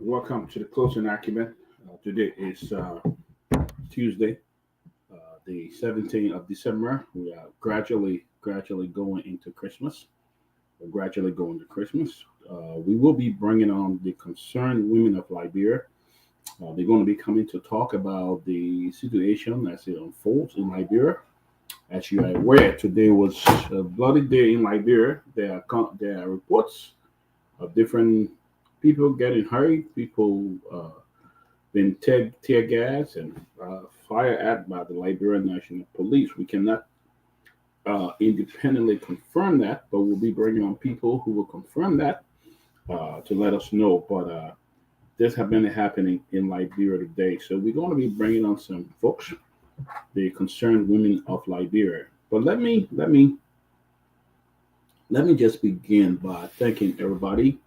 Welcome to the closing argument. Today is Tuesday, the 17th of December. We are gradually going into Christmas. We're gradually going to Christmas. We will be bringing on the concerned women of Liberia. They're going to be coming to talk about the situation as it unfolds in Liberia. As you are aware, today was a bloody day in Liberia. There are reports of different people getting hurt, people being tear gas and fire at by the Liberian National Police. We cannot independently confirm that, but we'll be bringing on people who will confirm that to let us know. But this has been happening in Liberia today, so we're going to be bringing on some folks, the concerned women of Liberia. But let me just begin by thanking everybody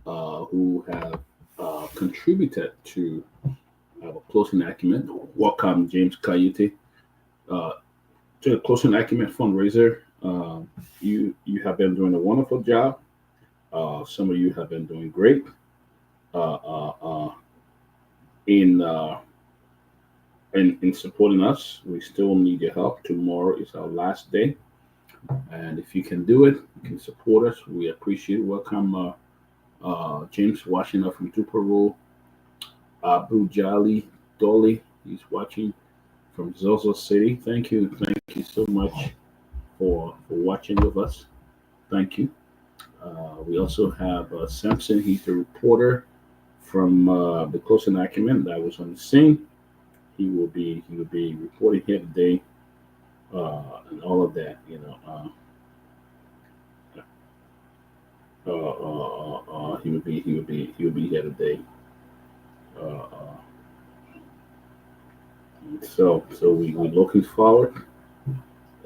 who have contributed to our closing acumen. Welcome, James Kayute, uh, to the closing acumen fundraiser. You have been doing a wonderful job. Some of you have been doing great uh, uh, uh, in, uh, in supporting us. We still need your help. Tomorrow is our last day, and if you can do it, you can support us. We appreciate it. Welcome. James watching up from Tuparo, Abu Jali Dolly, he's watching from Zozo City. Thank you so much for watching with us. Thank you. We also have Sampson. He's the reporter from the Closing Acumen that was on the scene. He will be reporting here today and all of that. He would be here today. Uh, uh, so we're looking forward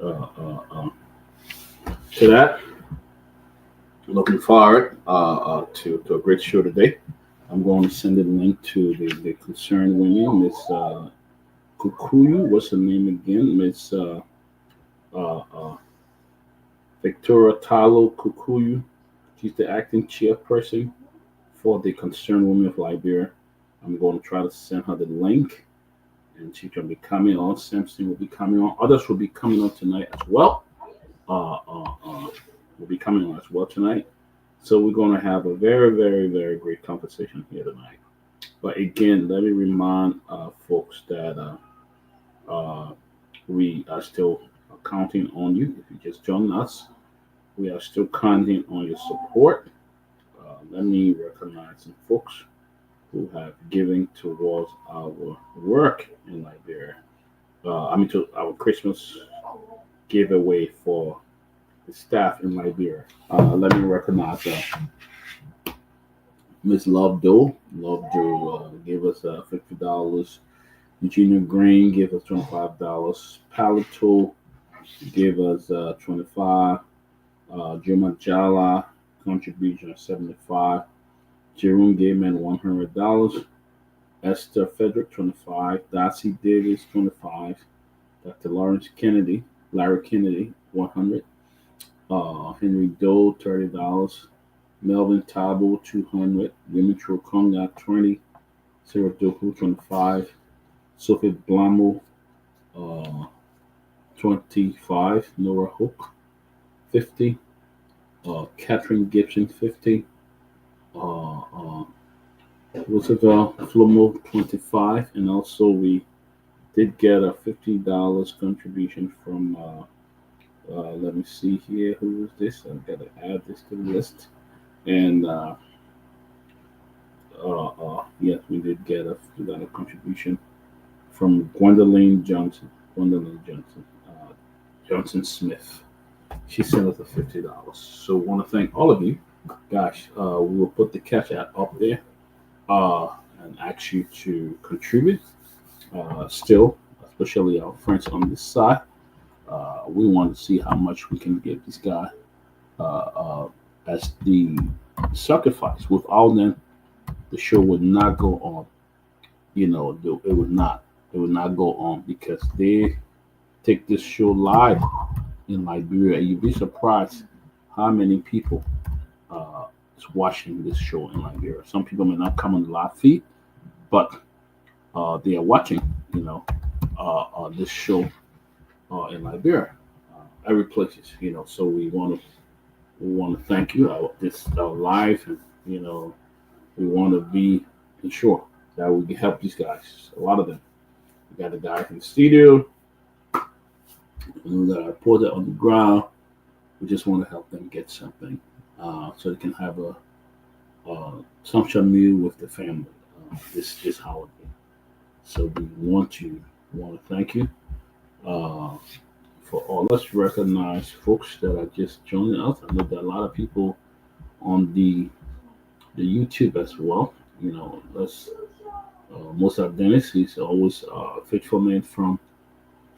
uh, uh, uh, to that. Looking forward to a great show today. I'm going to send a link to the concerned women, Miss Kukuyu. What's her name again? Miss uh, Victoria Talo Kukuyu. She's the acting chairperson for the concerned women of Liberia. I'm going to try to send her the link, and she can be coming on. Simpson will be coming on. Others will be coming on tonight as well. Will be coming on as well tonight. So we're going to have a very, very, very great conversation here tonight. But again, let me remind folks that we are still counting on you. If you just joined us, we are still counting on your support. Let me recognize some folks who have given towards our work in Liberia. To our Christmas giveaway for the staff in Liberia. Let me recognize Miss Love Doe. Love Doe gave us $50. Eugenia Green gave us $25. Palato gave us 25. Juma Jallah contribution of 75. Jerome Gaiman $100. Esther Frederick 25. Darcy Davis 25. Dr. Larry Kennedy 100. Henry Doe $30. Melvin Tabo 200. Dimitro Konga 20. Sarah Doku 25. Sophie Blamo 25. Nora Hook 50. Catherine Gibson 50. Roosevelt Flomo 25. And also we did get a $50 contribution from let me see here, who is this? I've got to add this to the list. And yes, we did get a $50 contribution from Gwendolyn Johnson. Johnson Smith. She sent us a $50. So I want to thank all of you. Gosh, we will put the cash out up there and ask you to contribute. Still, especially our friends on this side, we want to see how much we can give this guy uh, uh, as the sacrifice. Without them, the show would not go on. It would not. It would not go on because they take this show live in Liberia. You'd be surprised how many people uh, is watching this show in Liberia. Some people may not come on the live feed, but they are watching, this show in Liberia, every places, So we want to thank you. This live, and we want to be ensure that we can help these guys. A lot of them. We got the guys in the studio, and we got a reporter on the ground. We just want to help them get something, so they can have a sumptuous meal with the family this holiday. So we want to thank you for all. Let's recognize folks that are just joining us. I know that a lot of people on the YouTube as well. Let's most of Dennis. He's always a faithful man from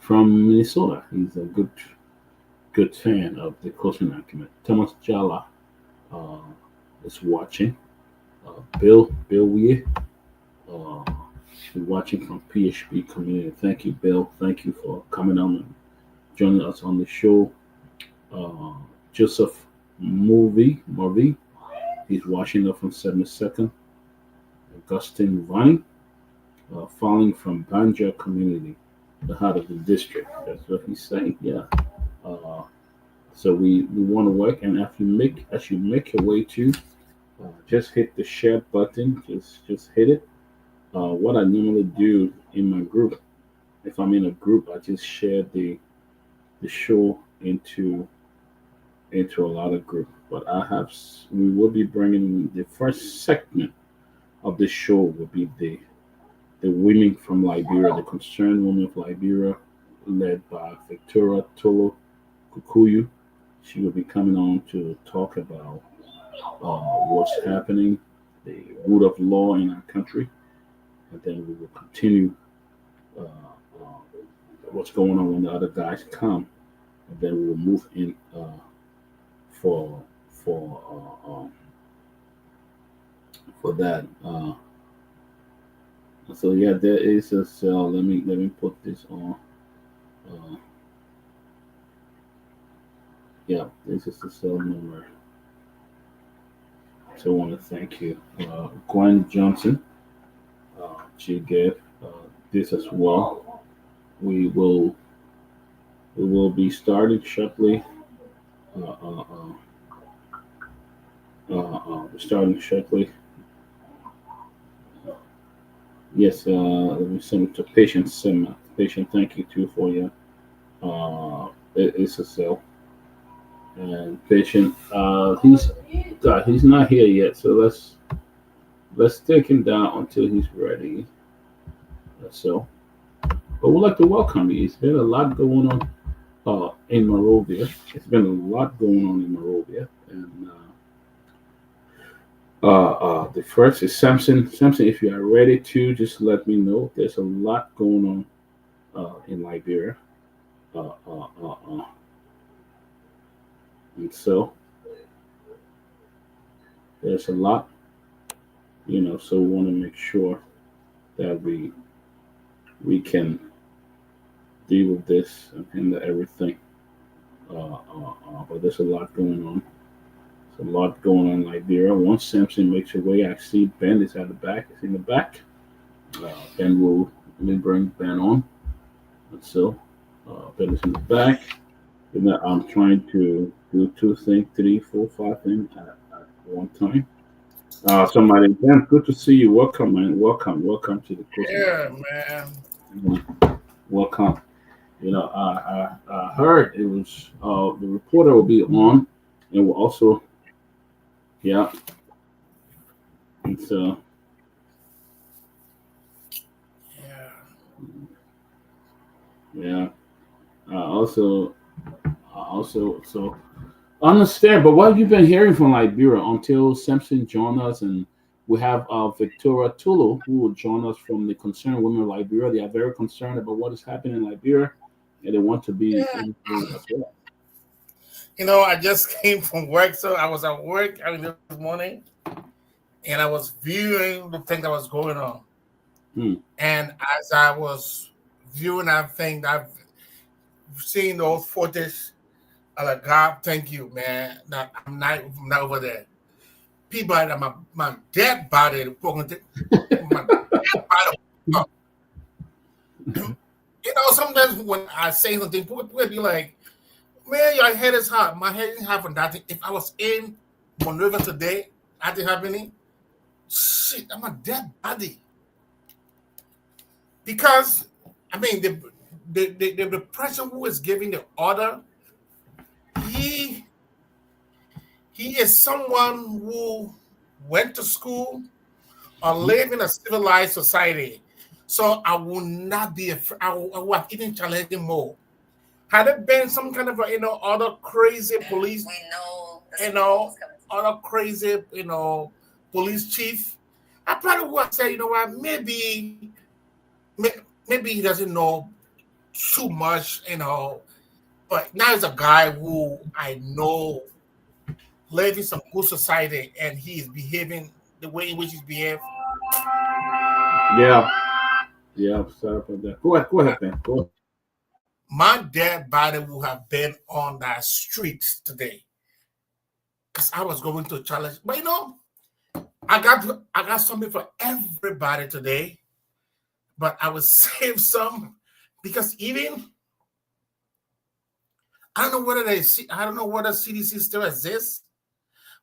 Minnesota. He's a good fan of the closing argument. Thomas Jallah uh, is watching. Bill Wee uh, is watching from PHP community. Thank you, Bill. Thank you for coming on and joining us on the show. Uh, Joseph Morvey, he's watching up from 72nd. Augustine Vani, falling from Banja community, the heart of the district. That's what he's saying. Yeah. Uh, so we want to work, and as you make your way to, just hit the share button. Just hit it. What I normally do in my group, if I'm in a group, I just share the show into a lot of groups. But we will be bringing the first segment of the show will be the women from Liberia, the concerned women of Liberia, led by Victoria Tolo Kukuyu. She will be coming on to talk about what's happening, the rule of law in our country, and then we will continue uh, uh, what's going on when the other guys come, and then we will move in for for for that. So yeah, there is a cell. Let me put this on. Uh, yeah, this is the cell number. So I want to thank you, Gwen Johnson. She gave this as well. We will be starting shortly. Uh, uh, starting shortly. Yes, let me send it to patient Sim. Patient, thank you too for your it's a cell. And patient, he's not here yet, so let's take him down until he's ready. So, but we'd like to welcome you. It's been a lot going on in Monrovia. It's been a lot going on in Monrovia, and the first is Samson. Samson, if you are ready to, just let me know. There's a lot going on in Liberia, uh, uh, uh, uh, and so there's a lot, So we want to make sure that we can deal with this and handle everything. But there's a lot going on. There's a lot going on in Liberia. Once Samson makes her way, I see Ben is at the back. It's in the back. Ben will let me bring Ben on. And so Ben is in the back. And I'm trying to do 2 things, 3, 4, 5 things at one time. Somebody, Ben, good to see you. Welcome, man. Welcome to the course. Yeah, man. Welcome. I heard it was the reporter will be on, and will also, yeah, and so Yeah. yeah, also so I understand. But what have you been hearing from Liberia until Simpson joined us, and we have Victoria Tulu who will join us from the Concerned Women of Liberia. They are very concerned about what is happening in Liberia, and they want to be Yeah. influenced as well. I just came from work, so I was at work this morning, and I was viewing the thing that was going on. Hmm. And as I was viewing that thing, I've seen those footage. I'm like, God, thank you, man. That I'm not over there. Peabody, my dead body, my dead body. You know, sometimes when I say something, people will be like, man, your head is hot. My head isn't hot from that. If I was in Monrovia today, nothing happening, shit, I'm a dead body. Because, I mean, the person who is giving the order, he is someone who went to school or live in a civilized society. So I will not be afraid. I will have even challenged him more. Had it been some kind of other crazy police, other crazy, police chief, I probably would say, you know what, maybe he doesn't know too much, but now he's a guy who I know lives in some good society and he is behaving the way in which he's behaved. Yeah. Yeah, sorry about that. Go ahead, man. Go ahead. My dead body would have been on that street today. Because I was going to challenge. But I got something for everybody today. But I will save some because I don't know whether CDC still exists.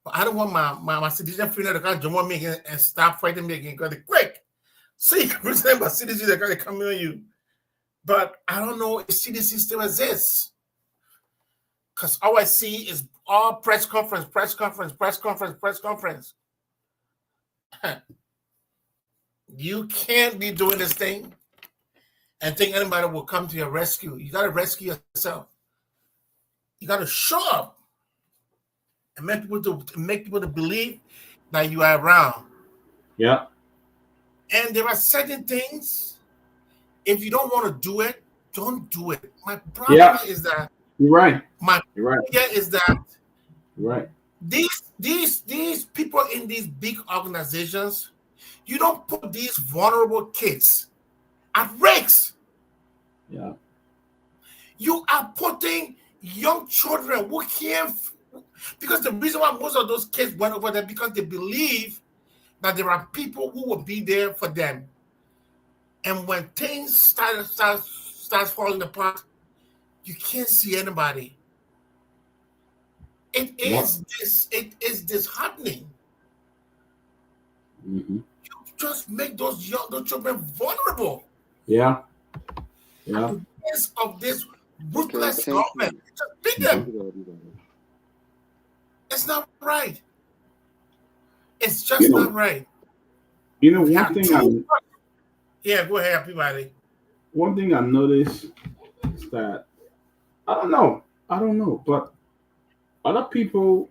But I don't want my citizen friend to come join me again and stop fighting me again. Because quick. See, remember CDC they're gonna come on you. But I don't know if CDC still exists. Because all I see is all press conference. You can't be doing this thing and think anybody will come to your rescue. You got to rescue yourself. You got to show up and make people to believe that you are around. Yeah. And there are certain things, if you don't want to do it, don't do it. My problem is that you're right. Is that you're right. These people in these big organizations, you don't put these vulnerable kids at risk. Yeah. You are putting young children who can't, because the reason why most of those kids went over there because they believe that there are people who will be there for them. And when things start falling apart, you can't see anybody. It is disheartening. Mm-hmm. You just make those children vulnerable. Yeah. Because of this ruthless government. Just beat them. It's not right. It's just not right. One thing yeah, go ahead, everybody. One thing I noticed is that I don't know, but other people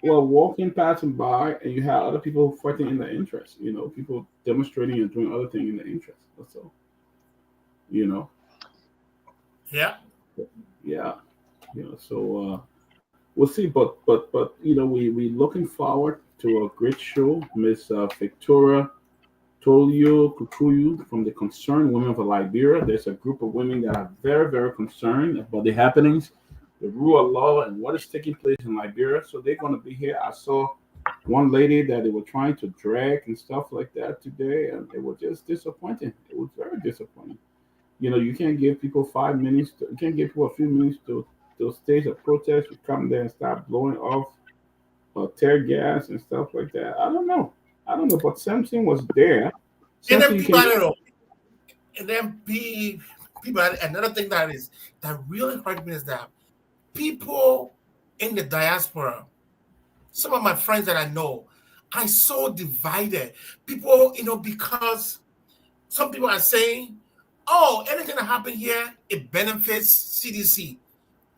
were walking, passing by, and you had other people fighting in their interest. People demonstrating and doing other things in their interest. That's all. Yeah. Yeah. So we'll see. But we looking forward to a great show. Miss Victoria Kukuyu from the Concerned Women of Liberia. There's a group of women that are very, very concerned about the happenings, the rule of law, and what is taking place in Liberia. So they're going to be here. I saw one lady that they were trying to drag and stuff like that today, and it was just disappointing. It was very disappointing. You can't give people 5 minutes. You can't give people a few minutes to stage a protest. You come there and start blowing off tear gas and stuff like that. I don't know, but something was there. And then people, another thing that really hurt me is that people in the diaspora, some of my friends that I know, are so divided. People, because some people are saying, oh, anything that happened here, it benefits CDC.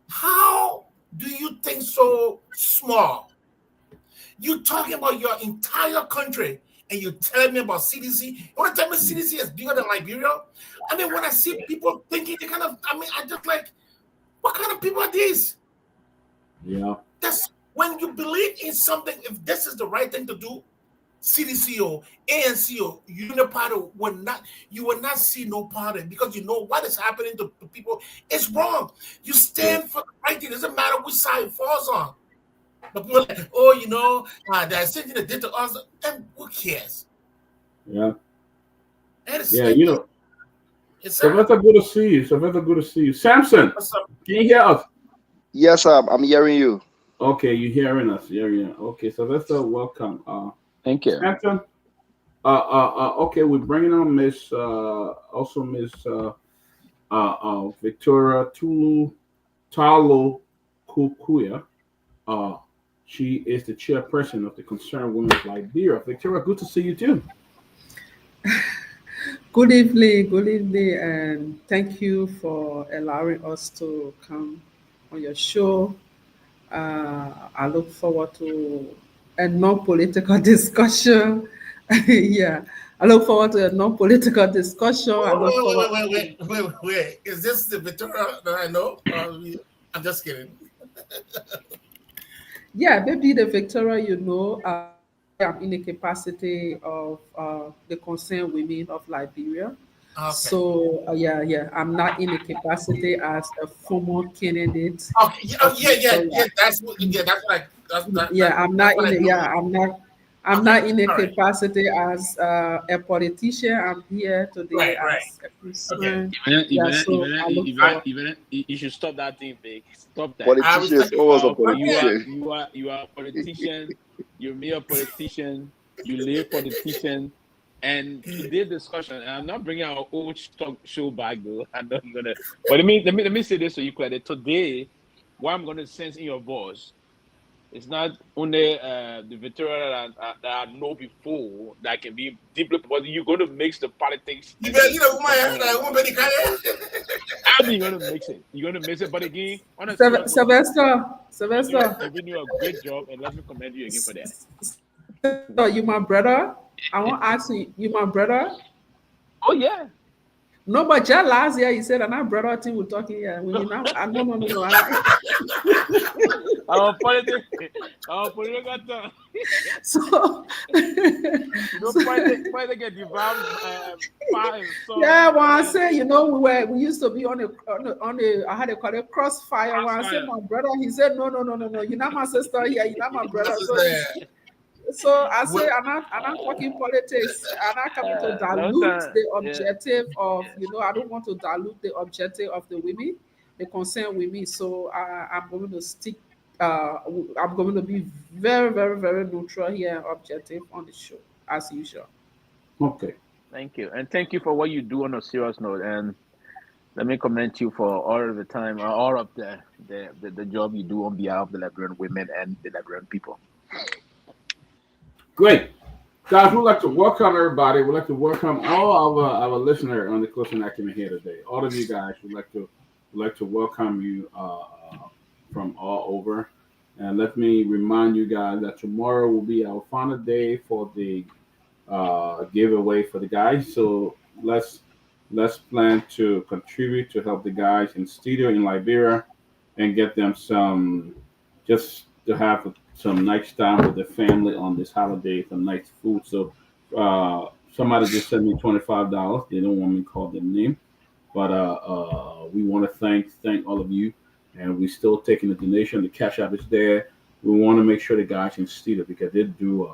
How do you think so small? You're talking about your entire country and you're telling me about CDC. You want to tell me CDC is bigger than Liberia? I mean, when I see people thinking I just like, what kind of people are these? Yeah. That's when you believe in something, if this is the right thing to do, CDC or ANC or Uniparty you will not see no party because you know what is happening to people. It's wrong. You stand for the right thing. It doesn't matter which side it falls on. But people are like, oh, they're sending the data to us, and who cares? Yeah. And Yeah, you know, it's sad. Sylvester, good to see you. Sylvester, good to see you. Samson, What's up? can you hear us? Yes, I'm hearing you. Okay, you hearing us? Yeah. Okay, Sylvester, welcome. Thank you. Samson, okay, we're bringing on Miss, also Miss, Victoria Talo Kukuya. Uh, she is the chairperson of the Concerned Women of Liberia. Victoria, good to see you too. Good evening, and thank you for allowing us to come on your show. I look forward to a non-political discussion. Yeah, I look forward to a non-political discussion. I look forward to, Wait. Is this the Victoria that I know? I'm just kidding. yeah, maybe the Victoria, I'm in the capacity of the concerned women of Liberia. Okay. So I'm not in a capacity as a former candidate Okay. of Yeah. Victoria. That's what I Yeah, that's what I know. I'm Okay. not in a All right. capacity as a politician. I'm here today Right. as a Okay. concern. Yeah, so I look I forward. You should stop that thing, Vic. Stop that. I Politician is respect. always a You Okay. are politician. you are you are a politician. You're me a politician. You live politician. And today's discussion, and I'm not bringing our old talk show back though. I'm not gonna. But let me say this so you clear it. Today, what I'm gonna sense in your voice, it's not only the veteran that I know before that can be deeply, but you're going to mix the politics You and bet. the, Woman, the concern of woman, women. Benny Kaya. I mean, you're going to mix it. You're going to mix it. But again, on a serious note, Sylvester, you've been doing a great job, and let me commend you again for that. Sylvester, you my brother. I want to ask you, you my brother? Oh yeah. No, but just last year you said, "I'm not brother thing we're talking here." When you now, no. Our politics, our political term. So, You know, so politics get devout fire and sword. yeah, when I say, we used to be on the I had to call it crossfire. When I said Crossfire. my brother, he said, no, you're not my sister here, you're not my brother. This is So the I say, I'm not talking politics. I'm not coming to Long dilute time. the Yeah. objective of, I don't want to dilute the objective of the women, the concern women. So I'm going to stick. I'm going to be very, very, very neutral here and objective on the show as usual. Okay. Thank you, and thank you for what you do on a serious note. And let me commend you for all of the time, all of the job you do on behalf of the Liberian women and the Liberian people. Great. Guys, we'd like to welcome everybody. We'd like to welcome all our listeners on the Closing Acumen here today. All of you guys would like to welcome you from all over. And let me remind you guys that tomorrow will be our final day for the giveaway for the guys. So let's plan to contribute to help the guys in studio in Liberia and get them some just to have some nice time with the family on this holiday, some nice food. So somebody just sent me $25. They don't want me to call their name, but we want to thank all of you, and we're still taking the donation. The cash app is there. We want to make sure the guys in studio because they do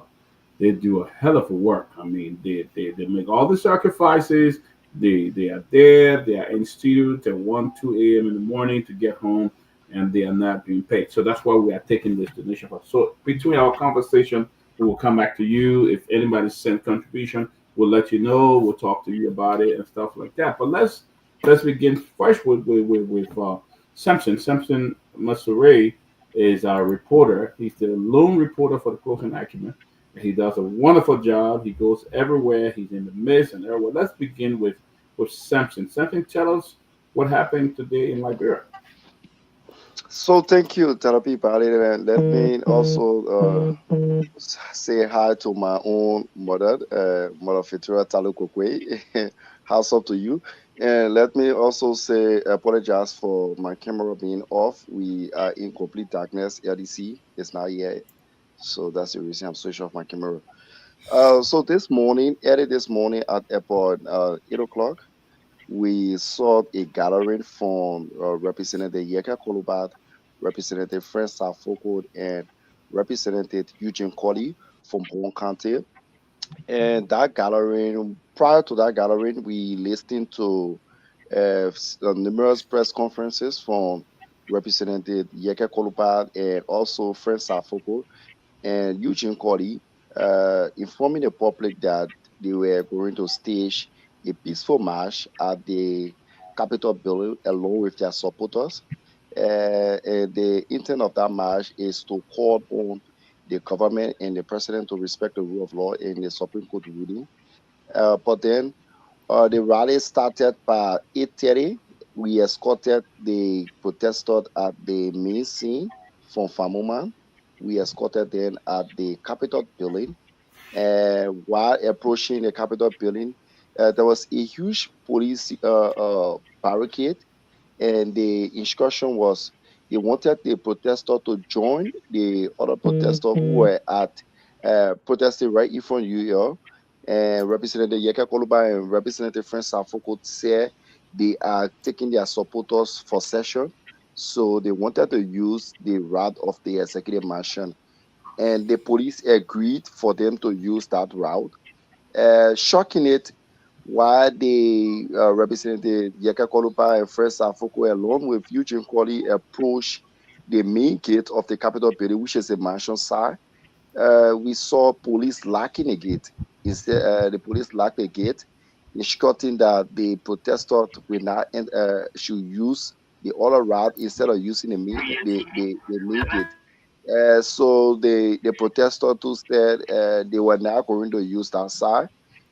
a hell of a work. I mean, they make all the sacrifices. They are there. They are in studio till 1, 2 a.m. in the morning to get home, and they are not being paid. So that's why we are taking this donation. So between our conversation, we will come back to you. If anybody sent contribution, we'll let you know. We'll talk to you about it and stuff like that. But let's begin first with Samson. Samson Masure is our reporter. He's the lone reporter for the Closing Acumen. He does a wonderful job. He goes everywhere. He's in the midst and everywhere. Let's begin with Samson. Samson, tell us what happened today in Liberia. So thank you, Therapy Party. And let me also say hi to my own mother, Mother Fitura Talukokwe. How's up to you? And let me also say apologize for my camera being off. We are in complete darkness. LDC is not here. So that's the reason I'm switching off my camera. So early this morning at airport, 8 o'clock, we saw a gathering from Representative Yeka Kolubat, Representative Fred Safoko, and Represented Eugene Colley from Boone County. And that gathering, prior to that gathering, we listened to numerous press conferences from Representative Yeke Kolopad and also Fred Safoko and Eugene Colley, informing the public that they were going to stage a peaceful march at the Capitol building along with their supporters. And the intent of that march is to call on the government and the president to respect the rule of law in the Supreme Court ruling. But then the rally started by 8:30. We escorted the protesters at the main scene from Famuman. We escorted them at the Capitol building. And while approaching the Capitol building, there was a huge police barricade, and the instruction was they wanted the protester to join the other protesters who were at protesting right in front of UL. And Representative Yeka Koluba and Representative French Safoko said they are taking their supporters for session. So they wanted to use the route of the executive mansion. And the police agreed for them to use that route. Shocking it, while the Representative Yeka Kolupa and Fred Safoko, along with Eugene Colley, approached the main gate of the Capitol building, which is the mansion side, we saw police locking the gate. Instead, the police locked the gate, instructing that the protesters will not should use the other route instead of using the main gate. So the protesters too said they were not going to use that side.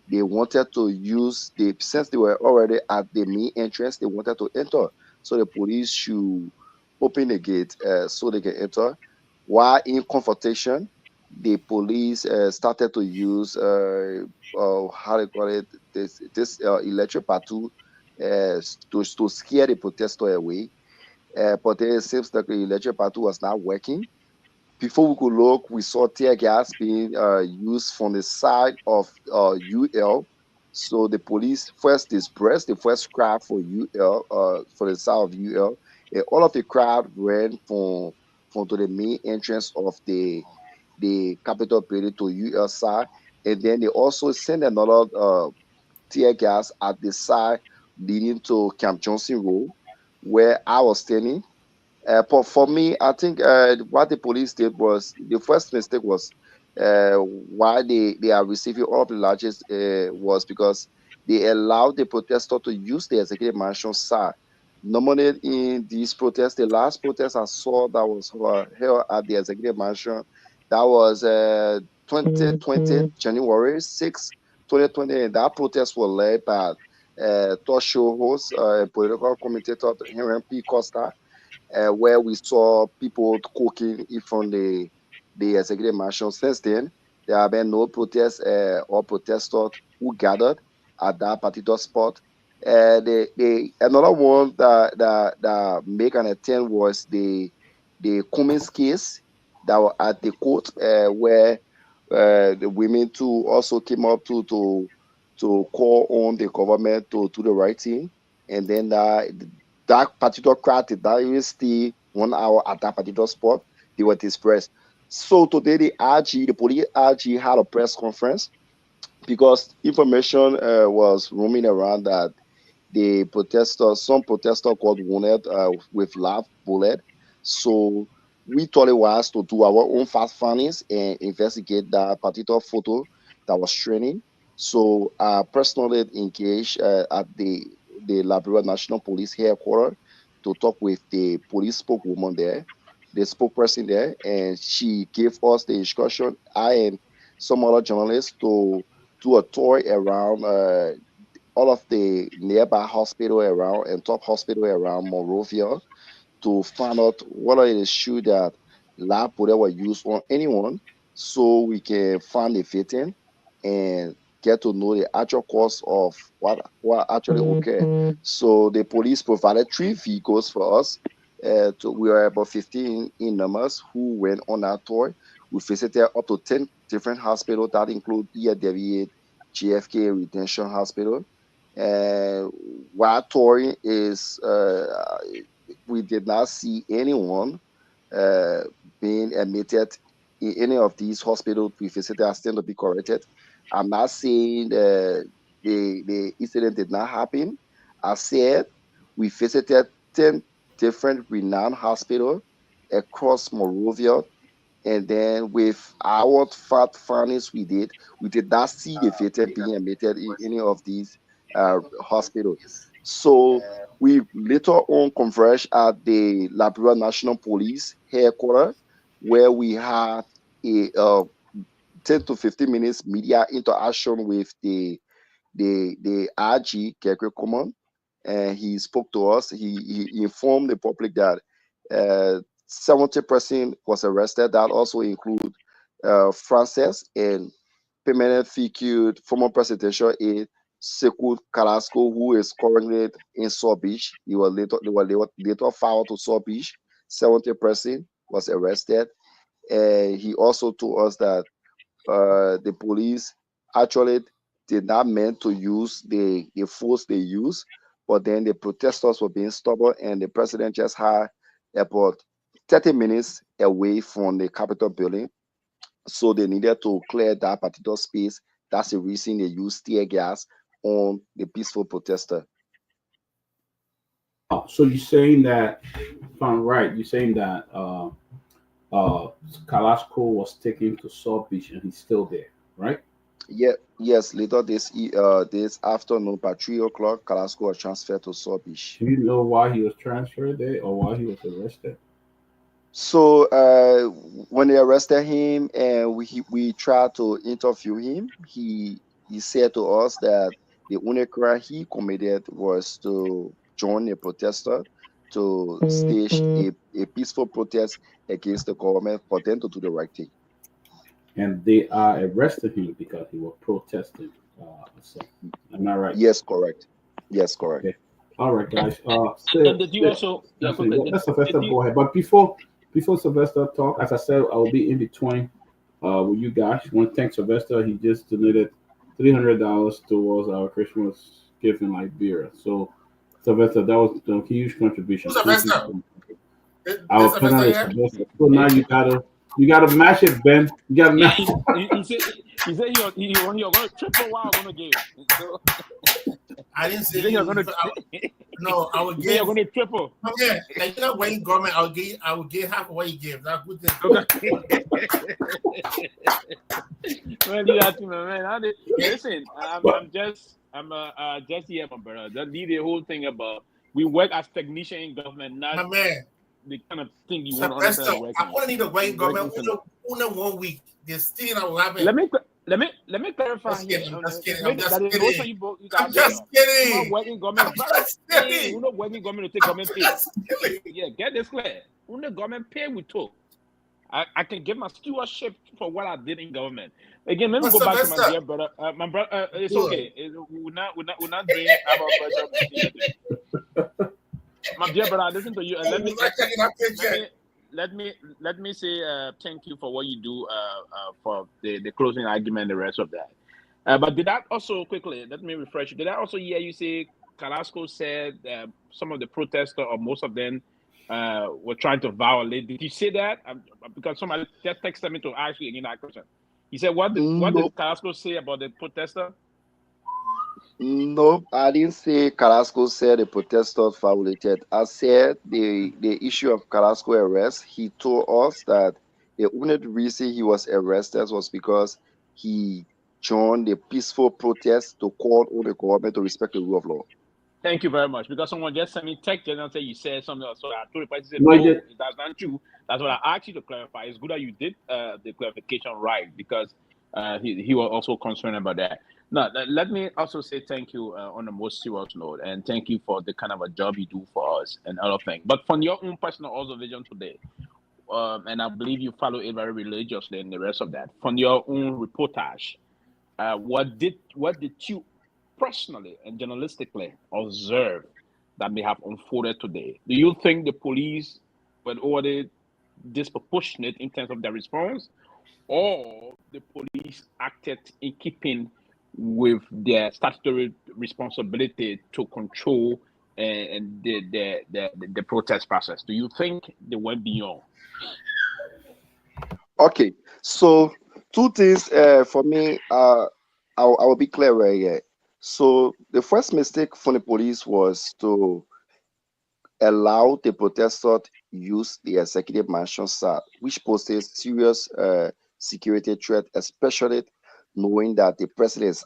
They wanted to use the since they were already at the main entrance, they wanted to enter. So the police should open the gate so they can enter. While in confrontation, the police started to use how they call it this electric battle to scare the protester away. But then it seems that the electric battle was not working. Before we could look, we saw tear gas being used from the side of UL. So the police first dispersed the first crowd for UL, for the side of UL, and all of the crowd ran from to the main entrance of the Capitol building to UL side, and then they also sent another tear gas at the side leading to Camp Johnson Road, where I was standing. But for me, I think what the police did was the first mistake was why they are receiving all of the largest was because they allowed the protester to use the executive mansion side. Normally in these protests, the last protest I saw that was held at the executive mansion, that was 2020, January 6, 2020, and that protest was led by talk show host, political commentator Henry P. Costa, where we saw people cooking in front the executive mansion. Since then, there have been no protests or protesters who gathered at that particular spot. Another one that make an attempt was the Cummins case that were at the court, where the women too also came up to call on the government to do the right thing, and then that particular crowd did not even stay 1 hour at that particular spot. They were dispersed. So today the police RG had a press conference because information was roaming around that some protester got wounded with live bullet. So we thought it was to do our own fast findings and investigate that particular photo that was trending. So I personally engaged at the Liberia National Police headquarters to talk with the police spokeswoman there, the spokesperson there, and she gave us the instruction, I and some other journalists, to do a tour around all of the nearby hospital around and top hospital around Monrovia to find out whether it is true that lab bullet were used on anyone, so we can find the victim and get to know the actual cause of what actually occurred. So the police provided 3 vehicles for us. We were about 15 in numbers who went on that tour. We visited up to 10 different hospitals that include EAW, GFK Retention Hospital. And while touring is we did not see anyone uh, being admitted in any of these hospitals we visited are still to be corrected. I'm not saying the incident did not happen. I said we visited 10 different renowned hospitals across Monrovia, and then with our findings we did not see the victim being admitted in any of these hospitals. So we later on converged at the Liberia National Police headquarters, where we had a 10 to 15 minutes media interaction with the RG, Garguah Common, and he spoke to us. He informed the public that 70% was arrested. That also include Frances and permanent FICUD former presidential aide Sekou Carrasco, who is currently in South Beach. They were later filed to South Beach. 70% was arrested. And he also told us that the police actually did not meant to use the force they used, but then the protesters were being stubborn, and the president just had about 30 minutes away from the Capitol building, so they needed to clear that particular space. That's the reason they used tear gas on the peaceful protester. Oh, so you're saying that, if I'm right, you're saying that Carrasco was taken to South Beach and he's still there, right? Yeah, yes. Later this afternoon by 3 o'clock, Carrasco was transferred to South Beach. Do you know why he was transferred there or why he was arrested? So when they arrested him and we tried to interview him, he said to us that the only crime he committed was to join a protester to stage a peaceful protest against the government for them to do the right thing. And they are arresting him because he was protesting. So, am I right? Yes, correct. Yes, correct. Okay. All right, guys. And did you also? Let Sylvester go ahead. But before Sylvester talk, as I said, I will be in between with you guys. I want to thank Sylvester. He just donated $300 towards our Christmas gift in Liberia. So, Sylvester, that was a huge contribution. Sylvester. Our panelist, Sylvester. So now you gotta match it, Ben. You gotta match it. He said you're going to triple what I'm going to give. So, I didn't say you're going to. No, I would give. You're going to triple. Okay, like you know, when government, I would give half of what you give. That's good thing. Man, you asking me, man. Listen, I'm just here, my brother. That leave the whole thing about we work as technician in government, not my man. The kind of thing you want to understand. I only need a white government only 1 week. They're still not laughing. Let me clarify. I'm kidding. I'm just kidding. I'm just kidding. I'm just kidding. Working government. We're not working government to take government pay. Yeah, get this clear. When the government pay, we talk. I can give my stewardship for what I did in government. Again, let me go back to my dear brother. My brother, it's okay. We're not doing about pressure. My dear brother, listen to you. And let me say thank you for what you do for the closing argument and the rest of that. But did that also quickly? Let me refresh you. Did I also hear you say Carrasco said some of the protesters or most of them were trying to violate? Did you say that? Because somebody just texted me to ask you again that question. He said, "What did Carrasco say about the protester?" No, I didn't say Carrasco said the protesters violated. I said the issue of Carrasco arrest. He told us that the only reason he was arrested was because he joined the peaceful protest to call on the government to respect the rule of law. Thank you very much. Because someone just sent me text and said you said something else. So I told the person, said, no, that's not true. That's what I asked you to clarify. It's good that you did the clarification right, because he was also concerned about that. Now, let me also say thank you on the most serious note, and thank you for the kind of a job you do for us and other things. But from your own personal observation today, and I believe you follow it very religiously and the rest of that, from your own reportage, what did you personally and journalistically observe that may have unfolded today? Do you think the police were already disproportionate in terms of their response, or the police acted in keeping with their statutory responsibility to control and the protest process? Do you think they went beyond? Okay, So two things for me. I will be clear right here. So the first mistake from the police was to allow the protesters use the executive mansion side, which poses serious security threat, especially knowing that the president is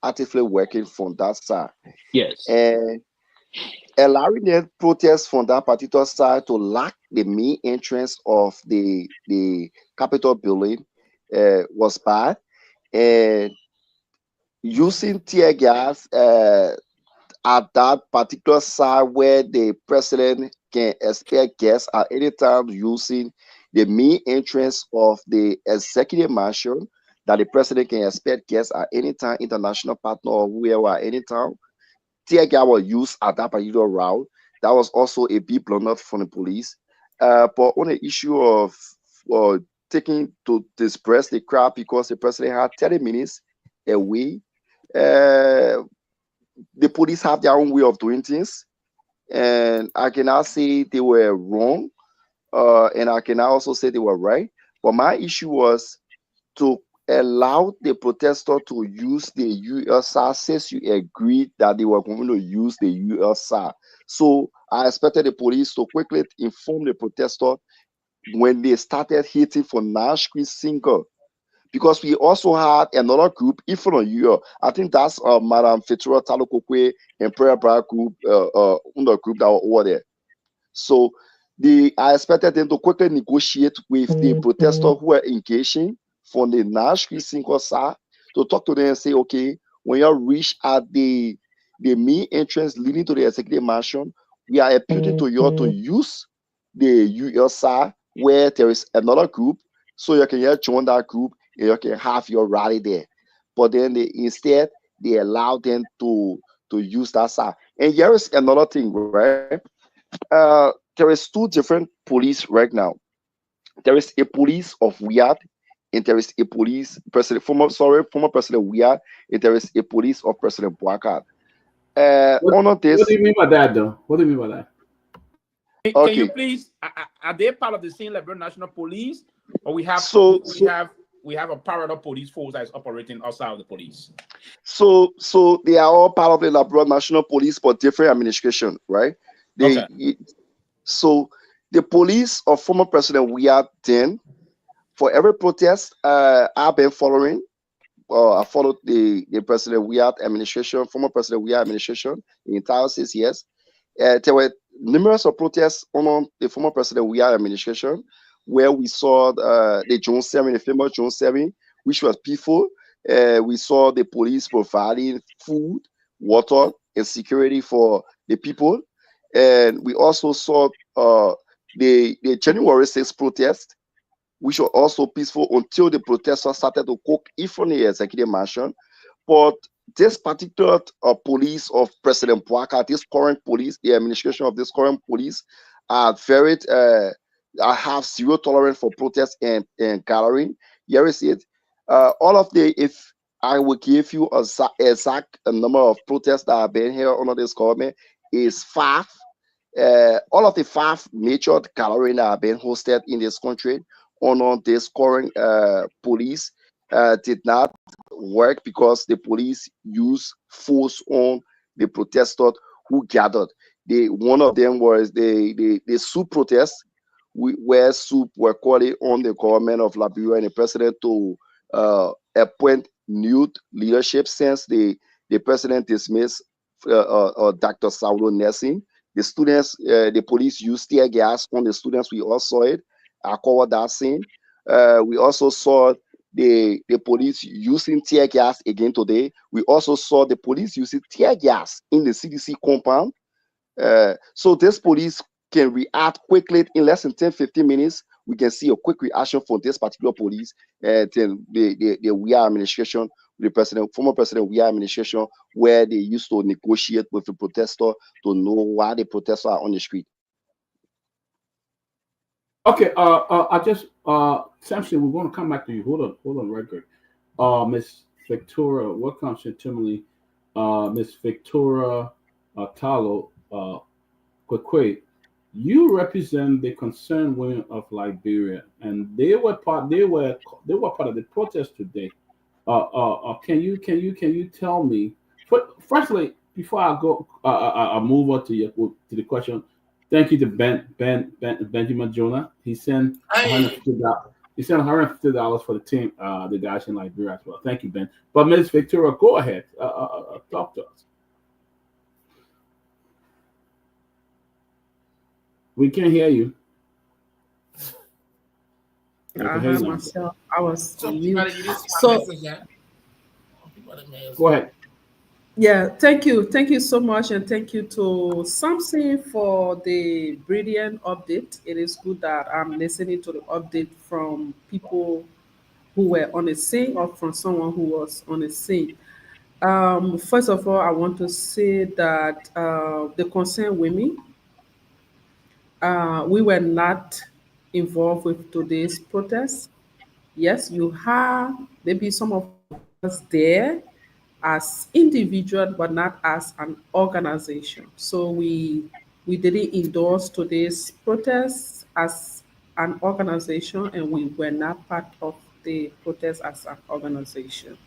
actively working from that side. Yes. And allowing the protest from that particular side to lack the main entrance of the Capitol building was bad. And using tear gas at that particular side where the president can expect guests at any time using the main entrance of the executive mansion that the president can expect guests at any time, international partner or whoever at any time. Tear gas was used at that particular route. That was also a big blunder from the police. But on the issue of uh, taking to disperse the crowd because the president had 30 minutes away, uh, the police have their own way of doing things, and I cannot say they were wrong, and I cannot also say they were right. But my issue was to allow the protester to use the USR since you agreed that they were going to use the USR. So I expected the police to quickly inform the protester when they started hitting for Nash single, because we also had another group in front of you. I think that's Madam Fitura Talukokwe and Prayer Bar group, the group that were over there. So I expected them to quickly negotiate with the protesters who were engaging from the Nashville single side to talk to them and say, okay, when you reach at the main entrance leading to the executive mansion, we are appealing to you to use the US side where there is another group, so you can just join that group and you can have your rally there. But then instead they allow them to use that side. And here is another thing, right? There is two different police right now. There is a police of Wiyad, and there is a police president, former President Wiyad, and there is a police of President Bouakat. On What do this, you mean by that, though? What do you mean by that? Can you okay. please? Are they part of the same Liberia National Police, or we have So, we have a parallel police force that is operating outside of the police? so they are all part of the Liberia National Police, but different administration, right? Okay. So the police of former President Wiyad then, for every protest, I've been following. I followed the President Wiyad administration, former President Wiyad administration, the entire 6 years. There were numerous of protests on the former President Wiyad administration, where we saw the June 7, the famous June 7, which was peaceful. We saw the police providing food, water, and security for the people. And we also saw the January 6th protest, which were also peaceful until the protesters started to cook in front of the executive mansion. But this particular police of President Bouakat, this current police, the administration of this current police, are very, I have zero tolerance for protest and gathering. Here is it. All of if I will give you a exact number of protests that have been here under this government, is 5. All of the 5 major gatherings that have been hosted in this country under this current police did not work because the police used force on the protesters who gathered. One of them was the soup protest, where soup were calling on the government of Liberia and the president to appoint new leadership since the president dismissed Dr. Saulo Nelson. The students, the police used tear gas on the students. We all saw it. I covered that scene. We also saw the police using tear gas again today. We also saw the police using tear gas in the CDC compound. So this police can react quickly in less than 10-15 minutes. We can see a quick reaction from this particular police. And then the Wiyad administration, the former President Wiyad administration, where they used to negotiate with the protester to know why the protesters are on the street. Okay, I just Samson, we're going to come back to you. Hold on, record. Miss Victoria, welcome to Tomalin. Miss Victoria Talo Kwekwe. You represent the concerned women of Liberia, and they were part of the protest today. Can you tell me? Firstly, before I go, I move on to the question. Thank you to Benjamin Jonah. He sent one hundred I fifty dollars. He sent $150 for the team, the guys in Liberia as well. Thank you, Ben. But Ms. Victoria, go ahead. Talk to us. We can't hear you. Okay, I here you had go. myself, I was so on people mute. that you didn't see my So message, yeah. People that may Go ahead. yeah, thank you so much, and thank you to Samson for the brilliant update. It is good that I'm listening to the update from people who were on the scene or from someone who was on the scene. First of all, I want to say that the concerned women, we were not involved with today's protest. Yes, you have maybe some of us there as individual, but not as an organization. So we didn't endorse today's protest as an organization, and we were not part of the protest as an organization.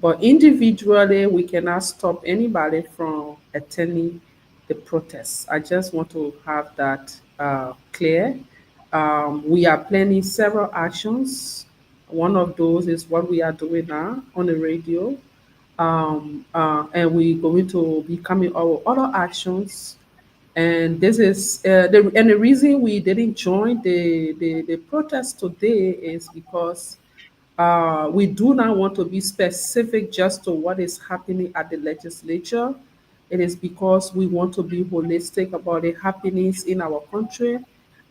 But individually, we cannot stop anybody from attending the protests. I just want to have that clear. We are planning several actions. One of those is what we are doing now on the radio, and we're going to be coming up with other actions. And this is the reason we didn't join the protest today is because we do not want to be specific just to what is happening at the legislature. It is because we want to be holistic about the happenings in our country,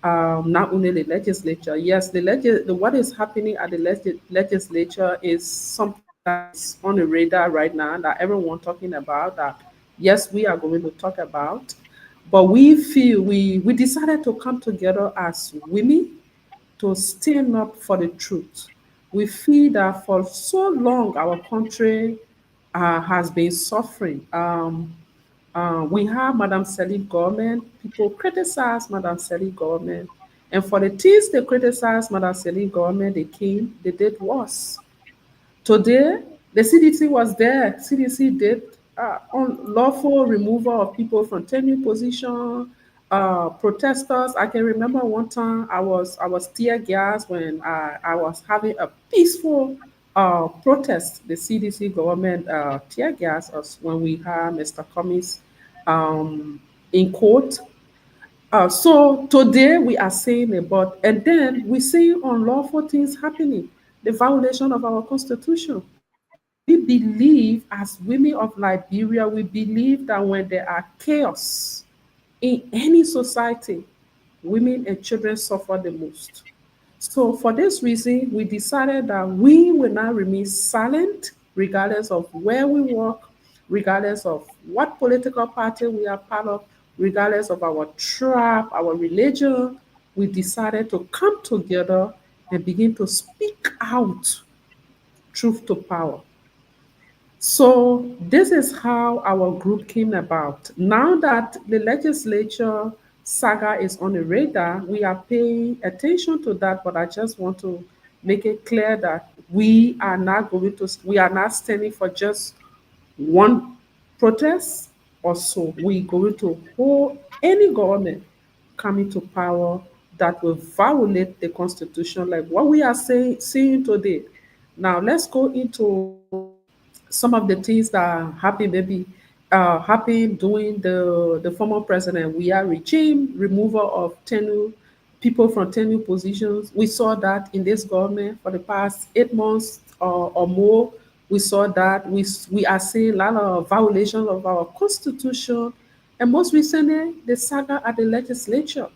not only the legislature. Yes, what is happening at the legislature is something that is on the radar right now that everyone talking about. That yes, we are going to talk about, but we feel we decided to come together as women to stand up for the truth. We feel that for so long our country has been suffering. We have Madam Sirleaf government. People criticize Madam Sirleaf government, and for the things they criticize Madam Sirleaf government, they did worse. Today, the CDC was there. CDC did unlawful removal of people from tenure position, protesters. I can remember one time I was tear gas when I was having a peaceful protest. The CDC government tear gas us when we had Mr. Cummings um, in court. So today we are saying about, and then we see unlawful things happening, the violation of our constitution. We believe, as women of Liberia, we believe that when there are chaos in any society, women and children suffer the most. So, for this reason, we decided that we will not remain silent, regardless of where we work, regardless of what political party we are part of, regardless of our tribe, our religion. We decided to come together and begin to speak out truth to power. So this is how our group came about. Now that the legislature saga is on the radar, we are paying attention to that, but I just want to make it clear that we are not standing for just one protest or so. We're going to hold any government coming to power that will violate the constitution like what we are seeing today. Now let's go into some of the things that happened maybe happened during the former president. We are regime removal of tenure people from tenure positions. We saw that in this government for the past 8 months or more. We saw that we are seeing a lot of violations of our constitution, and most recently the saga at the legislature.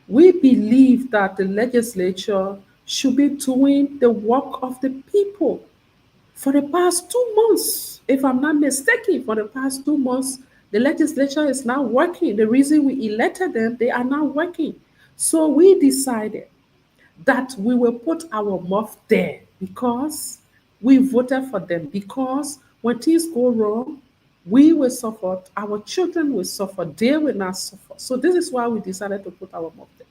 We believe that the legislature should be doing the work of the people for the past 2 months, if I'm not mistaken, for the past 2 months, the legislature is not working. The reason we elected them, they are not working. So we decided that we will put our mouth there because we voted for them. Because when things go wrong, we will suffer, our children will suffer, they will not suffer. So this is why we decided to put our mouth there.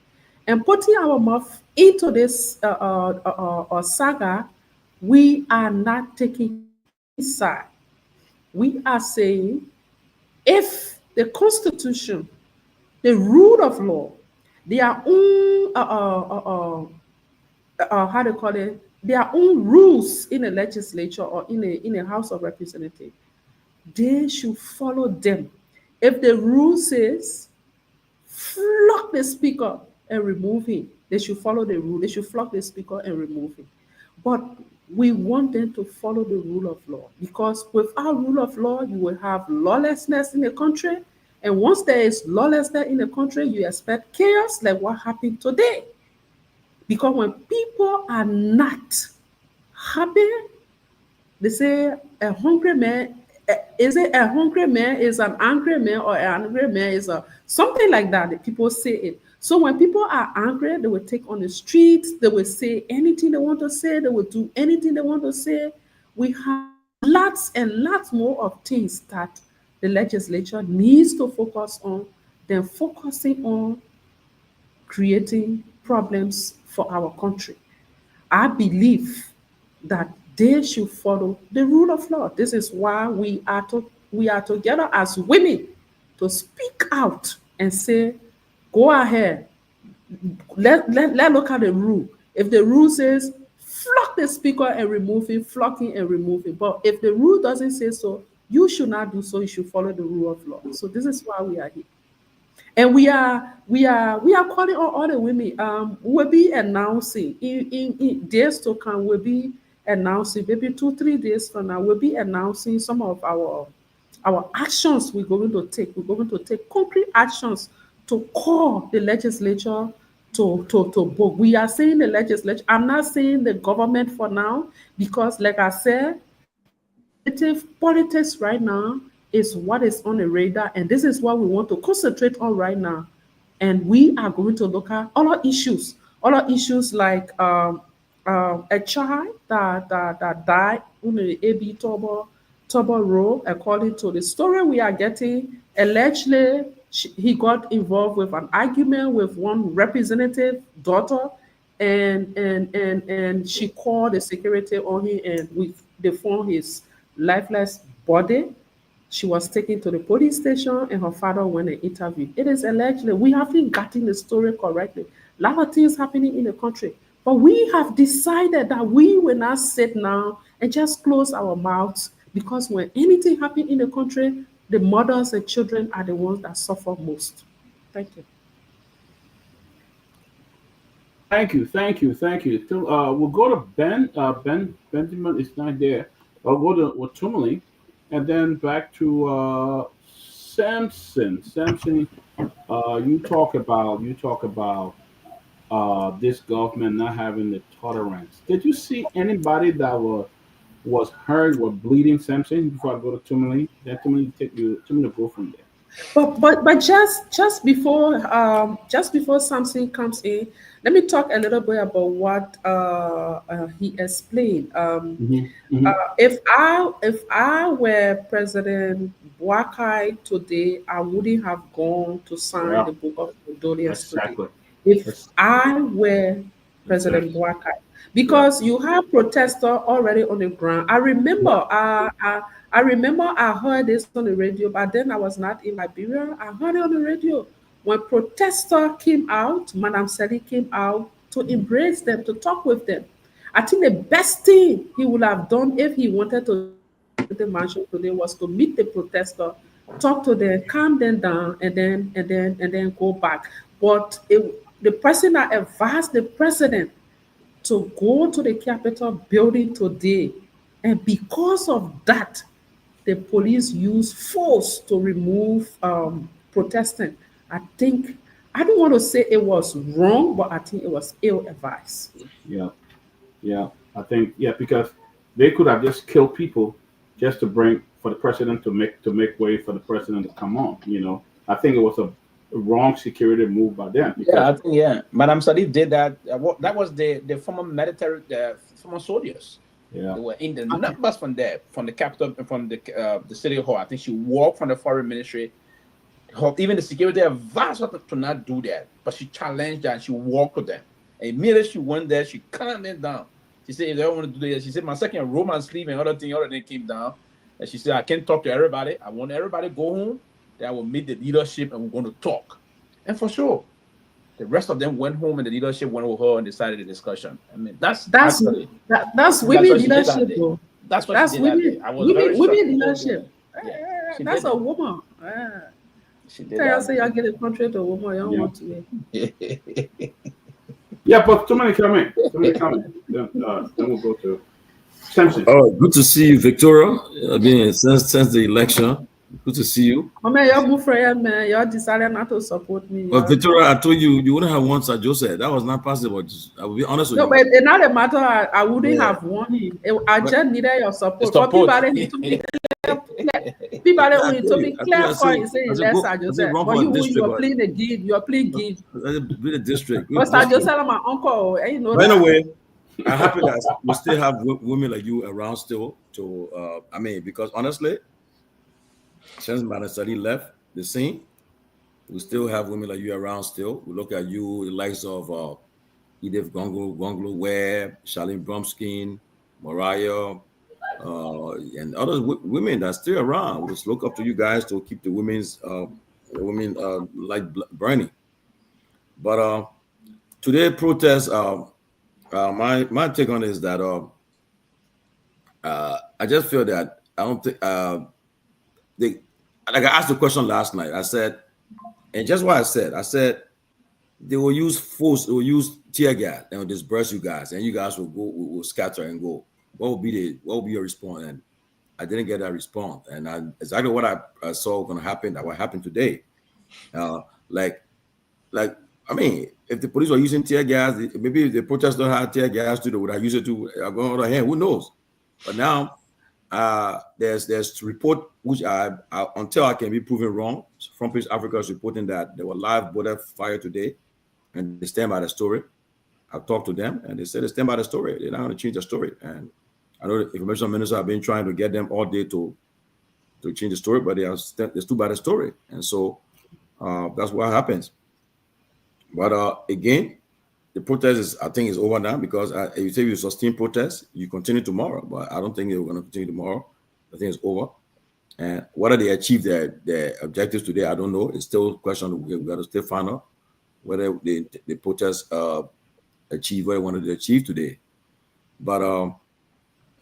And putting our mouth into this saga, we are not taking any side. We are saying if the Constitution, the rule of law, their own how do you call it, their own rules in a legislature or in a House of Representatives, they should follow them. If the rule says flog the speaker and remove him, they should follow the rule. They should flog the speaker and remove him. But we want them to follow the rule of law, because without rule of law, you will have lawlessness in the country. And once there is lawlessness in the country, you expect chaos like what happened today. Because when people are not happy, they say a hungry man, is it a hungry man is an angry man, or an angry man is a something like that? The people say it. So when people are angry, they will take on the streets, they will say anything they want to say, they will do anything they want to say. We have lots and lots more of things that the legislature needs to focus on than focusing on creating problems for our country. I believe that they should follow the rule of law. This is why we are together as women to speak out and say, go ahead, let look at the rule. If the rule says flog the speaker and remove him, flog him and remove him. But if the rule doesn't say so, you should not do so. You should follow the rule of law. So this is why we are here. And we are calling on all the women. We'll be announcing in days to come. We'll be announcing, maybe 2-3 days from now. We'll be announcing some of our actions we're going to take. We're going to take concrete actions to call the legislature to vote. We are saying the legislature. I'm not saying the government for now, because, like I said, politics right now is what is on the radar, and this is what we want to concentrate on right now. And we are going to look at other issues like a child that died on the AB Tobar Road. According to the story we are getting, allegedly he got involved with an argument with one representative daughter, and she called the security on him, and they found his lifeless body. She was taken to the police station, and her father went and interviewed. It is allegedly, we haven't gotten the story correctly. A lot of things happening in the country, but we have decided that we will not sit now and just close our mouths, because when anything happens in the country, the mothers and children are the ones that suffer most. Thank you. Thank you. So, we'll go to Ben. Benjamin is not there. I'll go to Tomalin, and then back to Samson. Samson, you talk about this government not having the tolerance. Did you see anybody that was hurt, was bleeding, Samson? Before I go to Tomalin, then Tomalin to go from there. But just before Samson comes in, let me talk a little bit about what he explained. If I were President Boakai today, I wouldn't have gone to sign the Book of Condolence today. If I were President Boakai, because you have protesters already on the ground. I remember I heard this on the radio, but then I was not in Liberia. I heard it on the radio when protesters came out. Madam Sally came out to embrace them, to talk with them. I think the best thing he would have done if he wanted to the mansion today was to meet the protester, talk to them, calm them down, and then go back. But the person that advised the president to go to the Capitol building today, and because of that, the police used force to remove protesting. I don't want to say it was wrong, but I think it was ill advised. Yeah. I think because they could have just killed people just to bring for the president to make way for the president to come on. I think it was a wrong security move by them. I think Madam Sirleaf did that. That was the former military, former soldiers. Yeah. They were in the numbers from there, from the capital, from the city hall. I think she walked from the foreign ministry. Even the security advised her to not do that, but she challenged that and she walked with them. And immediately she went there, she calmed them down. She said, if they don't want to do that, she said, my second romance sleep and other thing came down. And she said, I can't talk to everybody. I want everybody to go home. Then I will meet the leadership and we're going to talk. And for sure, the rest of them went home and the leadership went with her and decided the discussion. I mean, that's women leadership, though. That's what That's she did women. That day. I was very Women shocked. leadership. Yeah, That's a woman. She did Tell you that say you get a contract to a woman, you don't want to. Yeah, but too many comment. Then we'll go to Samson. Oh, good to see you, Victoria. I mean, since the election, good to see you. Oh man, you're good friend, man. You decided not to support me. But Victoria, I told you, you wouldn't have won Sir Joseph. That was not possible. I will be honest with you. No, but it's not a matter. I wouldn't have won him. I just needed your support. But people need to be people only to be clear for you saying that's Sir Joseph. But you are playing the game. You are playing game. Be the district. But Sir Joseph, my uncle, and you know. By the way, I'm happy that we still have women like you around still. To I mean, because honestly, since Madam Sally left the scene, we still have women like you around still. We look at you, the likes of Edith Gongloe, Webb, Charlene Bromskin, Mariah, and other women that are still around. We just look up to you guys to keep the women like burning. But today protest, my take on it is that I just feel that I don't think like I asked the question last night. I said, and just what I said they will use force, they will use tear gas and will disperse you guys, and you guys will scatter and go. What will be your response? And I didn't get that response, and exactly what I saw going to happen. That what happened today. Like I mean, if the police were using tear gas, maybe if the protesters had tear gas too, they would have used it to go on the other hand. Who knows? But now there's report which I until I can be proven wrong. Front Page Africa is reporting that there were live border fire today, and they stand by the story. I've talked to them, and they said they stand by the story. They're not going to change the story. And I know the information minister have been trying to get them all day to change the story, but they stood by the story, and so that's what happens. But again, the protest I think is over now, because if you say you sustain protest, you continue tomorrow. But I don't think they're going to continue tomorrow. I think it's over. And whether they achieve their objectives today, I don't know. It's still a question. We've got to still find out whether the protest achieve what they wanted to achieve today. But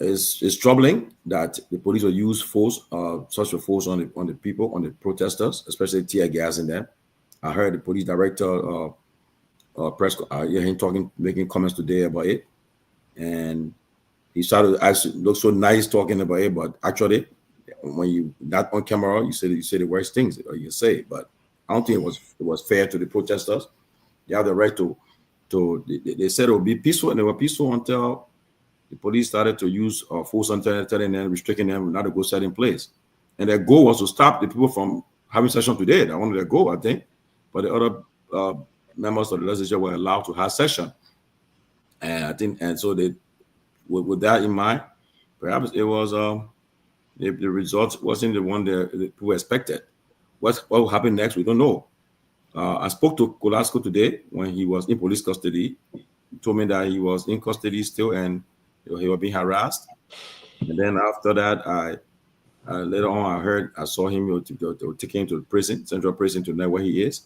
it's troubling that the police will use force, such a force on the people, on the protesters, especially tear gas in them. I heard the police director making comments today about it, and he started to actually look so nice talking about it, but actually, when you not on camera, you say the worst things, or you say. But I don't think it was fair to the protesters. They have the right to. They said it would be peaceful, and they were peaceful until the police started to use force on telling them, restricting them not to go certain place. And their goal was to stop the people from having session today. That one of their goal, I think. But the other members of the legislature were allowed to have session, and I think, and so they, with that in mind, perhaps it was the results wasn't the one that people expected. What will happen next? We don't know. I spoke to Kolasco today when he was in police custody. He told me that he was in custody still, and he was being harassed. And then after that, later on I saw him. They were taking him to the prison, central prison, to know where he is.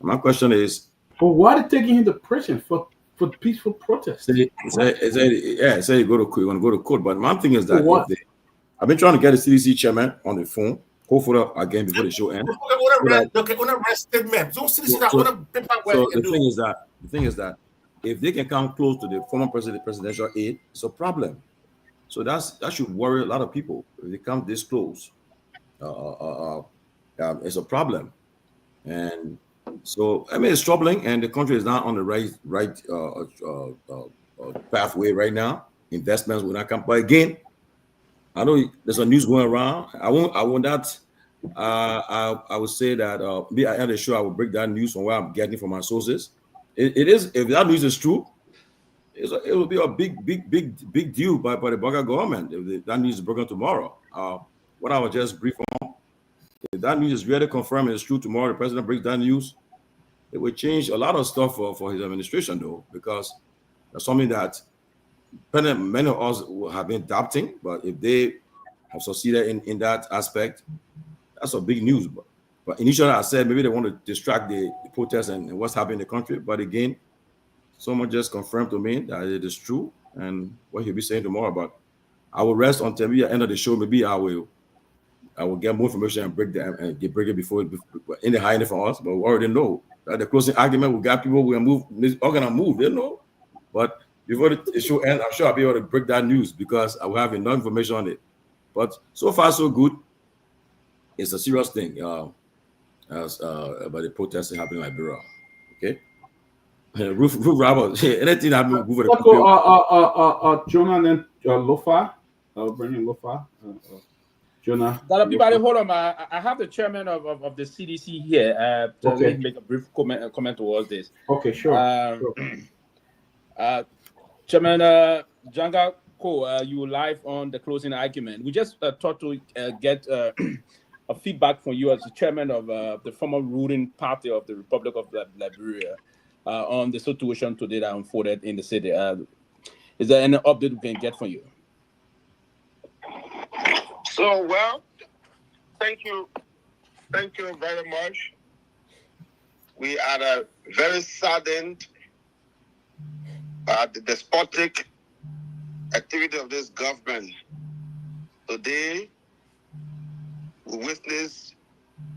My question is, for why are they taking him to prison for peaceful protest? Say you go to court, you want to go to court. But my thing is that I've been trying to get the CDC chairman on the phone, hopefully again before the show ends. So the thing is that if they can come close to the former presidential aide, it's a problem. So that should worry a lot of people. If they come this close, it's a problem. And so I mean, it's troubling, and the country is not on the right pathway right now. Investments will not come. But again, I know there's a news going around. I would say that be at the show, I will break that news from where I'm getting from my sources. It is, if that news is true, it will be a big deal by the Burger government if that news is broken tomorrow. What I was just brief on, if that news is really confirmed and it's true tomorrow, the president breaks that news, it will change a lot of stuff for his administration, though, because that's something that many of us have been doubting. But if they have succeeded in that aspect, that's a big news. But initially, I said maybe they want to distract the protests and what's happening in the country. But again, someone just confirmed to me that it is true, and what he'll be saying tomorrow. But I will rest until maybe at the end of the show. Maybe I will get more information and break it before in the hiding for us. But we already know that the closing argument, we got people we're gonna move. They know. But before the show ends, I'm sure I'll be able to break that news because I will have enough information on it. But so far, so good. It's a serious thing about the protests happening in Liberia. Okay. Roof Robert, anything that move over the Jonah and then Lofa. I'll bring in Lofa. Jonah. Everybody, hold on. I have the chairman of the CDC here to make a brief comment towards this. Okay, sure. Chairman Janga Ko, you live on the closing argument. We just thought to get a feedback from you as the chairman of the former ruling party of the Republic of Liberia on the situation today that unfolded in the city. Is there any update we can get from you? So, well, thank you very much. We are very saddened at the despotic activity of this government. Today, we witnessed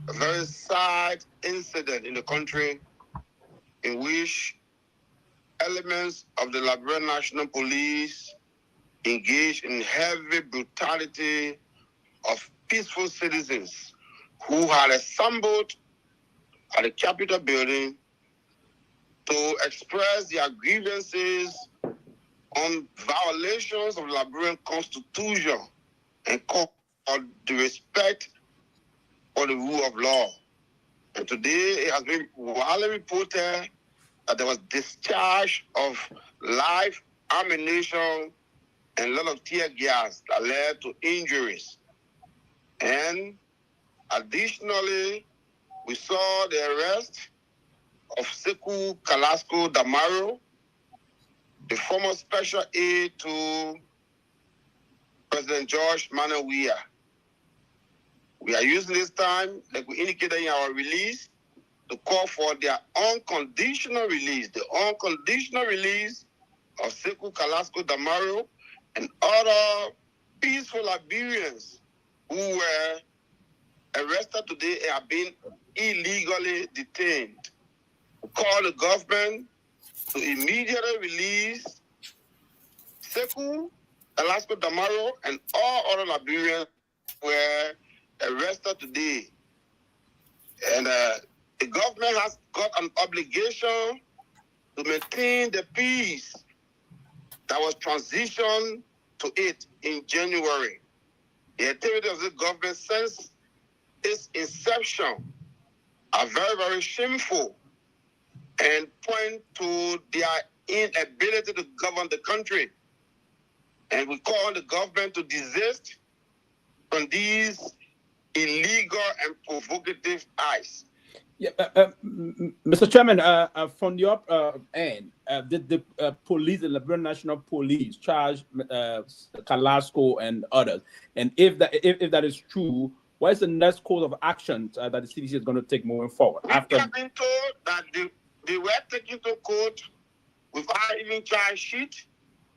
a very sad incident in the country in which elements of the Liberian National Police engaged in heavy brutality of peaceful citizens who had assembled at the Capitol building to express their grievances on violations of the Liberian Constitution and call for the respect for the rule of law. And today it has been widely reported that there was discharge of live ammunition and a lot of tear gas that led to injuries. And additionally, we saw the arrest of Sekou Kalasco Damaro, the former special aide to President George Manuel Weah. We are using this time, like we indicated in our release, to call for their unconditional release, the unconditional release of Sekou Kalasco Damaro and other peaceful Liberians who were arrested today and have been illegally detained. We call the government to immediately release Sekou Kalasco Damaro and all other Liberians who were arrested today. And the government has got an obligation to maintain the peace that was transitioned to it in January. The activity of the government since its inception are very, very shameful and point to their inability to govern the country. And we call on the government to desist from these illegal and provocative acts. Yeah, Mr. Chairman, from your end, did the police, the Liberian National Police, charge Kalasco and others? And if that is true, what is the next course of action that the CDC is going to take moving forward? We have been told that they were taken to court without even charge sheet.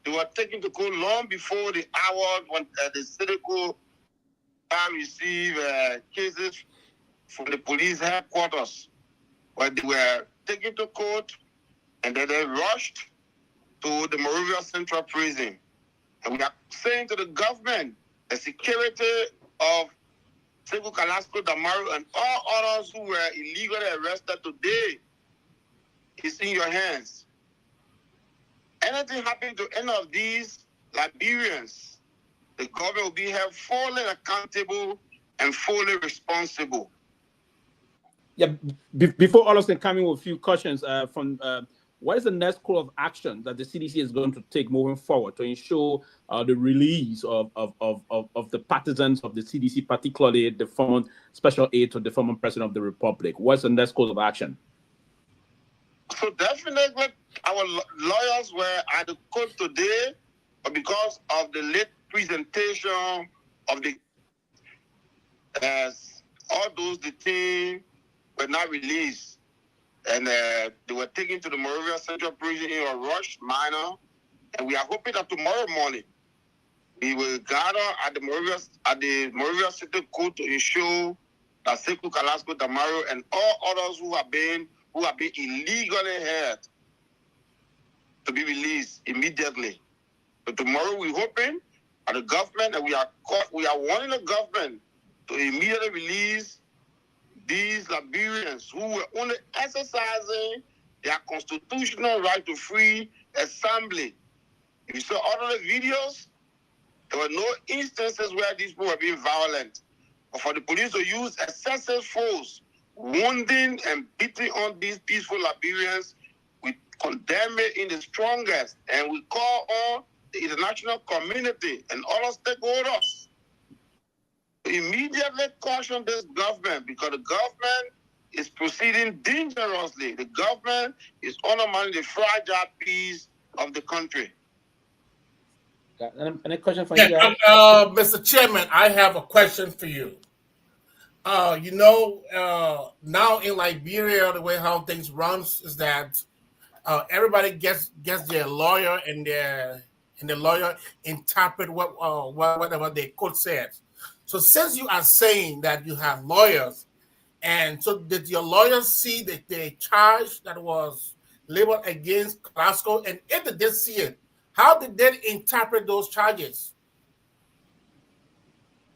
They were taken to court long before the hour when the city court received cases from the police headquarters, where they were taken to court and then they rushed to the Monrovia Central Prison. And we are saying to the government, the security of Sekou Kalasco Damaro and all others who were illegally arrested today is in your hands. Anything happen to any of these Liberians, the government will be held fully accountable and fully responsible. Yeah, before all of us can come in with a few questions from what is the next course of action that the CDC is going to take moving forward to ensure the release of the partisans of the CDC, particularly the former special aide to the former president of the Republic? What's the next course of action? So definitely our lawyers were at the court today, but because of the late presentation of the all those detained were not released, and they were taken to the Monrovia Central Prison in a rush manner, and we are hoping that tomorrow morning we will gather at the Monrovia City Court to ensure that Sekou Kalasco Damaro and all others who have been illegally held to be released immediately. But tomorrow we're hoping at the government, and we are warning the government to immediately release these Liberians who were only exercising their constitutional right to free assembly. If you saw all of the videos, there were no instances where these people were being violent. But for the police to use excessive force, wounding and beating on these peaceful Liberians, we condemn it in the strongest, and we call on the international community and all stakeholders to immediately caution this government, because the government is proceeding dangerously. The government is undermining the fragile peace of the country. Any question for you? Mr. Chairman, I have a question for you. Now in Liberia, the way how things runs is that everybody gets their lawyer, and the lawyer interpret whatever the court says. So since you are saying that you have lawyers, and so did your lawyers see the charge that was labeled against Glasgow, and if they did see it, how did they interpret those charges?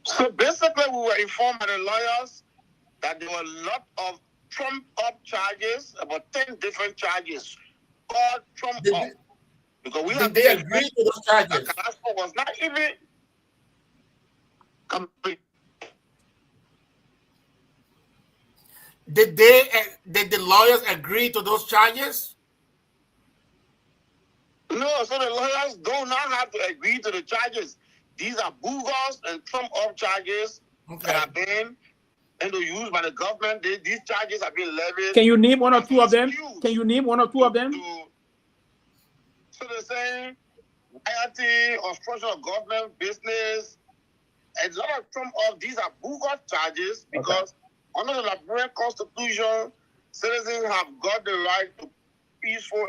So basically, we were informed by the lawyers that there were a lot of trumped-up charges, about 10 different charges called trumped-up. Because did they agree to those charges? Glasgow was not even complete. Did the lawyers agree to those charges? No, so the lawyers do not have to agree to the charges. These are bogus and trumped-up charges that have been used by the government. These charges have been levied. Can you name one or two of them? So they're saying rioting, obstruction of government business, a lot of trumped-up. These are bogus charges because under the Liberian Constitution, citizens have got the right to peaceful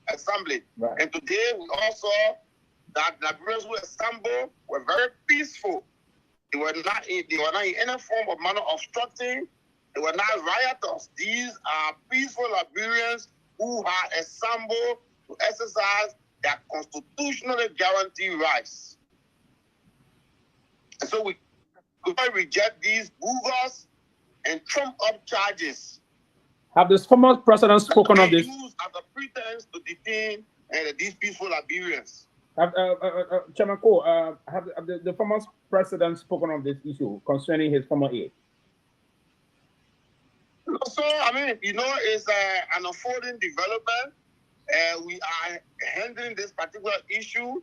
assembly. Right. And today we also that Liberians who assembled were very peaceful. They were not in any form of manner obstructing. They were not rioters. These are peaceful Liberians who are assembled to exercise their constitutionally guaranteed rights. And so we reject these bogus and trumped-up charges. Have the former president spoken of this? Used as a pretense to detain these peaceful Liberians. Chairman Ko, have the former president spoken on this issue concerning his former aide? So, it's an unfolding development. We are handling this particular issue.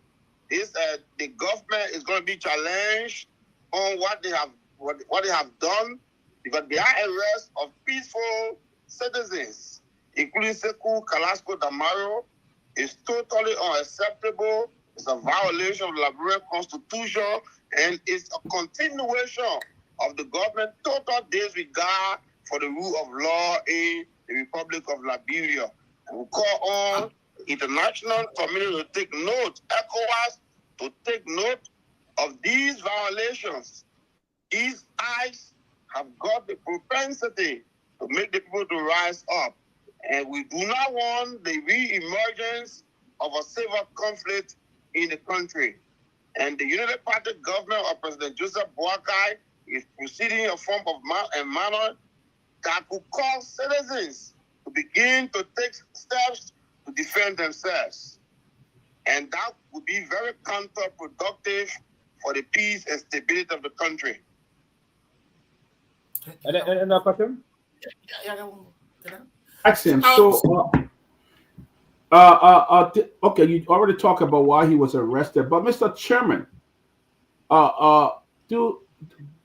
The government is going to be challenged on what they have done, because they are arrest of peaceful citizens, including Sekou Kalasco Damaro, is totally unacceptable. It's a violation of the Liberian Constitution, and it's a continuation of the government total disregard for the rule of law in the Republic of Liberia. And we call on the international community to take note, ECOWAS to take note of these violations. These acts have got the propensity to make the people to rise up. And we do not want the re-emergence of a civil conflict in the country. And the United Party government of President Joseph Boakai is proceeding in a form of manner that could cause citizens to begin to take steps to defend themselves. And that would be very counterproductive for the peace and stability of the country. Another question? Yeah. Excellent. So, Okay, you already talked about why he was arrested, but Mr. Chairman, do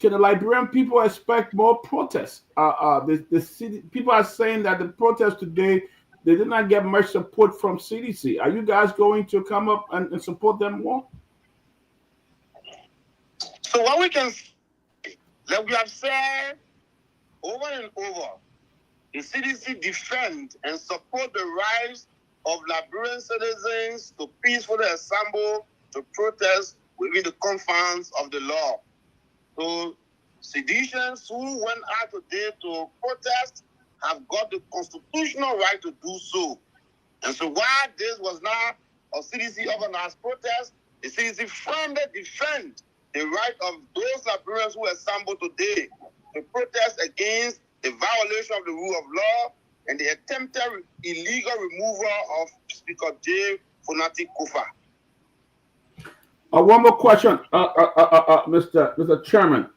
can the Liberian people expect more protests? The city people are saying that the protests today they did not get much support from CDC. Are you guys going to come up and support them more? So what we can, like we have said over and over, the CDC defend and support the rights of Liberian citizens to peacefully assemble to protest within the confines of the law. So seditionists who went out today to protest have got the constitutional right to do so. And so while this was not a CDC organized protest, the CDC firmly defend the right of those Liberians who assembled today to protest against the violation of the rule of law and the attempted illegal removal of Speaker J. Funati Kofa. One more question, Mr. Chairman.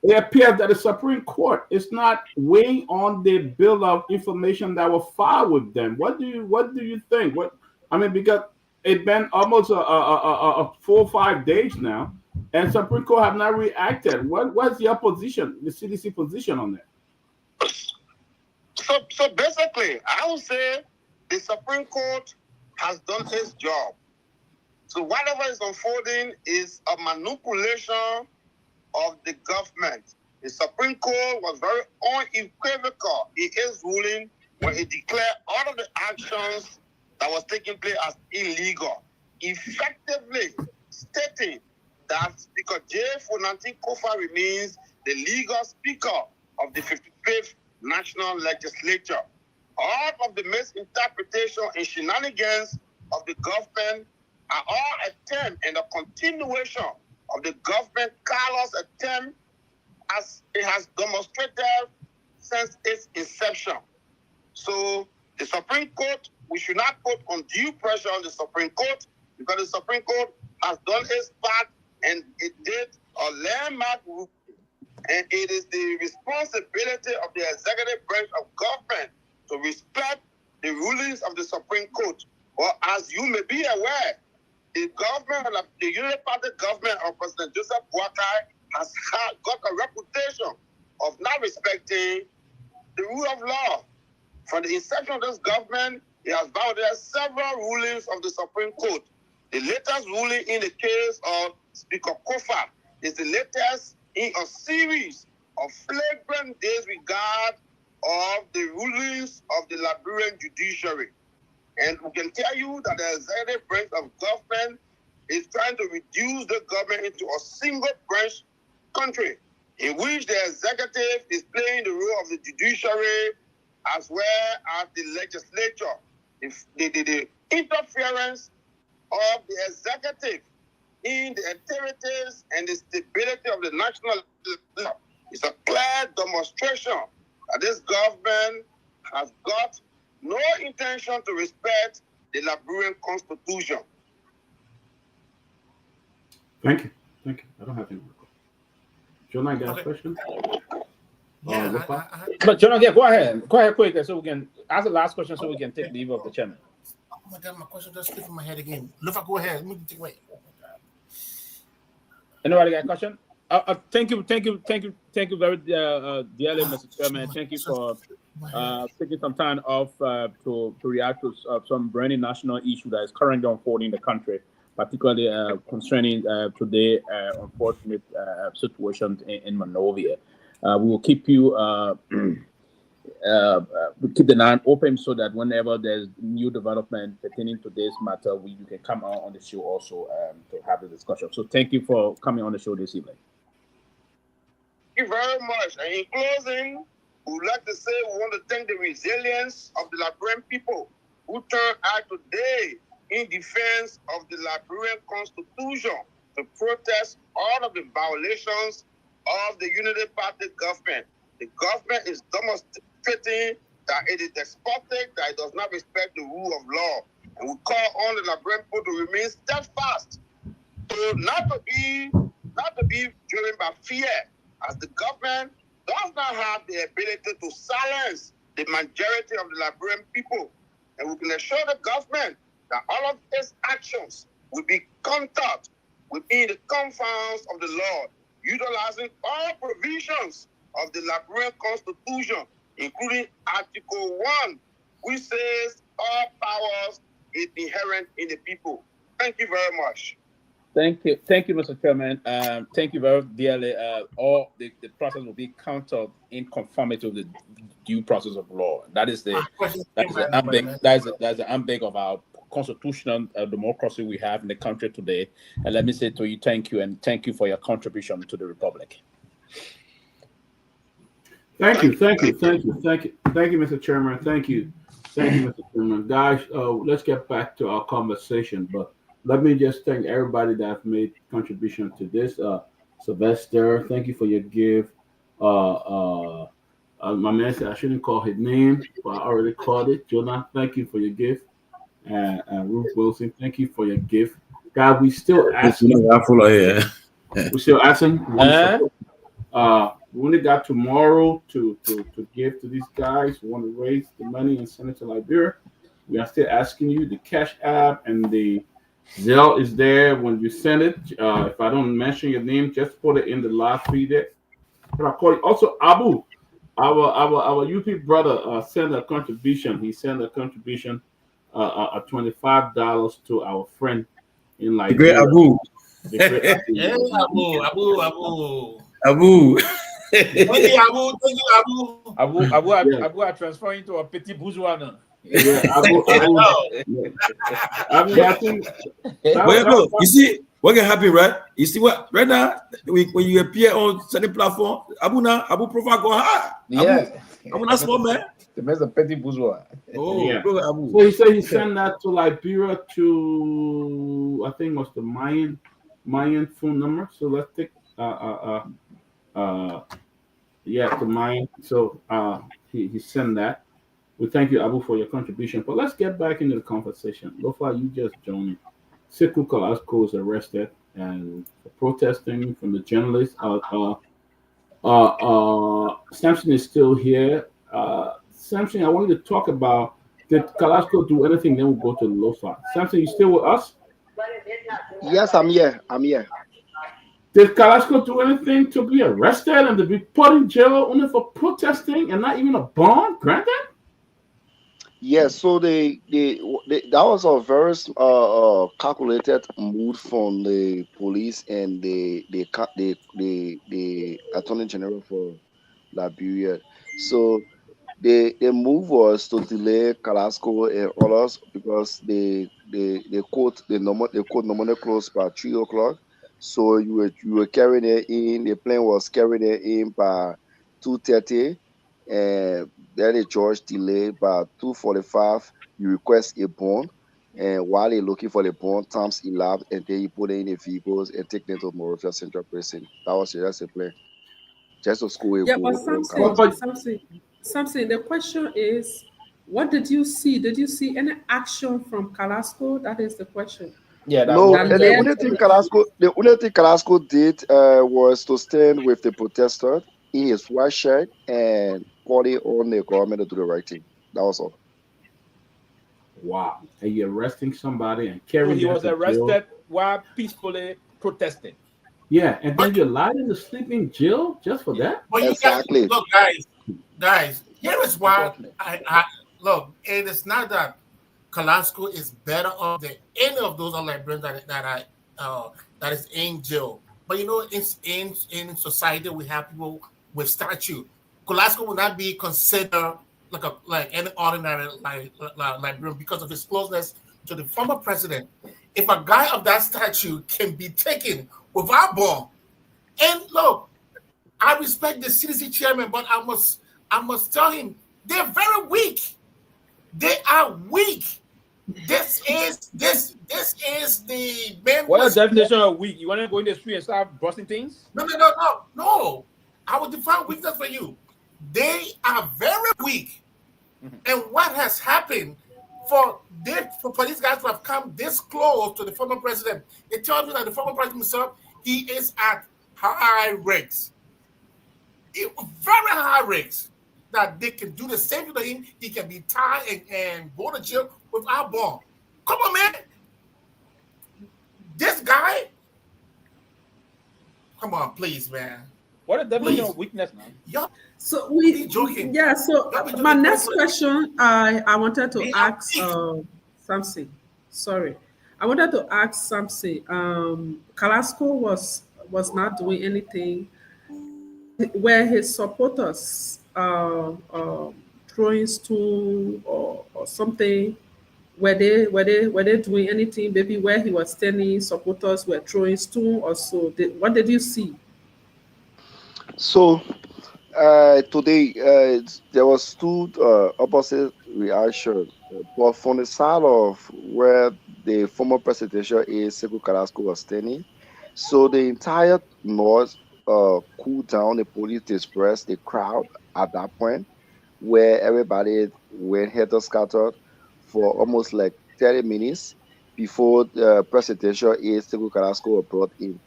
It appears that the Supreme Court is not weighing on the bill of information that was filed with them. What do you think? Because it's been almost a 4 or 5 days now, and Supreme Court have not reacted. What's your position, the CDC position on that? So basically, I would say the Supreme Court has done its job. So whatever is unfolding is a manipulation of the government. The Supreme Court was very unequivocal in its ruling when it declared all of the actions that was taking place as illegal, effectively stating that Speaker J. Funati Kofa remains the legal speaker of the 55th National Legislature. All of the misinterpretation and shenanigans of the government are all attempt and a continuation of the government callous attempt as it has demonstrated since its inception. So the Supreme Court, we should not put undue pressure on the Supreme Court because the Supreme Court has done its part and it did a landmark rule. And it is the responsibility of the executive branch of government to respect the rulings of the Supreme Court. But as you may be aware, the government, the Unity Party government of President Joseph Guar has got a reputation of not respecting the rule of law. From the inception of this government, it has violated several rulings of the Supreme Court. The latest ruling in the case of Speaker Kofa is the latest in a series of flagrant disregard of the rulings of the Liberian judiciary. And we can tell you that the executive branch of government is trying to reduce the government into a single branch country in which the executive is playing the role of the judiciary as well as the legislature. The interference of the executive in the activities and the stability of the national level is a clear demonstration that this government has got no intention to respect the Liberian Constitution. Thank you. I don't have any more questions. John, I got a question? Yeah, But John, yeah, go ahead quick so we can ask the last question so we can take leave of the chairman. oh my God, my question just slipped from my head again. Lofa, go ahead. Let me take away. Oh my God. Anybody got a question? Thank you very dearly, Mr. Chairman. Thank you for taking some time off to react to some burning national issue that is currently unfolding in the country, particularly concerning today unfortunate situation in Monrovia. We will keep you keep the line open so that whenever there's new development pertaining to this matter, you can come on the show also to have the discussion. So thank you for coming on the show this evening. Thank you very much. And in closing, we would like to say we want to thank the resilience of the Liberian people who turned out today in defense of the Liberian Constitution to protest all of the violations of the Unity Party government. The government is demonstrating that it is despotic, that it does not respect the rule of law. And we call on the Liberian people to remain steadfast, to not to be driven by fear, as the government does not have the ability to silence the majority of the Liberian people. and we can assure the government that all of its actions will be conducted within the confines of the law, utilizing all provisions of the Liberian Constitution, including Article 1, which says all powers is inherent in the people. Thank you very much. Thank you, Mr. Chairman. Thank you very dearly. All the process will be counted in conformity with the due process of law. That is the ambig of our constitutional democracy we have in the country today. And let me say to you, thank you, and thank you for your contribution to the republic. Thank you, Mr. Chairman. Thank you, Mr. Chairman. Guys, let's get back to our conversation, but let me just thank everybody that have made contribution to this. Sylvester, thank you for your gift. My man said I shouldn't call his name, but I already called it. Jonah, thank you for your gift. And Ruth Wilson, thank you for your gift. God, we still asking. We're still asking. We only got tomorrow to give to these guys who want to raise the money and send it to Liberia. We are still asking you. The Cash App and the Zelle is there when you send it. If I don't mention your name, just put it in the live feed there. But I call you. Also, Abu, our UP brother, sent a contribution. He sent a contribution, $25 to our friend in Liberia. Abu. The great Abu. Yeah, Abu. Abu. Thank you, Abu. Abu are transferring to a petit bourgeois now. Yeah, Abu, I think. You see what can happen, right? You see what right now when you appear on certain platform, Abu profile go high. Yeah, Abu not small man. The man's a petit bourgeois. Oh, Yeah. brother Abu. So he said he sent that to Liberia to I think it was the Myean phone number. So let's take to Myean. So he sent that. We thank you, Abu, for your contribution. But let's get back into the conversation. Lofa, you just joined. Sekou Carrasco was arrested and for protesting from the journalists. Samson is still here. Samson, I want you to talk about, did Carrasco do anything? Then we'll go to Lofa. Samson, you still with us? Yes, I'm here. Did Carrasco do anything to be arrested and to be put in jail only for protesting and not even a bond granted? Yes, so that was a very calculated move from the police and the Attorney General for Liberia. So the move was to delay Carrasco and others because the court normally closed by 3:00. So you were carrying it in. The plane was carrying it in by 2:30. And then the judge delayed by 2:45. You request a bond, and while they're looking for the bond, times elapsed, and then you put it in the vehicles and take them to Monrovia Central Prison. That's the plan. Just to school. Yeah, but something. The question is, what did you see? Did you see any action from Carrasco? That is the question. Yeah. No, and the only thing Carrasco did was to stand with the protesters in his white shirt and calling on the government to do the right thing. That was all. Wow. Are you arresting somebody and carrying He them was to arrested jail? while peacefully protesting. Yeah, and then you allowed him to sleep in jail just for that? But you Exactly. look, guys. Here is why I look. It is not that Carrasco is better off than any of those other Liberians that is in jail. But you know, in society we have people with statue. Carrasco will not be considered like any ordinary Liberian because of his closeness to the former president. If a guy of that stature can be taken without bond, and look, I respect the CDC chairman, but I must tell him they're very weak. They are weak. This is the man. What is the definition of weak? You want to go in the street and start busting things? No. I will define weakness for you. They are very weak. Mm-hmm. And what has happened for these guys to have come this close to the former president, it tells me that the former president himself, he is at high risks. Very high risks. that they can do the same thing to him. He can be tied and go to jail without bond. Come on, man. This guy. Come on, please, man. What a definition of weakness, man. Y'all So be joking. yeah. So Y'all be joking. my next question, I wanted to They are ask weak. something. Sorry, I wanted to ask something. Carrasco was not doing anything where his supporters throwing stone or something. Were they doing anything? Maybe where he was standing, supporters were throwing stone or so. What did you see? So today there was two opposite reaction, but from the side of where the former presidential aide Sekou Carrasco was standing, so the entire north cooled down. The police dispersed the crowd at that point, where everybody went head scattered for almost like 30 minutes before the presidential aide Sekou Carrasco was brought in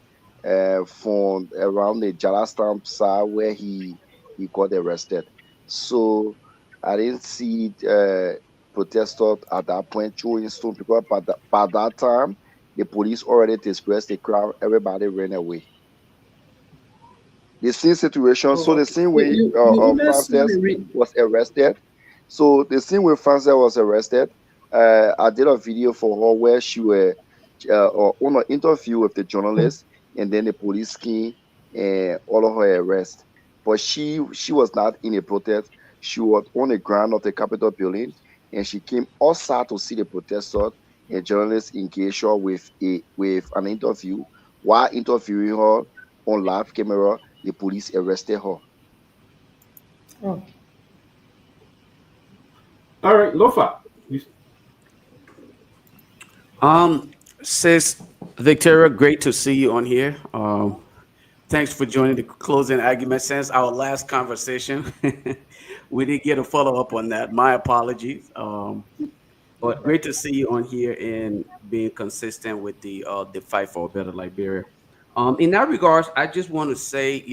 from around the Jallah stamp side where he got arrested. So I didn't see protesters at that point throwing stone because by that time the police already dispersed the crowd. Everybody ran away. The same situation. So Oh, the okay. same You, way you only saw Frances the ring. was arrested. So the same way Frances was arrested, I did a video for her where she were on an interview with the journalist, and then the police came and all of her arrest. But she was not in a protest. She was on the ground of the Capitol building, and she came outside to see the protesters. And journalists engaged her with an interview. While interviewing her on live camera, the police arrested her. Oh, All right, Lofa. Sis Victoria, great to see you on here. Thanks for joining the closing argument. Since our last conversation, we didn't get a follow up on that. My apologies. But great to see you on here and being consistent with the fight for a better Liberia. In that regards, I just want to say,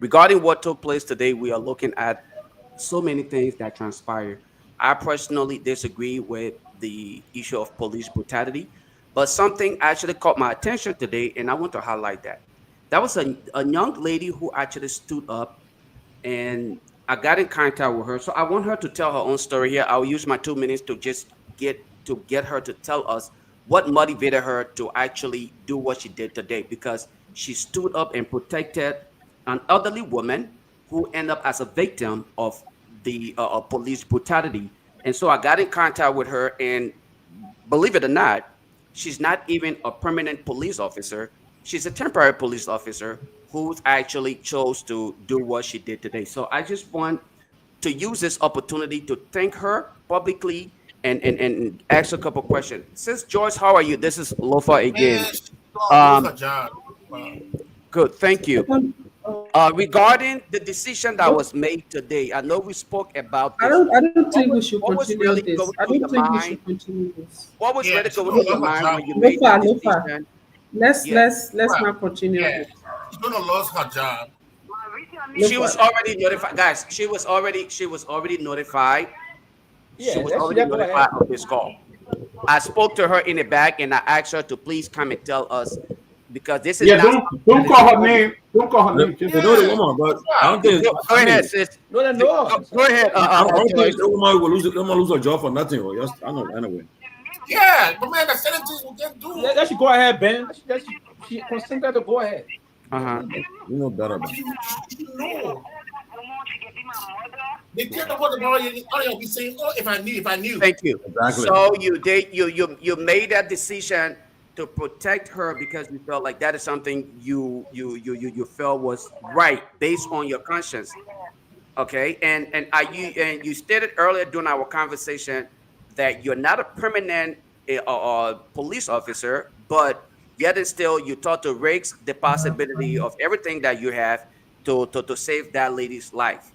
regarding what took place today, we are looking at so many things that transpire. I personally disagree with the issue of police brutality, but something actually caught my attention today, and I want to highlight that. That was a young lady who actually stood up, and I got in contact with her. So I want her to tell her own story here. I'll use my 2 minutes to just get her to tell us what motivated her to actually do what she did today, because she stood up and protected an elderly woman who ended up as a victim of the police brutality. And so I got in contact with her, and believe it or not, she's not even a permanent police officer. She's a temporary police officer who actually chose to do what she did today. So I just want to use this opportunity to thank her publicly and ask a couple questions. Sis Joyce, how are you? This is Lofa again. Man, she's gonna lose Um, her job. Wow. Good, thank you. second, Regarding the decision that was made today, I know we spoke about I this. don't. I don't think we should What was continue really this. going I through don't your think we mind? should continue this. What was Yeah, really she's going gonna through your lose her mind job. when you made that Lofa, decision? let's Yeah, let's Well, not continue yeah, this. she's gonna lose her job. she was Lofa, already notified, guys. She was already notified. She Yeah, was let's already just go ahead. notified of this call. I spoke to her in the back and I asked her to please come and tell us, because this is Yeah, not don't something that call she her always. name. Don't call her name. Just They know the Yeah, woman, but that's I right. don't think. Go I ahead, mean, sis. No, no, no. Go ahead, I don't think Joyce. the woman will lose her job for nothing. Or just I don't know. Anyway, Yeah, but man, the certain things we can do. Let you go ahead, Ben. She consented to go ahead. Uh-huh. you know better, man. You know. They tell them what about you. Oh, you'll be saying, oh, if I knew. Thank you. Exactly. So you made that decision to protect her because you felt like that is something you felt was right based on your conscience. Okay, and you stated earlier during our conversation that you're not a permanent police officer, but yet and still you thought to risk the possibility of everything that you have to save that lady's life.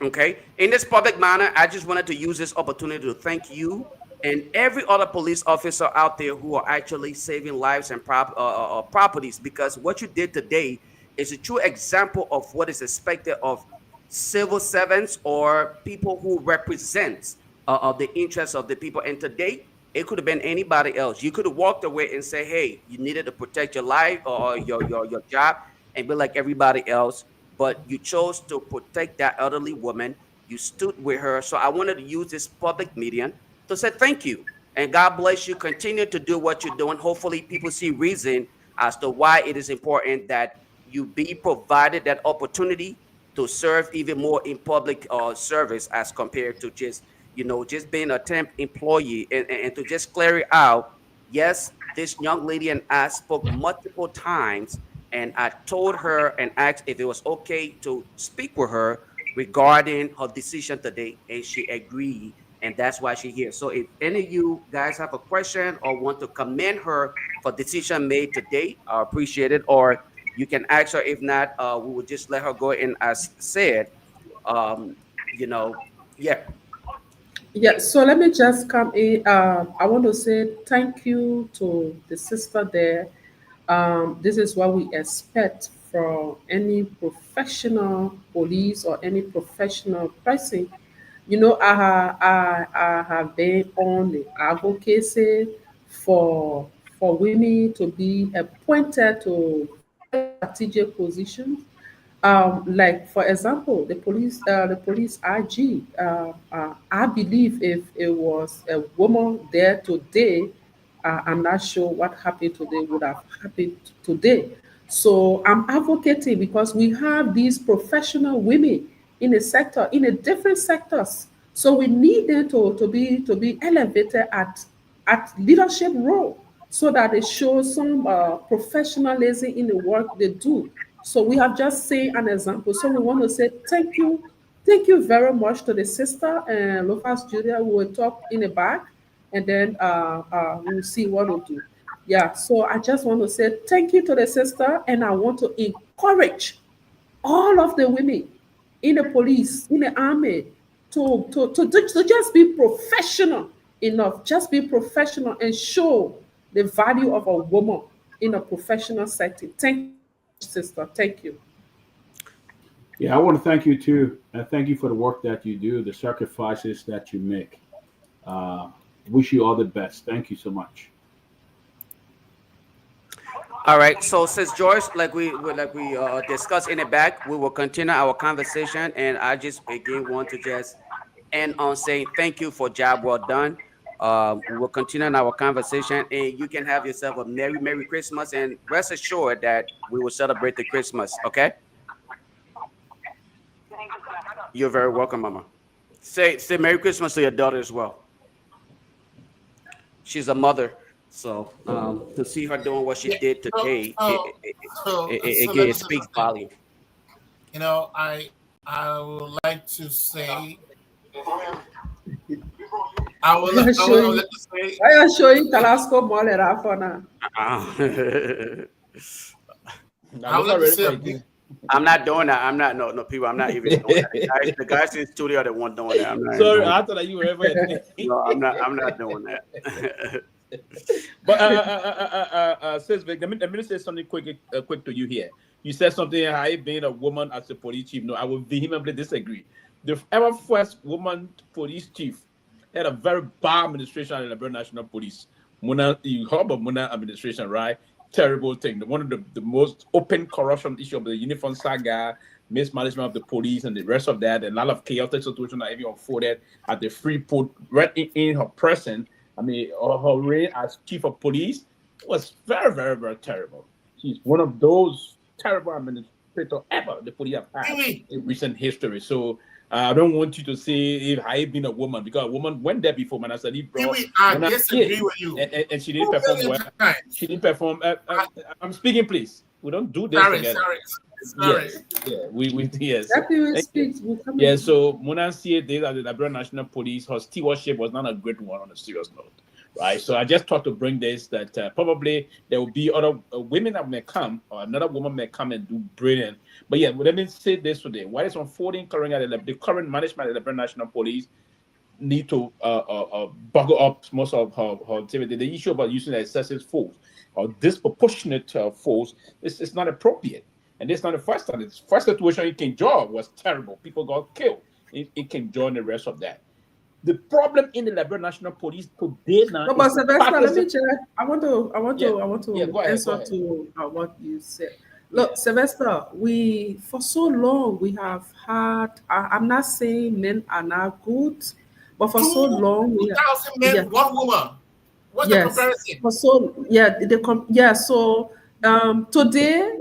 Okay, in this public manner, I just wanted to use this opportunity to thank you and every other police officer out there who are actually saving lives and properties, because what you did today is a true example of what is expected of civil servants or people who represent of the interests of the people. And today, it could have been anybody else. You could have walked away and say, hey, you needed to protect your life or your job and be like everybody else. But you chose to protect that elderly woman. You stood with her. So I wanted to use this public medium to say thank you. And God bless you. Continue to do what you're doing. Hopefully, people see reason as to why it is important that you be provided that opportunity to serve even more in public service as compared to just, just being a temp employee. And to just clear it out, yes, this young lady and I spoke multiple times, and I told her and asked if it was okay to speak with her regarding her decision today, and she agreed, and that's why she's here. So if any of you guys have a question or want to commend her for decision made today, I appreciate it. Or you can ask her. If not, we will just let her go. And as said, yeah. Yeah, so let me just come in. I want to say thank you to the sister there. This is what we expect from any professional police or any professional person. I have been on the advocacy for women to be appointed to very strategic positions, like for example, the police IG. I believe if it was a woman there today, I'm not sure what happened today would have happened today. So I'm advocating because we have these professional women in a sector, in a different sectors. So we need them to be elevated at leadership role so that they show some professionalism in the work they do. So we have just seen an example. So we want to say thank you very much to the sister and Lofa Julius. We will talk in the back, and then we'll see what we'll do. Yeah. So I just want to say thank you to the sister, and I want to encourage all of the women in the police, in the army, to just be professional enough, just be professional and show the value of a woman in a professional setting. Thank you very much, sister. Thank you. Yeah, I want to thank you too. Thank you for the work that you do, the sacrifices that you make. Uh, Wish you all the best. Thank you so much. All right. So since George, like we discussed in the back, we will continue our conversation, and I just again want to just end on saying thank you for job well done. We will continue our conversation, and you can have yourself a Merry Christmas, and rest assured that we will celebrate the Christmas. Okay. You're very welcome, Mama. Say Merry Christmas to your daughter as well. She's a mother, so to see her doing what she Yeah. did So, today, so, so let again, me it say speaks something. volume. I would like to say, I will, Why are I will showing let you say, why are showing Talasco Mall for now? Now, I would look like to ready say for a it. big, I'm not doing that. I'm not no people. I'm not even doing that. The guys in the studio that want doing that. I'm not even Sorry, doing I that. thought that you were ever at me. No, I'm not doing that. But says Vic, let me say something quick to you here. You said something. I being a woman as a police chief. No, I will vehemently disagree. The ever first woman police chief had a very bad administration at the Liberia National Police. Muna, you heard about Muna administration, right? Terrible thing. One of the most open corruption issue of the uniform saga, mismanagement of the police, and the rest of that, and a lot of chaotic situations that even unfolded at the free port right in her person. I mean, her reign as chief of police was very, very, very terrible. She's one of those terrible administrators ever the police have had Pewee, in recent history. So I don't want you to say if I had been a woman, because a woman went there before, man. I said, he brought Pewee, I when I disagree with you and she didn't 2 perform million well. She times. didn't perform. I, I'm speaking, please. We don't do this sorry, together. sorry, sorry. Yes, yeah, we yes. That people Thank you. speak will come Yeah, in. so Monansi days at the Liberia National Police, her stewardship was not a great one on a serious note, right? So I just thought to bring this that probably there will be other women that may come, or another woman may come and do brilliant. But yeah, let me say this today: what is unfolding currently at the current management at the Liberia National Police need to buckle up most of her activity. The issue about using excessive force or disproportionate force is not appropriate. And this is not the first time. The first situation in King George was terrible. People got killed in King George and the rest of that. The problem in the Liberia National Police today now. No, but Sylvester, let me check. I want to Go ahead, answer go ahead. to what you said. Look, Sylvester, we for so long we have had. I'm not saying men are not good, but for so long we 2,000 men, yeah. one woman. What's the comparison? For so today,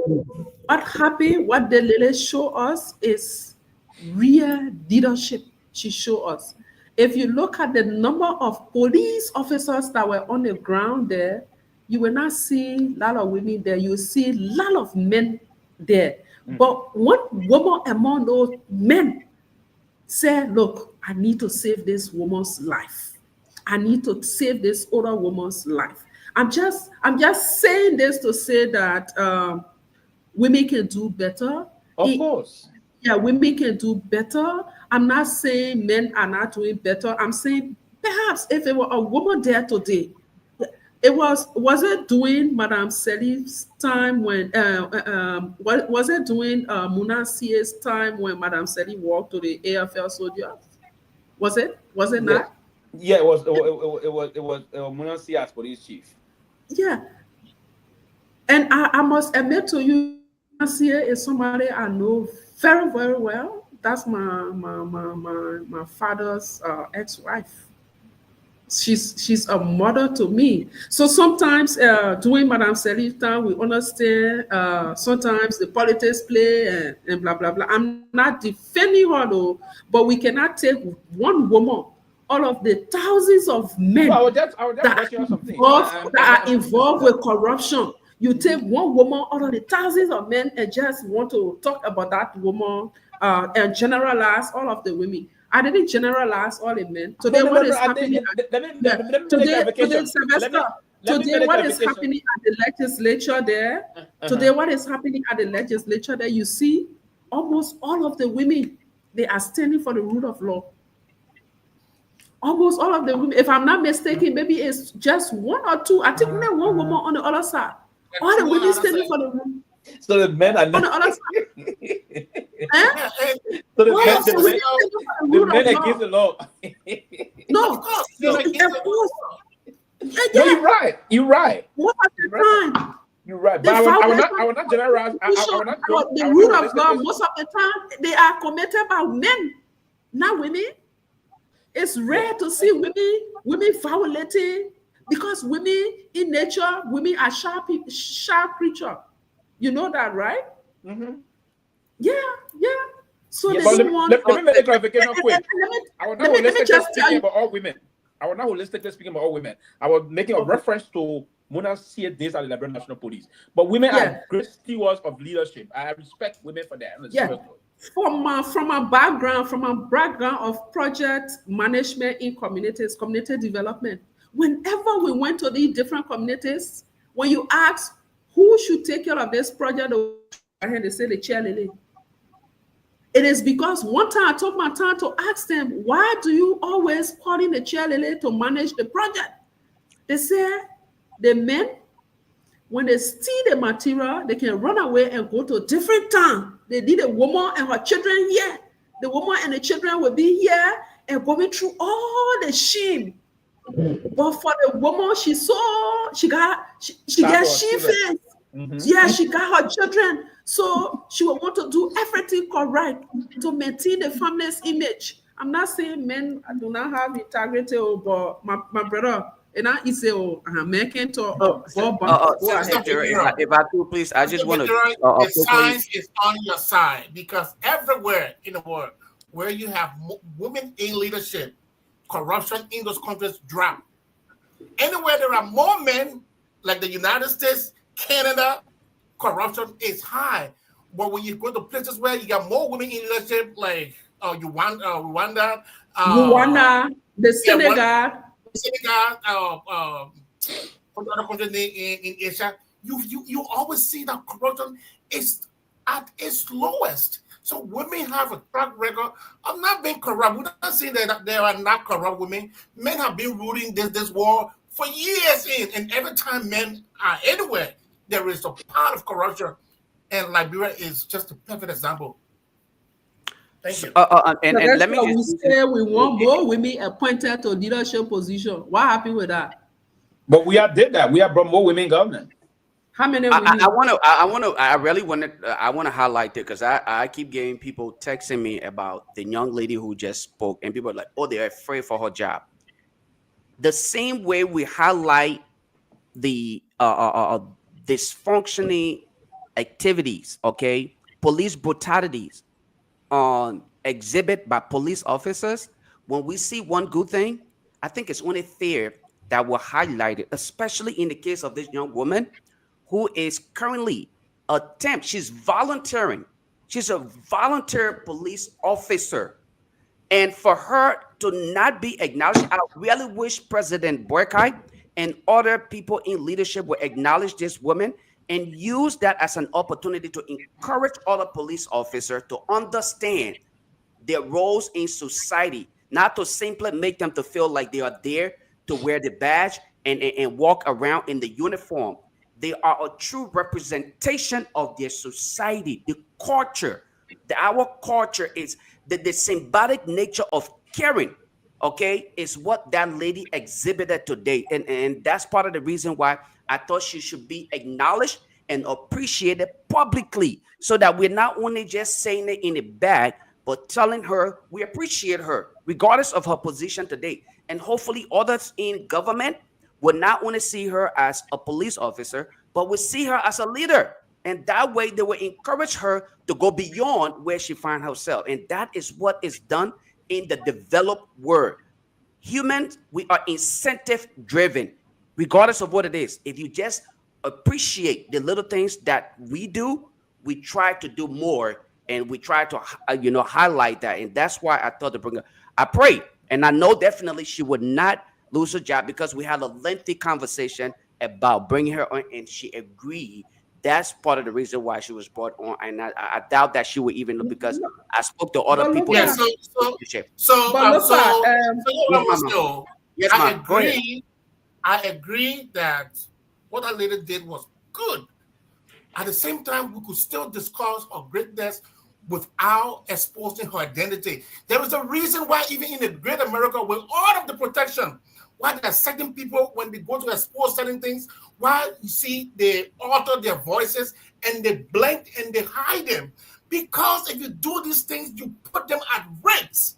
what happened? What the lady show us is real leadership. She show us. If you look at the number of police officers that were on the ground there, you will not see a lot of women there. You will see a lot of men there. But one woman among those men said, look, I need to save this woman's life. I need to save this other woman's life. I'm just saying this to say that women can do better. Of course. Yeah, women can do better. I'm not saying men are not doing better. I'm saying perhaps if it were a woman there today, was it during Madame Sirleaf's time when was it during Munasie's time when Madame Sirleaf walked to the AFL soldiers? Was it not? Yeah, it was Munasie as police chief. Yeah. And I must admit to you, Munasie is somebody I know very, very well. That's my father's ex-wife. She's a mother to me. So sometimes during Madame Sirleaf's time, we understand sometimes the politics play and blah, blah, blah. I'm not defending her though, but we cannot take one woman, all of the thousands of men that are involved with corruption. You take one woman out of the thousands of men and just want to talk about that woman and generalize all of the women. I didn't generalize all the men. Today, what is happening? Today, what is happening at the legislature there? Today, what is happening at the legislature there? You see, almost all of the women, they are standing for the rule of law. Almost all of the women, if I'm not mistaken, maybe it's just one or two. I think only one woman on the other side. All the women standing for the rule. So the men are on the other side. So the men against the law. No, of course. No, you're right. You're right. What at the time? You're right. But I will not generalize. The rule of law, most of the time, they are committed by men, not women. It's rare to see women violating, because women in nature, women are sharp creatures. You know that, right? Mm-hmm. Yeah. So let me make a clarification quick. I was not holistically speaking about all women. I was making a reference to Munasie days at the Liberia National Police. But women are great stewards of leadership. I respect women for that. From my background of project management in communities, community development. Whenever we went to these different communities, when you ask who should take care of this project, they say the chair lady. It is because one time I took my time to ask them, why do you always call in the chair lady to manage the project? They say the men, when they steal the material, they can run away and go to a different town. They need a woman and her children here. The woman and the children will be here and going through all the shame. But for the woman, she got she face. Mm-hmm. Yeah, she got her children. So she will want to do everything correct to maintain the family's image. I'm not saying men do not have integrity, but my brother, and I say, American to if I could please, I just want to. The science is on your side, because everywhere in the world where you have women in leadership, corruption in those countries drop. Anywhere there are more men, like the United States, Canada, corruption is high. But when you go to places where you got more women in leadership, like Rwanda, the Senegal, other countries in Asia, you always see that corruption is at its lowest. So women have a track record of not being corrupt. We're not saying that there are not corrupt women. Men have been ruling this war for years, and every time men are anywhere, there is a part of corruption. And Liberia is just a perfect example. Thank you. And So that's let me why we just say we want more women appointed to leadership position. What happened with that? But we have did that. We have brought more women in government. How many I women? really want to I want to highlight it because I keep getting people texting me about the young lady who just spoke, and people are like, oh, they're afraid for her job. The same way we highlight the dysfunctioning activities, okay, police brutalities on exhibit by police officers, when we see one good thing, I think it's only fair that we'll highlight it, especially in the case of this young woman who is currently she's volunteering. She's a volunteer police officer. And for her to not be acknowledged, I really wish President Boykai and other people in leadership would acknowledge this woman and use that as an opportunity to encourage other police officers to understand their roles in society, not to simply make them to feel like they are there to wear the badge and walk around in the uniform. They are a true representation of their society, the culture. Our culture is the symbolic nature of caring, okay, is what that lady exhibited today. And that's part of the reason why I thought she should be acknowledged and appreciated publicly, so that we're not only just saying it in the back, but telling her we appreciate her, regardless of her position today. And hopefully others in government will not only see her as a police officer, but will see her as a leader. And that way they will encourage her to go beyond where she finds herself. And that is what is done in the developed world. Humans, we are incentive driven, regardless of what it is. If you just appreciate the little things that we do, we try to do more, and we try to highlight that. And that's why I thought to bring her. I pray, and I know definitely she would not lose her job, because we had a lengthy conversation about bringing her on, and she agreed. That's part of the reason why she was brought on, and I doubt that she would even look, because I spoke to other people. Yeah, I agree that what that lady did was good. At the same time, we could still discuss her greatness without exposing her identity. There is a reason why, even in the great America, with all of the protection, why there are certain people, when they go to expose certain things, why you see they alter their voices and they blink and they hide them. Because if you do these things, you put them at risk.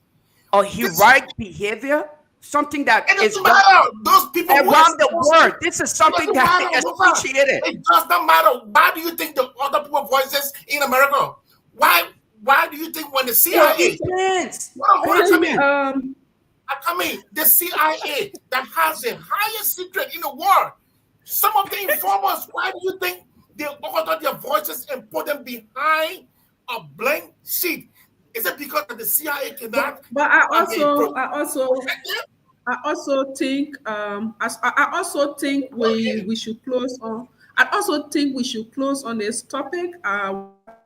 Or heroic behavior, something that is matter. Those people around the world. This is something that is appreciated. It does not matter. Why do you think the other people's voices in America? Why do you think when the CIA? I mean, the CIA that has the highest secret in the world. Some of the informers, why do you think they order their voices and put them behind a blank sheet? Is it because of the CIA cannot? But I also think we should close on. I also think we should close on this topic.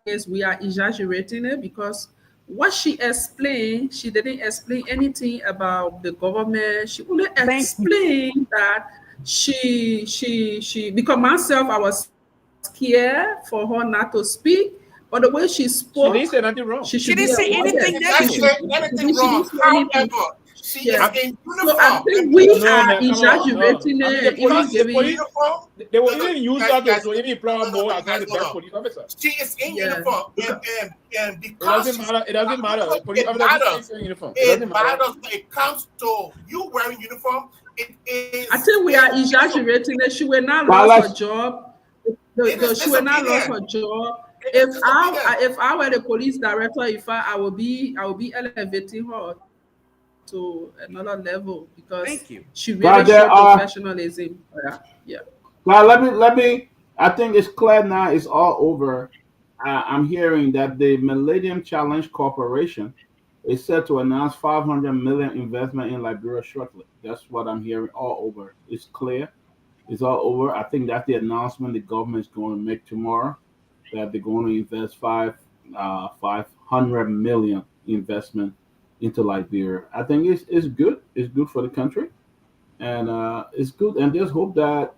Is we are exaggerating it, because what she explained, she didn't explain anything about the government. She only explained that she because myself, I was scared for her not to speak. But the way she spoke, she didn't say nothing wrong. She didn't say anything wrong. However, she is in uniform. So I think we are exaggerating it. They will even use that to even employ more as the best police officer. She is in uniform, and because it doesn't matter. It matters. It comes to you wearing uniform. It is. I think we are exaggerating it. She will not lose her job. She will not lose her job. If I were the police director, I will be elevating her to another level, because she really showed professionalism. Yeah. Well, let me. I think it's clear now. It's all over. I'm hearing that the Millennium Challenge Corporation is set to announce $500 million investment in Liberia shortly. That's what I'm hearing all over. It's clear. It's all over. I think that's the announcement the government is going to make tomorrow, that they're going to invest $500 million investment into Liberia. I think it's good. It's good for the country, and it's good. And just hope that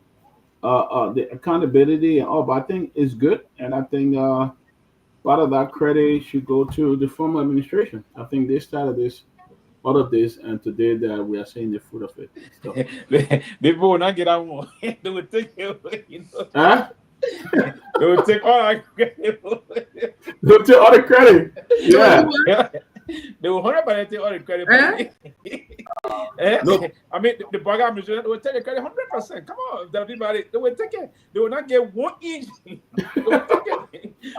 the accountability and all, but I think it's good, and I think part of that credit should go to the former administration. I think they started this, all of this, and today that we are seeing the fruit of it. So, They will not get out more. They will take it away. huh? They will take all our credit. They'll take all the credit. Yeah. They will 100% take all the credit. No. I mean, the Bugger administration will take the credit 100%. Come on, everybody. They will take it. They will not get 1 inch.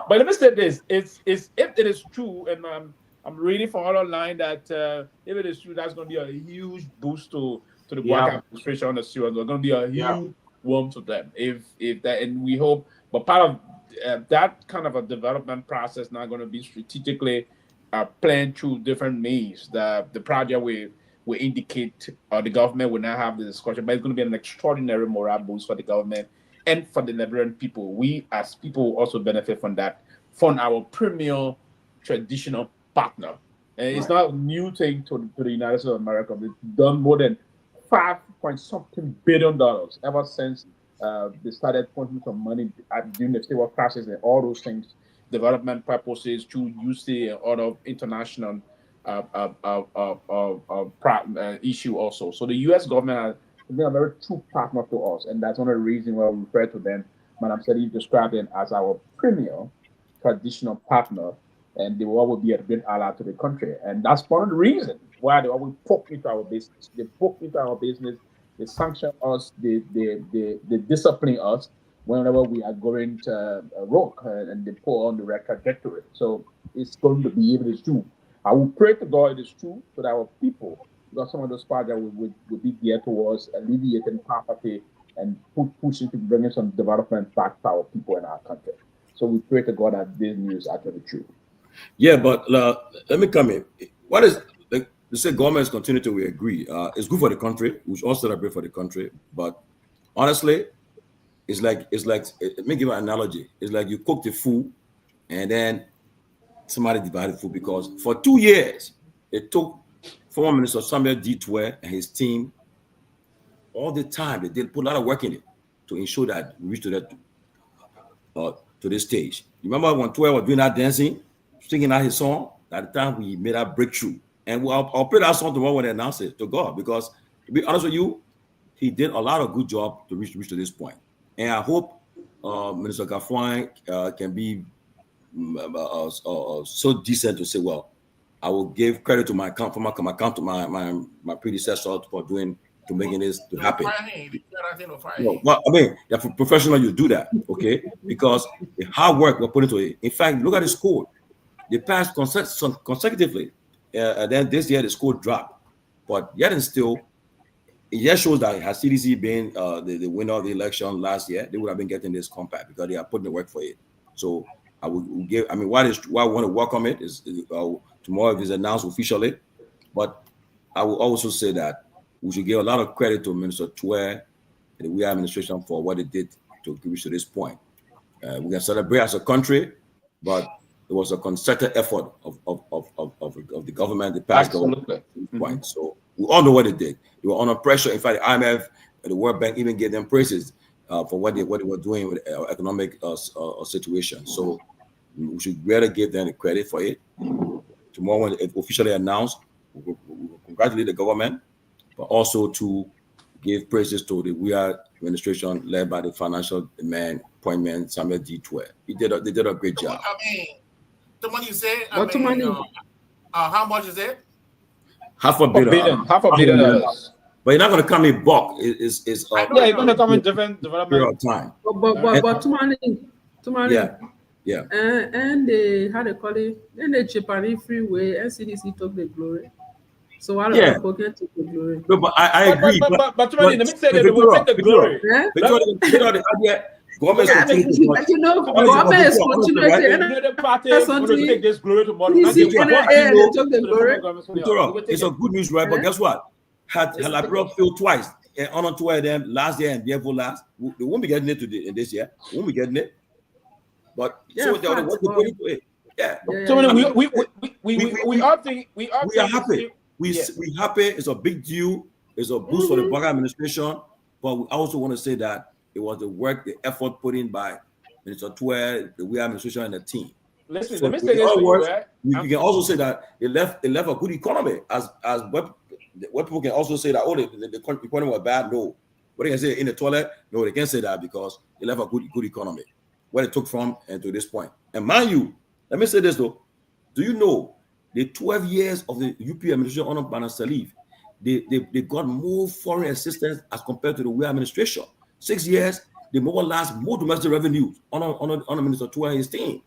But let me say this: it's if it is true, and I'm reading from all online that if it is true, that's going to be a huge boost to the Black administration on the series. There's going to be a huge warmth to them. If that, and we hope. But part of that kind of a development process now going to be strategically planned through different means. The project will indicate, or the government will not have the discussion, but it's going to be an extraordinary morale boost for the government and for the Liberian people. We as people also benefit from that, from our premier traditional partner. And it's not a new thing to the United States of America. We've done more than $5.something billion ever since they started putting some money during the civil crisis and all those things, development purposes, to UC and other international issue also. So the U.S. government has been a very true partner to us, and that's one of the reasons why we refer to them. Madam Sirleaf described them as our premier traditional partner, and they will always be a great ally to the country. And that's one of the reasons why they always poke into our business. They poke into our business, they sanction us, they discipline us whenever we are going to rock, and they pull on the right trajectory. So it's going to be, if it is true. I will pray to God it is true, so that our people, because some of those projects will be geared towards alleviating poverty and pushing to bringing some development back to our people in our country. So we pray to God that this news is actually true. Yeah, but let me come in. What is they say governments continue to, we agree. It's good for the country. We should all celebrate for the country. But honestly, it's like let me give an analogy. It's like you cook the food and then somebody divided food, because for 2 years it took former Minister Samuel D. and his team all the time. They did put a lot of work in it to ensure that we reach to that to this stage. You remember when Twe was doing that dancing, singing out his song? At the time we made that breakthrough. And I'll play that song tomorrow when they announce it to God, because to be honest with you, he did a lot of good job to reach to this point. And I hope Minister Gafwine can be so decent to say, well, I will give credit to my predecessor for making this to happen. No, well, I mean, if a professional, you do that, okay? Because the hard work we're putting into it. In fact, look at the score. They passed consecutively. And then this year the score dropped. But yet and still, it just shows that had CDC been the winner of the election last year, they would have been getting this compact, because they are putting the work for it. So I would give, I mean, why I want to welcome it is tomorrow if it's announced officially. But I will also say that we should give a lot of credit to Minister Twe and the Guar administration for what they did to reach to this point. We can celebrate as a country, but it was a concerted effort of the government, the past government, point. So we all know what they did. They were under pressure. In fact, the IMF and the World Bank even gave them praises for what they were doing with our economic situation. So we should really give them the credit for it. Tomorrow, when it's officially announced, we will congratulate the government, but also to give praises to the Guar administration led by the financial man, appointment Samuel D. They did a great job. I mean, the money you say, how much is it? $500 million. $500 million. But you're not going to come in bulk. It's you're going to come in different development time. But Tomalin. Yeah. And they, how they call it? And the Chipani freeway, NCDC took the glory. So why don't I forget to the glory? No, but I agree. But Tomalin, let me say that they will take the glory. Government is take this glory tomorrow. It's a good news, right? But guess what? Had Liberia failed twice and on to them last year and the year before last, they won't be getting it in this year. They won't be getting it. But so they want to put into it. Yeah. So we are happy. We happy. It's a big deal. It's a boost for the Togar administration. But we also want to say that It was the work, the effort put in by Minister Pewee, the Guar administration, and the team. Listen, So let me say this to you, right? you can also say that it left a good economy. As what people can also say that the economy was bad. No, what they can say in the toilet. No, they can't say that because it left a good economy. Where it took from and to this point. And mind you, let me say this though. Do you know the 12 years of the UP administration under Ben Sanvee, they got more foreign assistance as compared to the Guar administration. 6 years, they mobilized more domestic revenues on Minister Pewee and his team.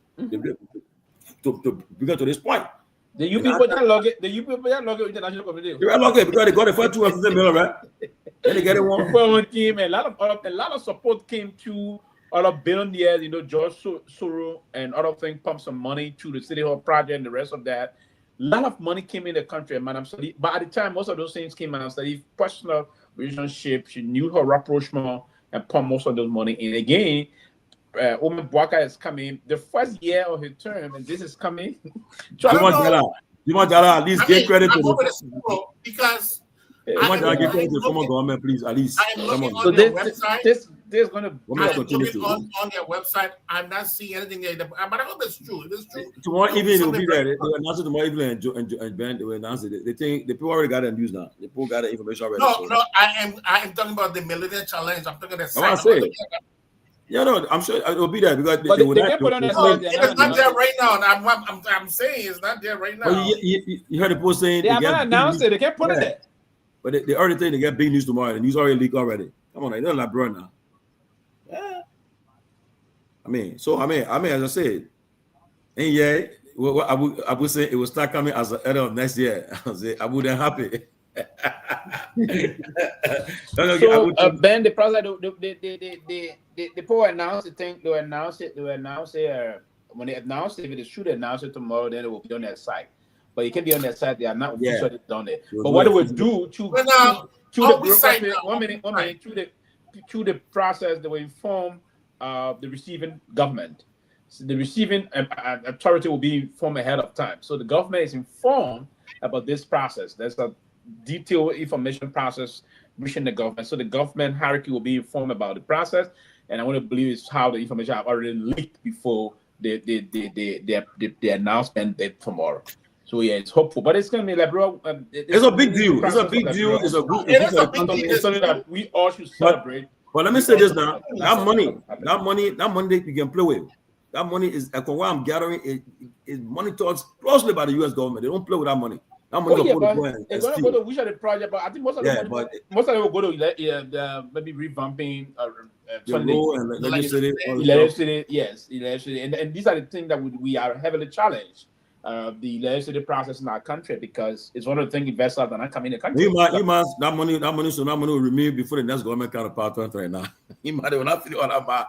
To bring to this point. The UP put that log international community. They were lucky because they got it for 250 million, right? Then they get it one. Came, a lot of support came to other billionaires, George Soros and other things pumped some money to the City Hall project and the rest of that. A lot of money came in the country, and Madam Sirleaf. But at the time, most of those things came, Madam Sirleaf, personal relationship. She knew her rapprochement and pumped most of those money in. Again, Omen Bwaka is coming the first year of his term, and this is coming. You want Jallah at least give credit to the because give credit to the former government, please, at least. I'm looking on their website. This is going to on their website. I'm not seeing anything there, but I hope it's true. It is true. Tomorrow evening it will be there. They will announce it tomorrow evening, and Ben, they will announce it. They think the people already got the news now. The people got the information already. No, I am talking about the Millennium Challenge. I'm talking about the I say. Yeah, no, I'm sure it will be there because they can't put on the site. It's not there right now. I'm saying it's not there right now. Well, you heard the post saying they haven't announced it. They can't put it there. But they already think they get big news tomorrow. The news already leaked already. Come on, they're like bro now. Yeah. I mean, as I said, and yeah, I would say it will start coming as the end of next year. I wouldn't happy. Ben, the president, the people announced the thing. They will announce it. When they announce it, if it is true, they announce it tomorrow. Then it will be on their site. But it can be on their site. They are not officially done it. But what it would do to the process, they will inform the receiving government. So the receiving authority will be informed ahead of time. So the government is informed about this process. There's a detailed information process reaching the government. So the government hierarchy will be informed about the process. And I want to believe it's how the information have already leaked before the announcement tomorrow. So yeah, it's hopeful, but it's going to be like, bro. It's a big deal. It's a big deal. It's a good. It's something that we all should celebrate. But let me say this now: that money that you can play with. That money is, from what I'm gathering, is monitored closely by the U.S. government. They don't play with that money. That money it's going to go to which of the project, but I think most of it will go to maybe revamping electricity. Yes, electricity, and these are the things that we are heavily challenged. The electricity process in our country because it's one of the things investors are not coming in the country. That money will remain before the next government counterpart right now. He might not feel all that.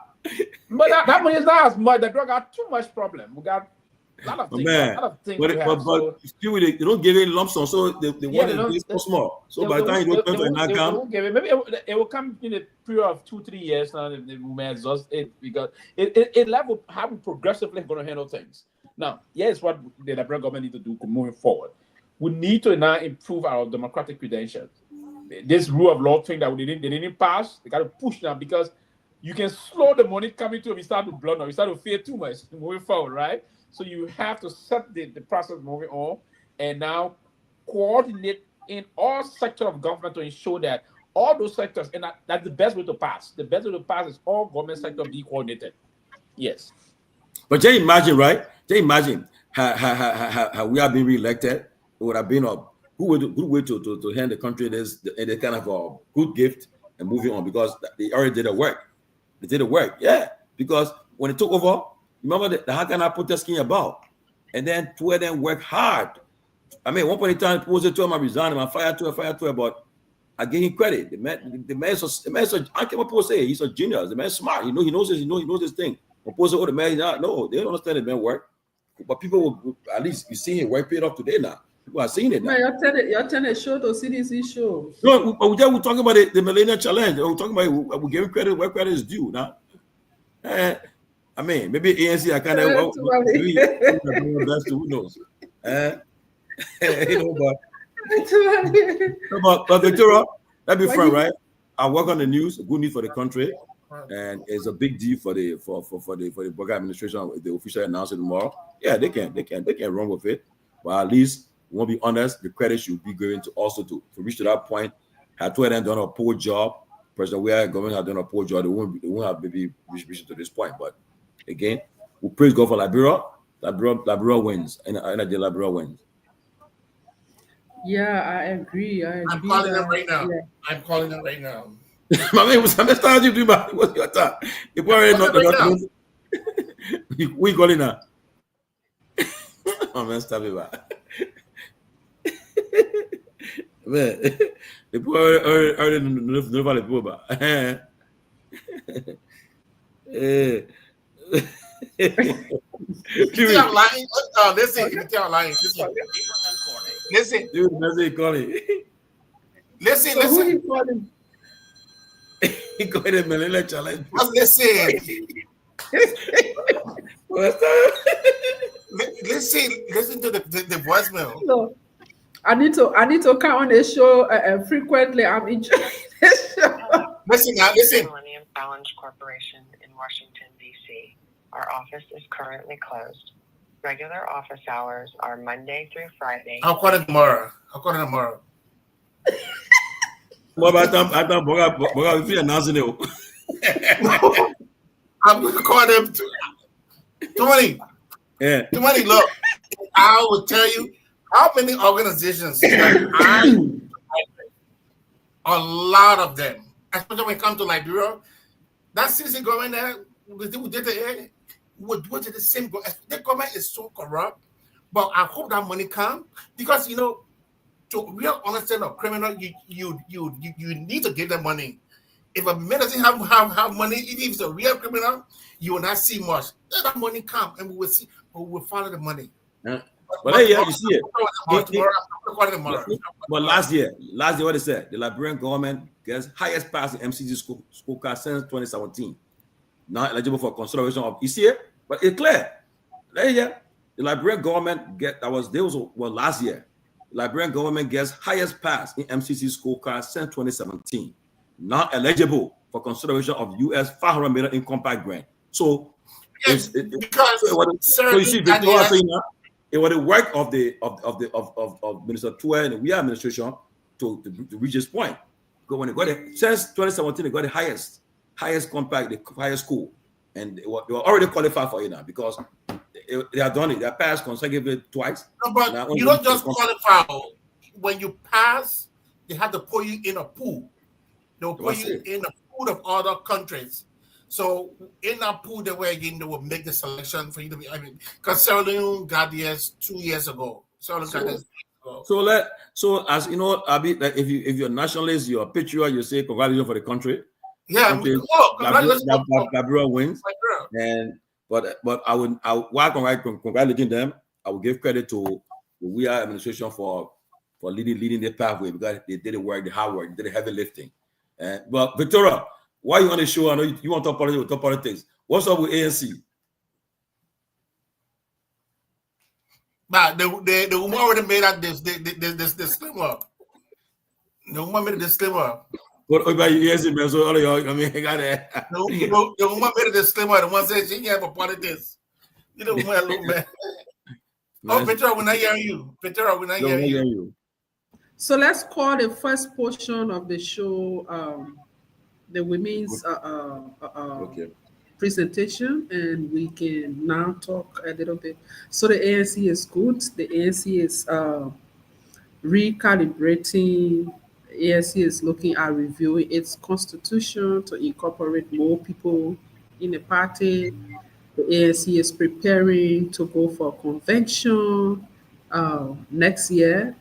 But that money is not as much. The drug got too much problem. We got a lot of things. But still, they don't give it lump sum, so they want it to be so small. So by the time you don't come to an account, maybe it will come in a period of 2-3 years now. We may exhaust it because it level how we progressively going to handle things. Now, yes, what the Liberia government need to do moving forward. We need to now improve our democratic credentials. This rule of law thing that they didn't pass, they got to push now because you can slow the money coming to if you start to blunder, you start to fear too much moving forward, right? So you have to set the process moving on and now coordinate in all sectors of government to ensure that all those sectors, and that's the best way to pass. The best way to pass is all government sectors be coordinated. Yes. But just imagine, right? Just imagine how we have been re-elected. It would have been a good way to hand the country this kind of a good gift and moving on because they already did the work. They did the work, yeah. Because when they took over, remember the Hakana protest came about, and then two of them worked hard. I mean, one point in time, people said to him, I resigned, I fire to her, but I gave him credit. The man, I can't people say he's a genius. The man's smart. He knows this thing. Opposed to the man, no, they don't understand the man work. But people will, at least you see him work paid off today now. People are seeing it now. You're telling a show to CDC show. No, we're talking about the Millennium Challenge. We're talking about we're giving credit where credit is due now. I mean, maybe ANC I kind of who knows. But Victoria, let's be frank, right? I work on the news, good news for the country. and it's a big deal for the Boga administration. If they officially announce it tomorrow, yeah, they can run with it. But at least, we want to be honest, the credit should be going to also to reach to that point. Had two of them done a poor job, President Weah government had done a poor job, they won't have maybe reached to this point. But again, we praise God for Liberia. Liberia wins, and the Liberia wins. Yeah, I agree. I'm calling them right now. Yeah. I'm calling them right now. My man, what's your time? You already not the we calling now. My man, stop it, man. The poor already never the poor, but you I'm lying. Listen, you I'm lying. Listen. Dude, that's it calling. Listen. Who he calling? He called him a challenge. Listen. Listen to the voicemail. No. I need to come on the show frequently. I'm enjoying this show. Listen. Millennium Challenge Corporation in Washington, D.C. Our office is currently closed. Regular office hours are Monday through Friday. I'll call it tomorrow. What about Boga? If you announcing it, I'm gonna call them. Tony. Yeah. Tony, look. I will tell you how many organizations that a lot of them, especially when it comes to Liberia, that city government there, we did the same. The government is so corrupt, but I hope that money comes because to real understand of criminal, you need to give them money. If a man doesn't have money, even if it's a real criminal, you will not see much. Let that money come, and we will see. We will follow the money. Yeah. But hey, you see it. But last year, what they said, the Liberian government gets highest pass in MCG school card since 2017. Not eligible for consideration of. You see it, but it's clear. The Liberian government last year. Liberian government gets highest pass in MCC school cards since 2017, not eligible for consideration of US 500 million income pact grant. So, you see, Victoria saying that it was the work of Minister Pewee and the Weah administration to reach this point. Because when they got it since 2017, they got the highest compact, the highest school, and they were already qualified for it now because they have done it. They have passed consecutively twice. No, but you don't just qualify. When you pass, they have to put you in a pool. They'll put you in a pool of other countries. So in that pool, they will make the selection for you to be. Because Sierra Leone got this 2 years ago. So as you know, Abi, like if you're a nationalist, you're a patriot, you say congratulations for the country. Yeah, congratulations. Liberia wins. But while congratulating them, I will give credit to the Weah administration for leading the pathway because they did the work, the hard work, they did the heavy lifting. But Victoria, why you on the show? I know you want to talk politics. What's up with ANC? But the woman already made that disclaimer. The woman made a disclaimer. What about ANC, man? So all of y'all, I mean, I got that. The woman made a disclaimer. The one said she can't have a politics. You know, woman, look, man. Oh, Petra, we're not hearing you. Petra, we're not hearing you. So let's call the first portion of the show the women's presentation, and we can now talk a little bit. So the ANC is good. The ANC is recalibrating. The ANC is looking at reviewing its constitution to incorporate more people in the party. The ANC is preparing to go for a convention next year,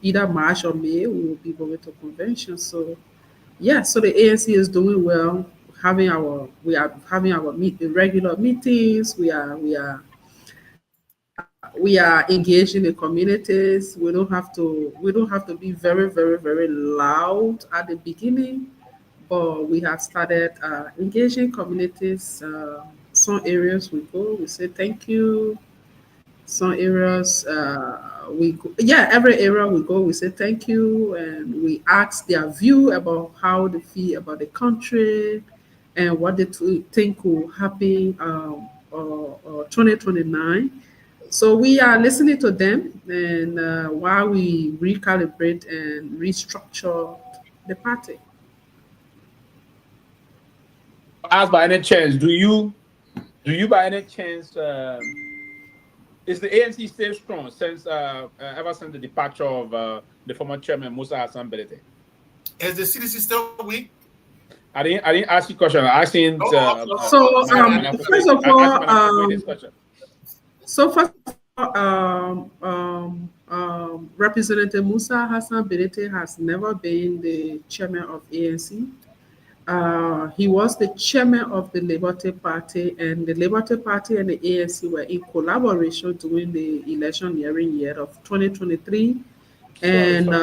either March or May. We will be going to convention. So, yeah. So the ANC is doing well. We are having our regular meetings. We are engaged in the communities. We don't have to be very, very, very loud at the beginning, but we have started engaging communities. Some areas we go, we say thank you. Some areas every area we go, we say thank you, and we ask their view about how they feel about the country, and what they think will happen 2029. So we are listening to them, and while we recalibrate and restructure the party. Ask by any chance, do you by any chance is the ANC still strong since ever since the departure of the former chairman Musa Hassan Belete? Is the CDC still weak? I didn't ask you a question. I asked him. First of all, Representative Musa Hassan Belete has never been the chairman of ANC. He was the chairman of the Liberty Party, and the Liberty Party and the ANC were in collaboration during the electioneering year of 2023. And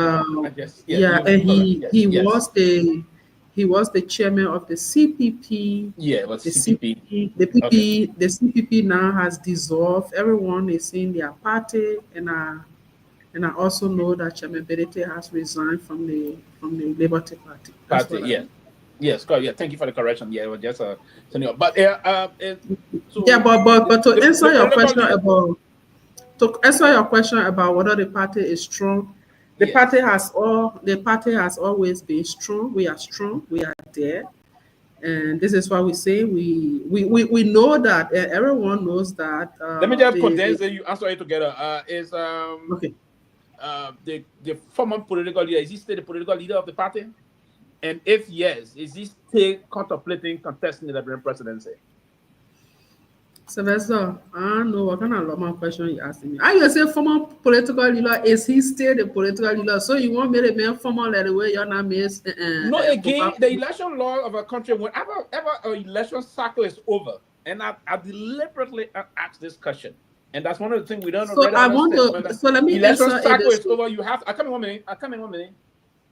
he was the chairman of the CPP. Yeah, it was the CPP. The CPP now has dissolved. Everyone is in their party, and I also know that Chairman Belete has resigned from the Liberty Party. Yes, correct. Yeah, thank you for the correction. Yeah, it was just but to answer your question about whether the party is strong, the party has always been strong. We are strong. We are there, and this is why we say we know that everyone knows that. Let me just condense you answer it together. Okay. The former political leader, is he still the political leader of the party? And if yes, is he still contemplating contesting the Liberian presidency? Sylvester, I don't know what kind of long question you asking me. I you say former political leader, is he still the political leader? So you want me to make formal the way your name is? No, again, the election law of a country, whenever an election cycle is over, and I deliberately asked this question, and that's one of the things we don't know. So I want to. So let me election cycle is over. You have. I come in 1 minute.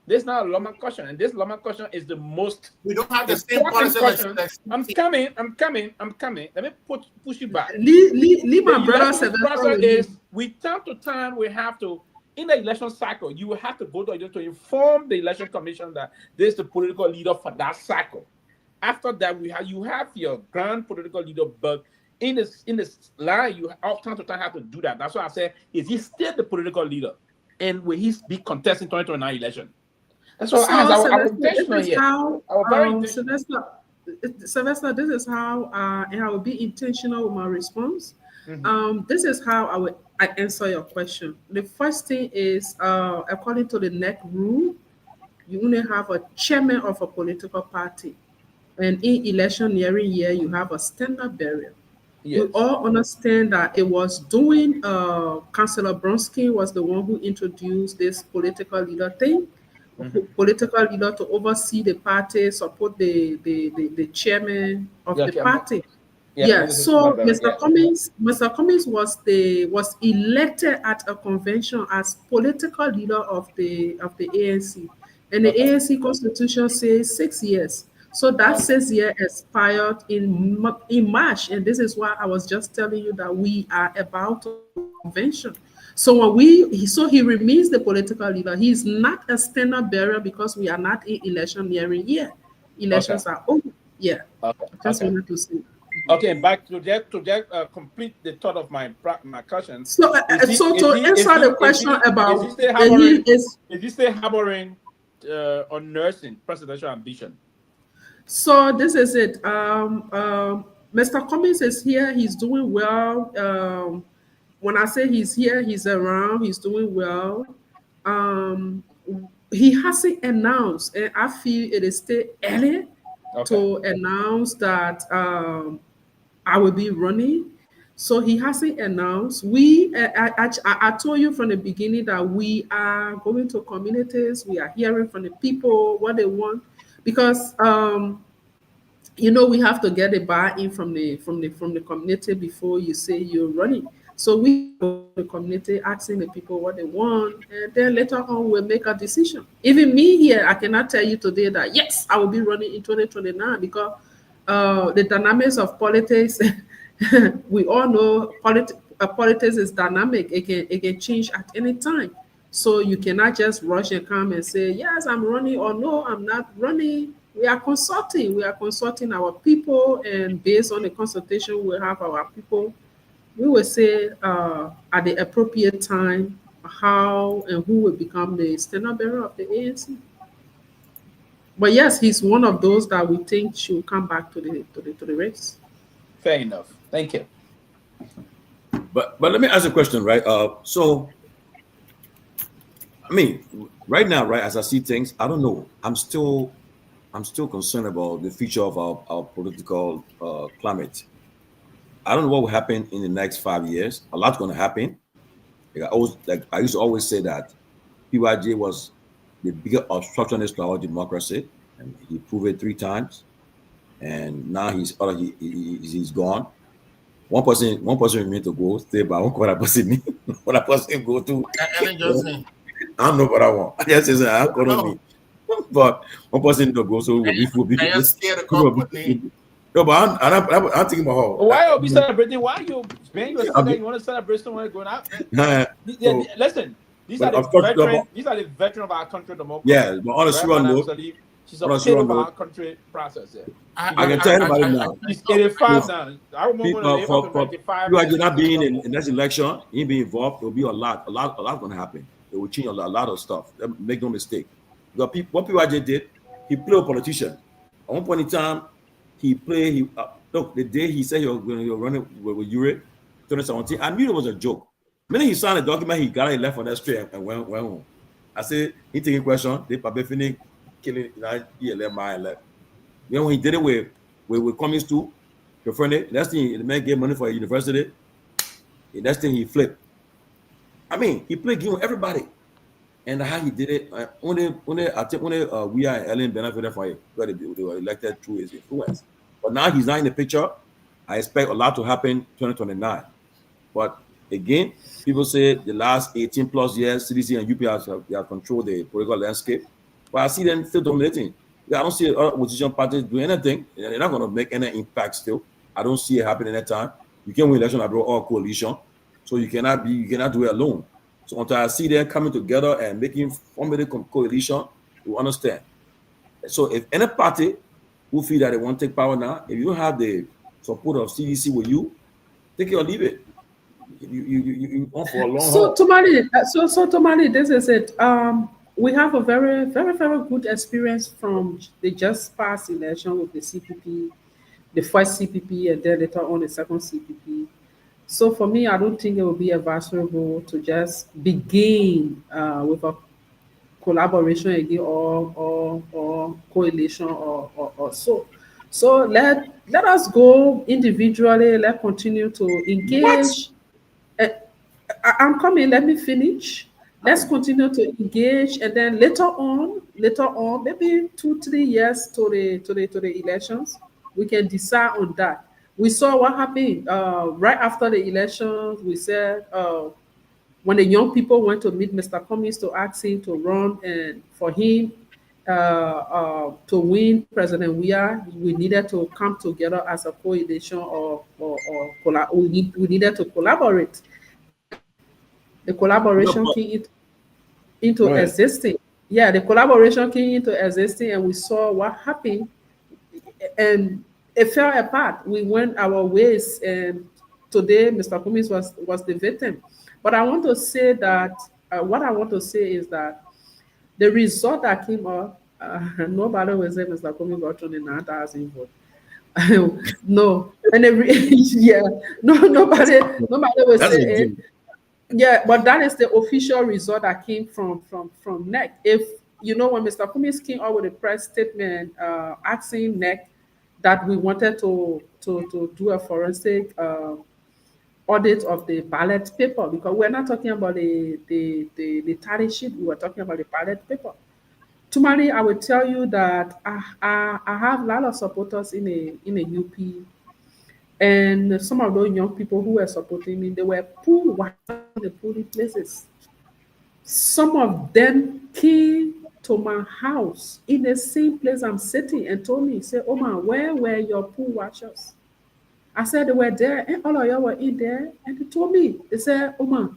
This is not a Loma question, and this Loma question is the most. We don't have the same policy. I'm coming. Let me push you back. Leave my brother. We time to time we have to, in the election cycle, you will have to go to inform the election commission that this is the political leader for that cycle. After that, you have your grand political leader, but in this line, you time to time have to do that. That's why I said, is he still the political leader, and will he be contesting 2029 election? That's what our intention here. Sylvester, this is how and I will be intentional with my response. Mm-hmm. This is how I answer your question. The first thing is, according to the NEC rule, you only have a chairman of a political party, and in electioneering year, you have a standard bearer. Yes. We all understand that it was doing. Councillor Bronsky was the one who introduced this political leader thing. Mm-hmm. Political leader to oversee the party, support the chairman of the party. So Mr. Cummings was elected at a convention as political leader of the ANC, and the ANC constitution says 6 years. So that 6 year expired in March, and this is why I was just telling you that we are about to convention. So he remains the political leader. He is not a standard bearer because we are not in electioneering year. Elections are over. Yeah. Just wanted to say. Okay, back to that complete the thought of my question. So to answer the question about is he still harboring on nursing presidential ambition? So this is it. Mr. Cummings is here. He's doing well. When I say he's here, he's around, he's doing well. He hasn't announced, and I feel it is still early to announce that I will be running. So he hasn't announced. I told you from the beginning that we are going to communities, we are hearing from the people what they want, because we have to get a buy-in from the community before you say you're running. So we go to the community asking the people what they want, and then later on we'll make a decision. Even me here, I cannot tell you today that yes, I will be running in 2029 because the dynamics of politics, we all know politics is dynamic. It can change at any time. So you cannot just rush and come and say, yes, I'm running, or no, I'm not running. We are consulting. We are consulting our people, and based on the consultation we have our people, we will say at the appropriate time how and who will become the standard bearer of the ANC. But yes, he's one of those that we think should come back to the race. Fair enough. Thank you. But let me ask a question, right? So I mean, right now, right, as I see things, I don't know. I'm still concerned about the future of our political climate. I don't know what will happen in the next 5 years. A lot's going to happen. I used to always say that PYJ was the biggest obstructionist to our democracy, and he proved it 3 times. And now he's gone. One person remains to go. Stay by what person go to. Ellen Johnson. I don't know what I want. Yes, it's I don't know. But one person to go, so we'll be scared of company. No, but I'm thinking about her. Why are we celebrating? Why are you being you want to celebrate someone going out? Listen, these are the veterans of our country. Yeah, but on a serious note, she's a kid of our country process. I can tell you about it now. He's 85 now. I remember for you not being in this election, you being involved, there'll be a lot going to happen. It will change a lot of stuff. Make no mistake. What PYJ did, he played a politician. At one point in time, look, the day he said he was going to run with Ure, 2017, I knew it was a joke. The minute he signed the document, he got it left on that street and went home. I said, he taking question, they probably finished killing, he left my left. You know, when he did it with Cummings too, your friend, next thing the man gave money for a university, the next thing he flipped. I mean, he played game with everybody. And how he did it, only we are Ellen benefited from it because they were elected through his influence. But now he's not in the picture. I expect a lot to happen 2029. But again, people say the last 18 plus years, CDC and UP have controlled the political landscape. But I see them still dominating. I don't see other opposition parties doing anything. They're not going to make any impact still. I don't see it happening at that time. You can't win election abroad or coalition. So you cannot do it alone. So until I see them coming together and making formidable coalition, you understand. So if any party who feel that they want to take power now, if you don't have the support of CDC with you, take it or leave it. You want for a long haul. Tomalin, this is it. We have a very, very, very good experience from the just past election with the CPP, the first CPP, and then later on the second CPP. So for me, I don't think it will be advisable to just begin with a collaboration again or coalition or so. So let us go individually. Let's continue to engage. I'm coming. Let me finish. Let's continue to engage, and then later on, maybe 2-3 years to the elections, we can decide on that. We saw what happened right after the elections. We said when the young people went to meet Mr. Cummings to ask him to run and for him to win President Weah, we needed to come together as a coalition we needed to collaborate. The collaboration came into existing. Yeah, the collaboration came into existing, and we saw what happened, and it fell apart. We went our ways, and today Mr. Cummings was the victim. But I want to say that what I want to say is that the result that came up, nobody will say Mr. Cummings got 29,000 votes. No, and nobody will say it. Yeah, but that is the official result that came from NEC. If you know, when Mr. Cummings came out with a press statement asking NEC that we wanted to do a forensic audit of the ballot paper, because we're not talking about the tally sheet, we were talking about the ballot paper. Tomalin, I will tell you that I have a lot of supporters in a UP. And some of those young people who were supporting me, they were pulled in the polling places. Some of them came to my house in the same place I'm sitting and told me, say, Oma, where were your poll watchers? I said they were there, and all of y'all were in there. And they told me, they said, Oma,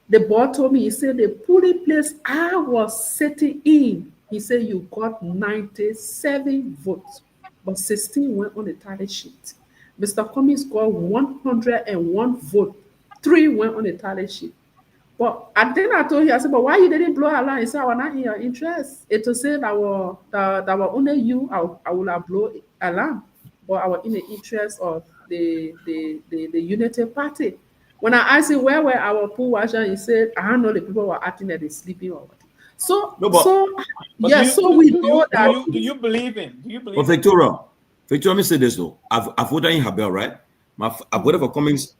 the boy told me, he said, the polling place I was sitting in, he said you got 97 votes, but 16 went on the tally sheet. Mr. Cummings got 101 votes, 3 went on the tally sheet. But then I told him, I said, but why you didn't blow alarm? He said, I was not in your interest. It was saying that was only you, I would have blown alarm. But I was in the interest of the Unity Party. When I asked him where were our pool watchers, he said, I don't know the people were acting that they're sleeping or what. So, we know that. Do you believe him? Do you believe But Victoria, let me say this though. I've voted in Habel, right? I've voted for Cummings,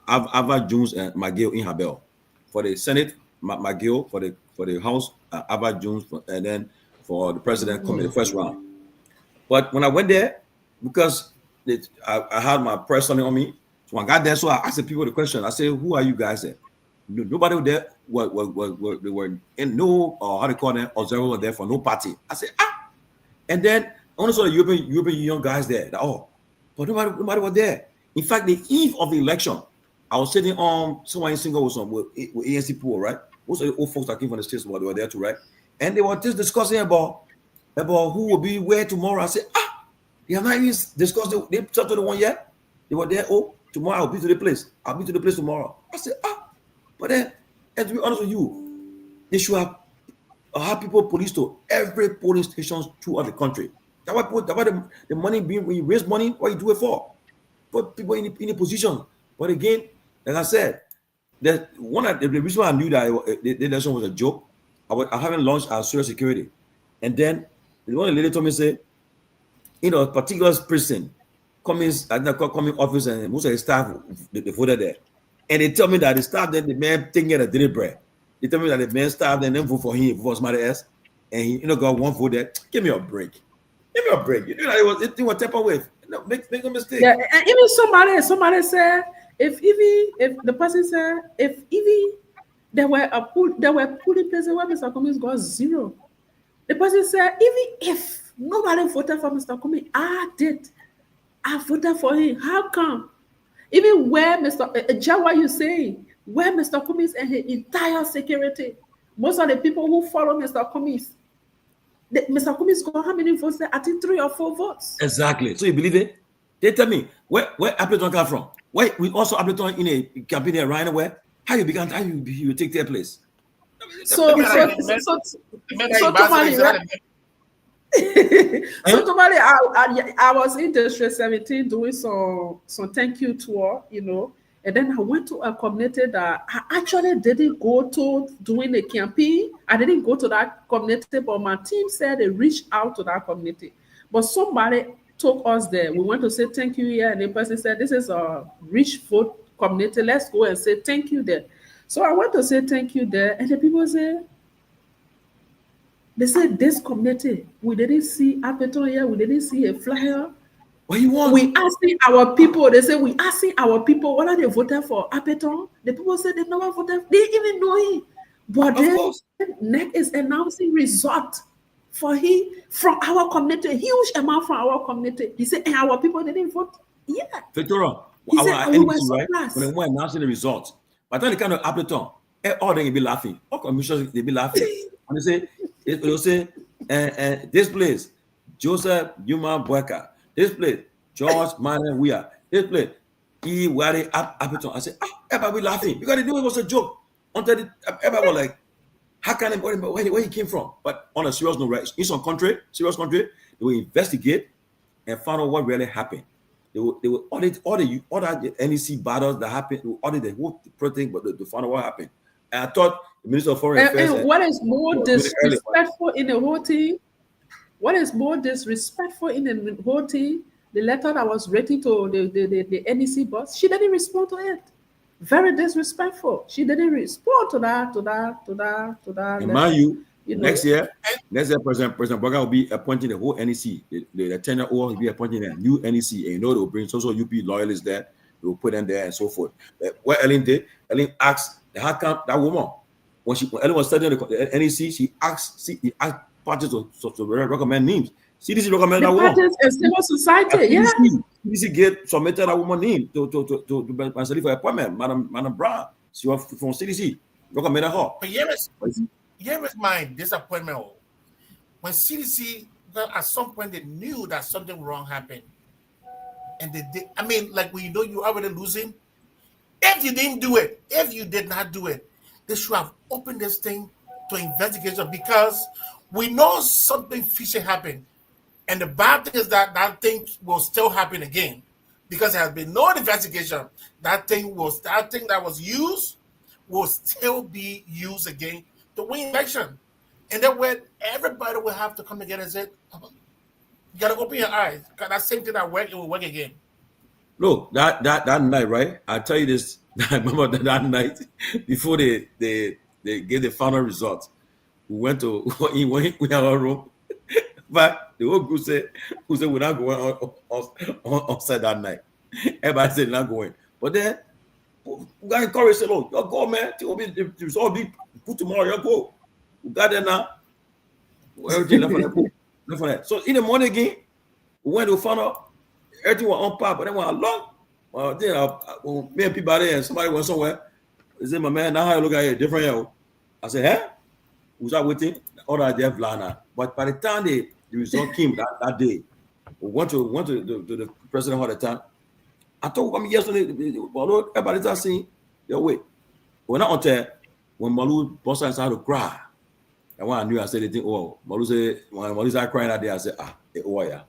Ava Jones, and McGill in Habel. For the Senate, McGill. For the House, Ava Jones, and then for the president coming the first round. But when I went there, because I had my press on me, so when I got there, so I asked the people the question. I said, "Who are you guys there?" Nobody was there. They were in no, how do you call them, observer were there for no party. I said, and then I only saw the European young guys there. But nobody was there. In fact, the eve of the election, I was sitting on somewhere in Singapore with ANC pool, right? Most of the old folks that came from the States they were there too, right? And they were just discussing about who will be where tomorrow. I said, they have not even discussed they talked to the one yet. They were there. Oh, tomorrow I'll be to the place. I'll be to the place tomorrow. I said, but then, and to be honest with you, they should have people police to every polling station throughout the country. That's why the money when you raise money, what you do it for? Put people in a position. But again, like I said, the reason why I knew that the election was a joke, I haven't launched our social security. And then the one lady told me, say, a particular person, Cummings office, and most of the staff, they voted there. And they tell me that the staff, then the man taking a daily bread. They tell me that the man staff, then vote for him, for somebody else. And he, got one vote there. Give me a break. You know that it was tempered with. Make a mistake. Yeah, and even somebody said, if the person said, there were polling places where Mr. Cummings got 0. The person said, even if nobody voted for Mr. Cummings, I voted for him. How come? Even where Mr. Jallah, you say, where Mr. Cummings and his entire security, most of the people who follow Mr. Cummings, Mr. Cummings got how many votes there? I think 3 or 4 votes. Exactly. So you believe it? They tell me where Appleton come from. Why we also Appleton in a campaign right away? How you take their place? So Tomali, I was in District 17 doing some thank you tour, and then I went to a community that I actually didn't go to during the campaign. I didn't go to that community, but my team said they reached out to that community. But somebody took us there. We went to say thank you here, and the person said, this is a rich vote community. Let's go and say thank you there. So I went to say thank you there, and the people say, they said, this community, we didn't see Appleton here, we didn't see a flyer. What you want? We asking our people, they say, we asking our people whether they voted for Appleton. The people said they never voted, they didn't even know him. But then NEC is announcing result for him from our community, a huge amount from our community. He said, and our people didn't vote. Yeah. Victoria, he said, our NDC, right? When they were announcing the results, by the time they kind of Appleton, all they be laughing. All commissioners, they be laughing. And they'll say, this place, Joseph Yuma Boyka. This place, George Manuel Weah. This place, Wari Appleton. I said, everybody laughing because they knew it was a joke. Until everybody was like, how can anybody, where he came from? But on a serious note, right? In some serious country, they will investigate and find out what really happened. They will audit all the NEC battles that happened. They will audit the whole thing, but to find out what happened. And I thought the Minister of Foreign Affairs. And what is more disrespectful in the whole thing? What is more disrespectful in the whole thing? The letter that was written to the NEC boss, she didn't respond to it. Very disrespectful. She didn't respond to that. And mind you, next year, President Boga will be appointing the whole NEC. The tenure will be appointing a new NEC. And they will bring social UP loyalists there. They will put them there and so forth. What Ellen did, Ellen asked how come that woman, when Ellen was studying the NEC, she asked parties to recommend names. CDC recommended that woman. Parties and civil society, yeah. CDC submitted that woman name to Ben Sanvee for appointment, Madam Brown. She was from CDC, recommended her. But here is my disappointment when CDC, at some point they knew that something wrong happened, and they did. I mean, like when you know you're already losing. If you didn't do it, if you did not do it, they should have opened this thing to investigation, because we know something fishy happened. And the bad thing is that that thing will still happen again, because there has been no investigation. That thing that was used will still be used again to win election. And then when everybody will have to come together and say, oh, you gotta open your eyes, because that same thing that worked, it will work again. Look, that night, right? I tell you this. I remember that night before they gave the final result. We went to we had our room, but the whole group said, we're not going on set that night. Everybody said not going, but then we got encouraged. Said, "Oh, you go, man. The result will be put tomorrow. You go." We got there now. Everything left for that. So in the morning again, we went to find out. Everything was on par, but then when I looked, me and Peabody and somebody went somewhere. They said, "My man, now how you look at it different here?" I said, "Huh?" We start waiting. All that they have. But by the time the result came that day, we went to the president all the time. I told him yesterday, everybody started saying, "Yo, wait, we're not on there." When Malu boss started to cry, and when I knew, I said, "Oh, Malu said when Malu started crying that day, I said, yeah,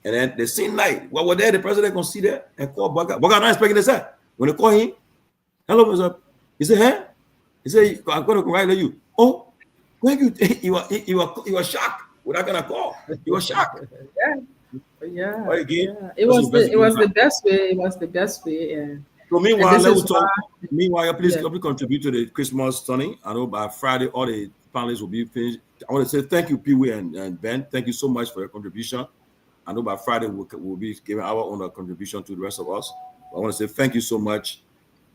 And then the same night, while we're there, the president considered and called Boga. Boga not expecting this. When they call him, hello, what's up? He said, "Huh?" He said, "I'm going to congratulate you." Oh, thank you. You were shocked. We're not gonna call. You were shocked. Yeah. Again, It was the best way. It was the best way. And so meanwhile, why, please contribute to the Christmas Sunday. I know by Friday all the panelists will be finished. I want to say thank you, Pewee and Ben. Thank you so much for your contribution. I know by Friday we'll be giving our own contribution to the rest of us. I want to say thank you so much.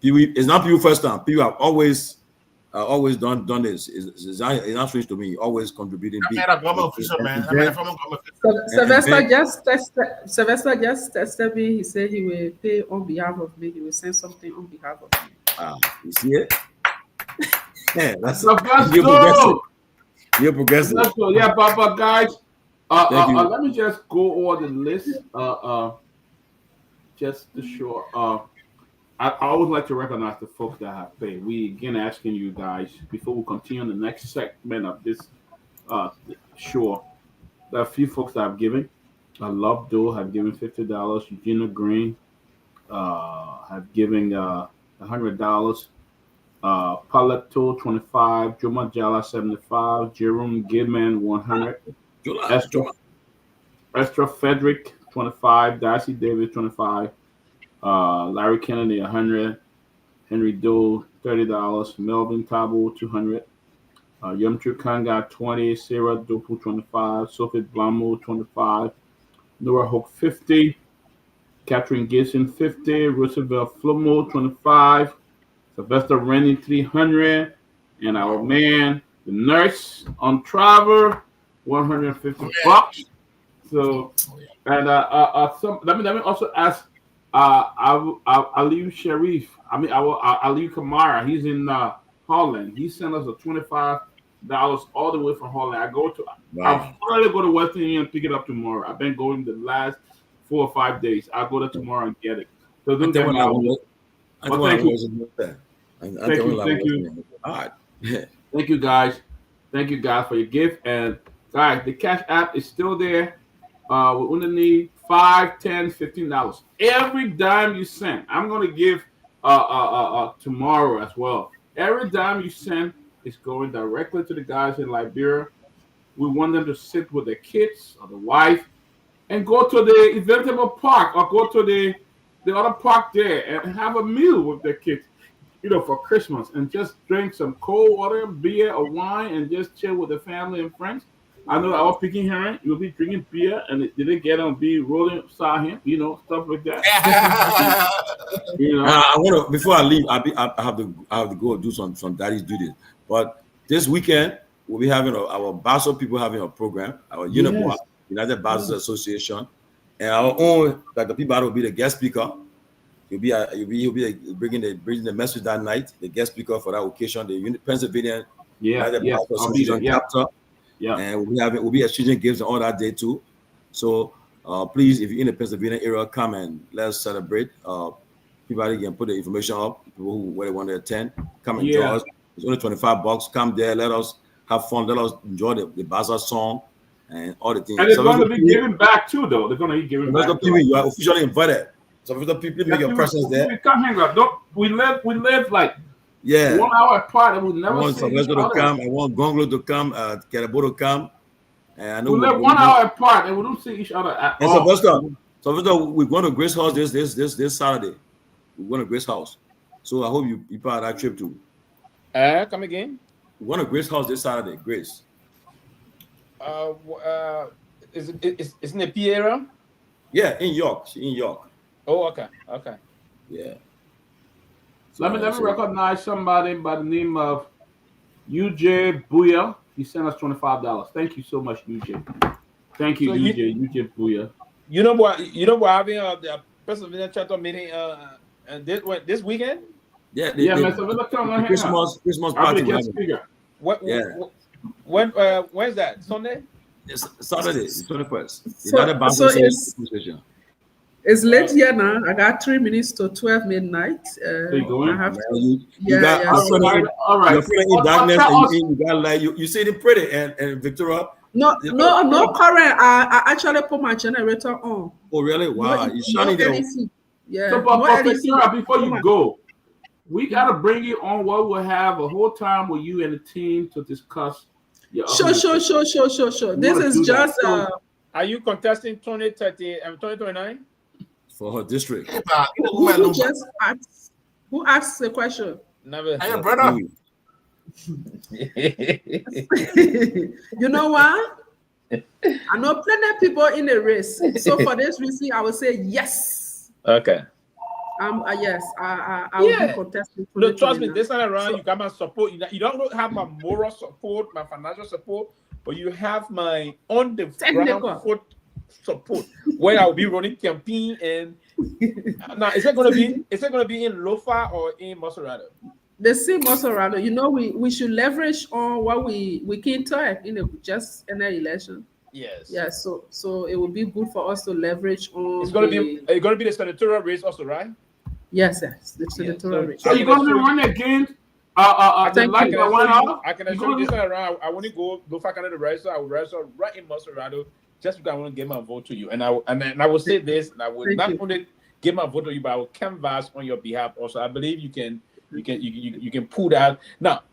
Pewee, it's not Pewee first time. Pewee have always done this. It's not strange to me. Always contributing. I'm not a government official, man. I'm not a former government official. Sylvester just texted me. He said he will pay on behalf of me. He will send something on behalf of me. You see it? Yeah, that's Sylvester. You're progressive. Yeah, Papa, guys. Let me just go over the list. Just to show. I always like to recognize the folks that have paid. We again asking you guys before we continue on the next segment of this show. There are a few folks that have given. Love Doe have given $50. Eugenia Green have given $100. Paleto $25. Juma Jallah $75. Jerome Gidman $100. Esther Frederick $25. Darcy Davis $25. Larry Kennedy $100, Henry Doe $30, Melvin Tabo $200, Yumtru Kanga $20, Sarah Dopu $25, Sophie Blamo $25, Nora Hook $50, Catherine Gibson $50, Roosevelt Flomo $25, Sylvester Rennie $300, and our man, the nurse on Travel, $150. So, and let me also ask. Aliu Sharif, Aliu Kamara, he's in Holland. He sent us a $25 all the way from Holland. I'll probably go to Western Union and pick it up tomorrow. I've been going the last 4 or 5 days. I'll go there tomorrow and get it. So don't get me out. Thank you. All right. Thank you guys. Thank you guys for your gift. And guys, the Cash App is still there. We're going to need $5, $10, $15. Every dime you send, I'm going to give tomorrow as well. Every dime you send is going directly to the guys in Liberia. We want them to sit with their kids or the wife and go to the eventable park or go to the other park there and have a meal with their kids, for Christmas, and just drink some cold water, beer, or wine, and just chill with the family and friends. I know I was picking hearing. You'll be drinking beer, and it didn't get on be rolling upside him, stuff like that. I want to before I leave. I have to go do some daddy's duties. But this weekend we'll be having our Basel people having a program. Our United Basel Association, and our own Dr. Peabody will be the guest speaker. He'll be bringing the message that night. The guest speaker for that occasion, the Pennsylvania United Basel Association chapter. Yeah. And we'll be exchanging gifts all that day too. So please, if you're in the Pennsylvania area, come and let's celebrate. People can put the information up. People who where they want to attend, come and join us. It's only $25. Come there. Let us have fun. Let us enjoy the bazaar song and all the things. And they're going to be giving back too, though. They're going to be giving back. You are officially invited. So people make your presence there. Come hang out. We live like 1 hour apart, and we never. I want Sylvester to come. I want Gongloe to come. Kehleboe to come. And I know we live 1 hour apart, and we don't see each other at all. Sylvester, we're going to Grace House this Saturday. We're going to Grace House. So I hope you part of that trip too. Come again? We're going to Grace House this Saturday. Grace. Is in the P area? Yeah, in York. She's in York. Oh, okay. Yeah. So let me recognize somebody by the name of UJ Booyah. He sent us $25. Thank you so much, UJ. Thank you, UJ Booyah. You know what? Having the Pennsylvania chapter meeting this weekend? Yeah, Christmas party. When's that? Sunday? It's Saturday, 21st. It's late here now. I got 3 minutes to 12 midnight. I have to. All right. You're feeling in darkness, and you got like you see it pretty, and Victoria. No current. I actually put my generator on. Oh really? Wow, it's shining there. Yeah. So, but Victoria, before you go, we gotta bring you on. What we'll have a whole time with you and the team to discuss. Sure. This is just. Are you contesting 2030 and 2029? For her district. Who just asked? Who asked the question? Never. Hey, brother. You know what? I know plenty of people in the race. So for this reason, I will say yes. Okay. Yes, I will be contesting. No, trust me, this time around, you got my support. You don't have my moral support, my financial support, but you have my on the ground foot support, where I'll be running campaign. And now is it gonna be in Lofa or in Maserado? The same Maserado. You know, we should leverage on what we can talk in just an election. Yes. Yeah. So it will be good for us to leverage on. It's gonna be the senatorial race also, right? Yes. The senatorial race. So you're gonna be running against the light that went off? I can assure you this time around. I want to go Lofa Canada race. I will race right in Maserado. Just because I want to give my vote to you, and I will say this, and I will not only give my vote to you, but I will canvass on your behalf also. I believe you can pull that. Now,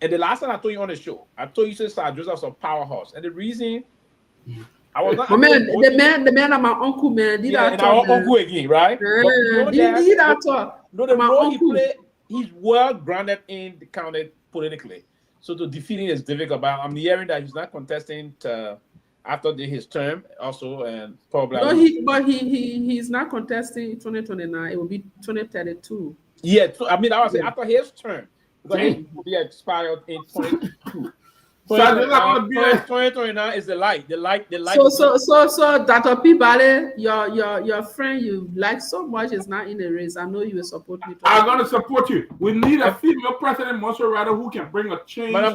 and the last time I told you on the show, I told you since I just a powerhouse, and the reason I was not. The man, and my uncle, man, did that talk. And our uncle again, right? Did that talk? No, the role he played, he's well grounded in the county politically, so to defeat him is difficult. But I'm hearing that he's not contesting after his term also, and probably. No, he's not contesting 2029. It will be 2032. Yeah, I mean, I was saying after his term, because he will be expired in 2022. 2029 is the light. So Dr. Peabody, your friend you like so much is not in the race. I know you will support me. I'm gonna support you. We need a female president, Maserado, who can bring a change. Let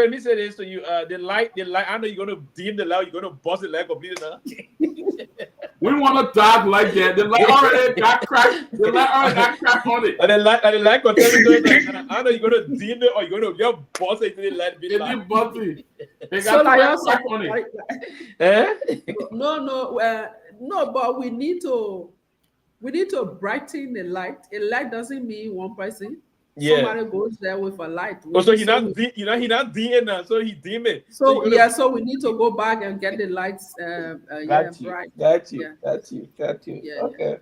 me say this to you. The light. I know you're gonna dim the light. You're gonna bust the light completely. We want to dog like that. The light already got cracked. The light already got cracked on it. And the light continue. I know you're gonna dim it or you're gonna bust it to the light. It didn't bust it. They got crack on it. No, but we need to brighten the light. A light doesn't mean one person. Yeah. Somebody goes there with a light. So he not dimming now. So he dim it. So we need to go back and get the lights. Bright. Got you. Yeah, okay.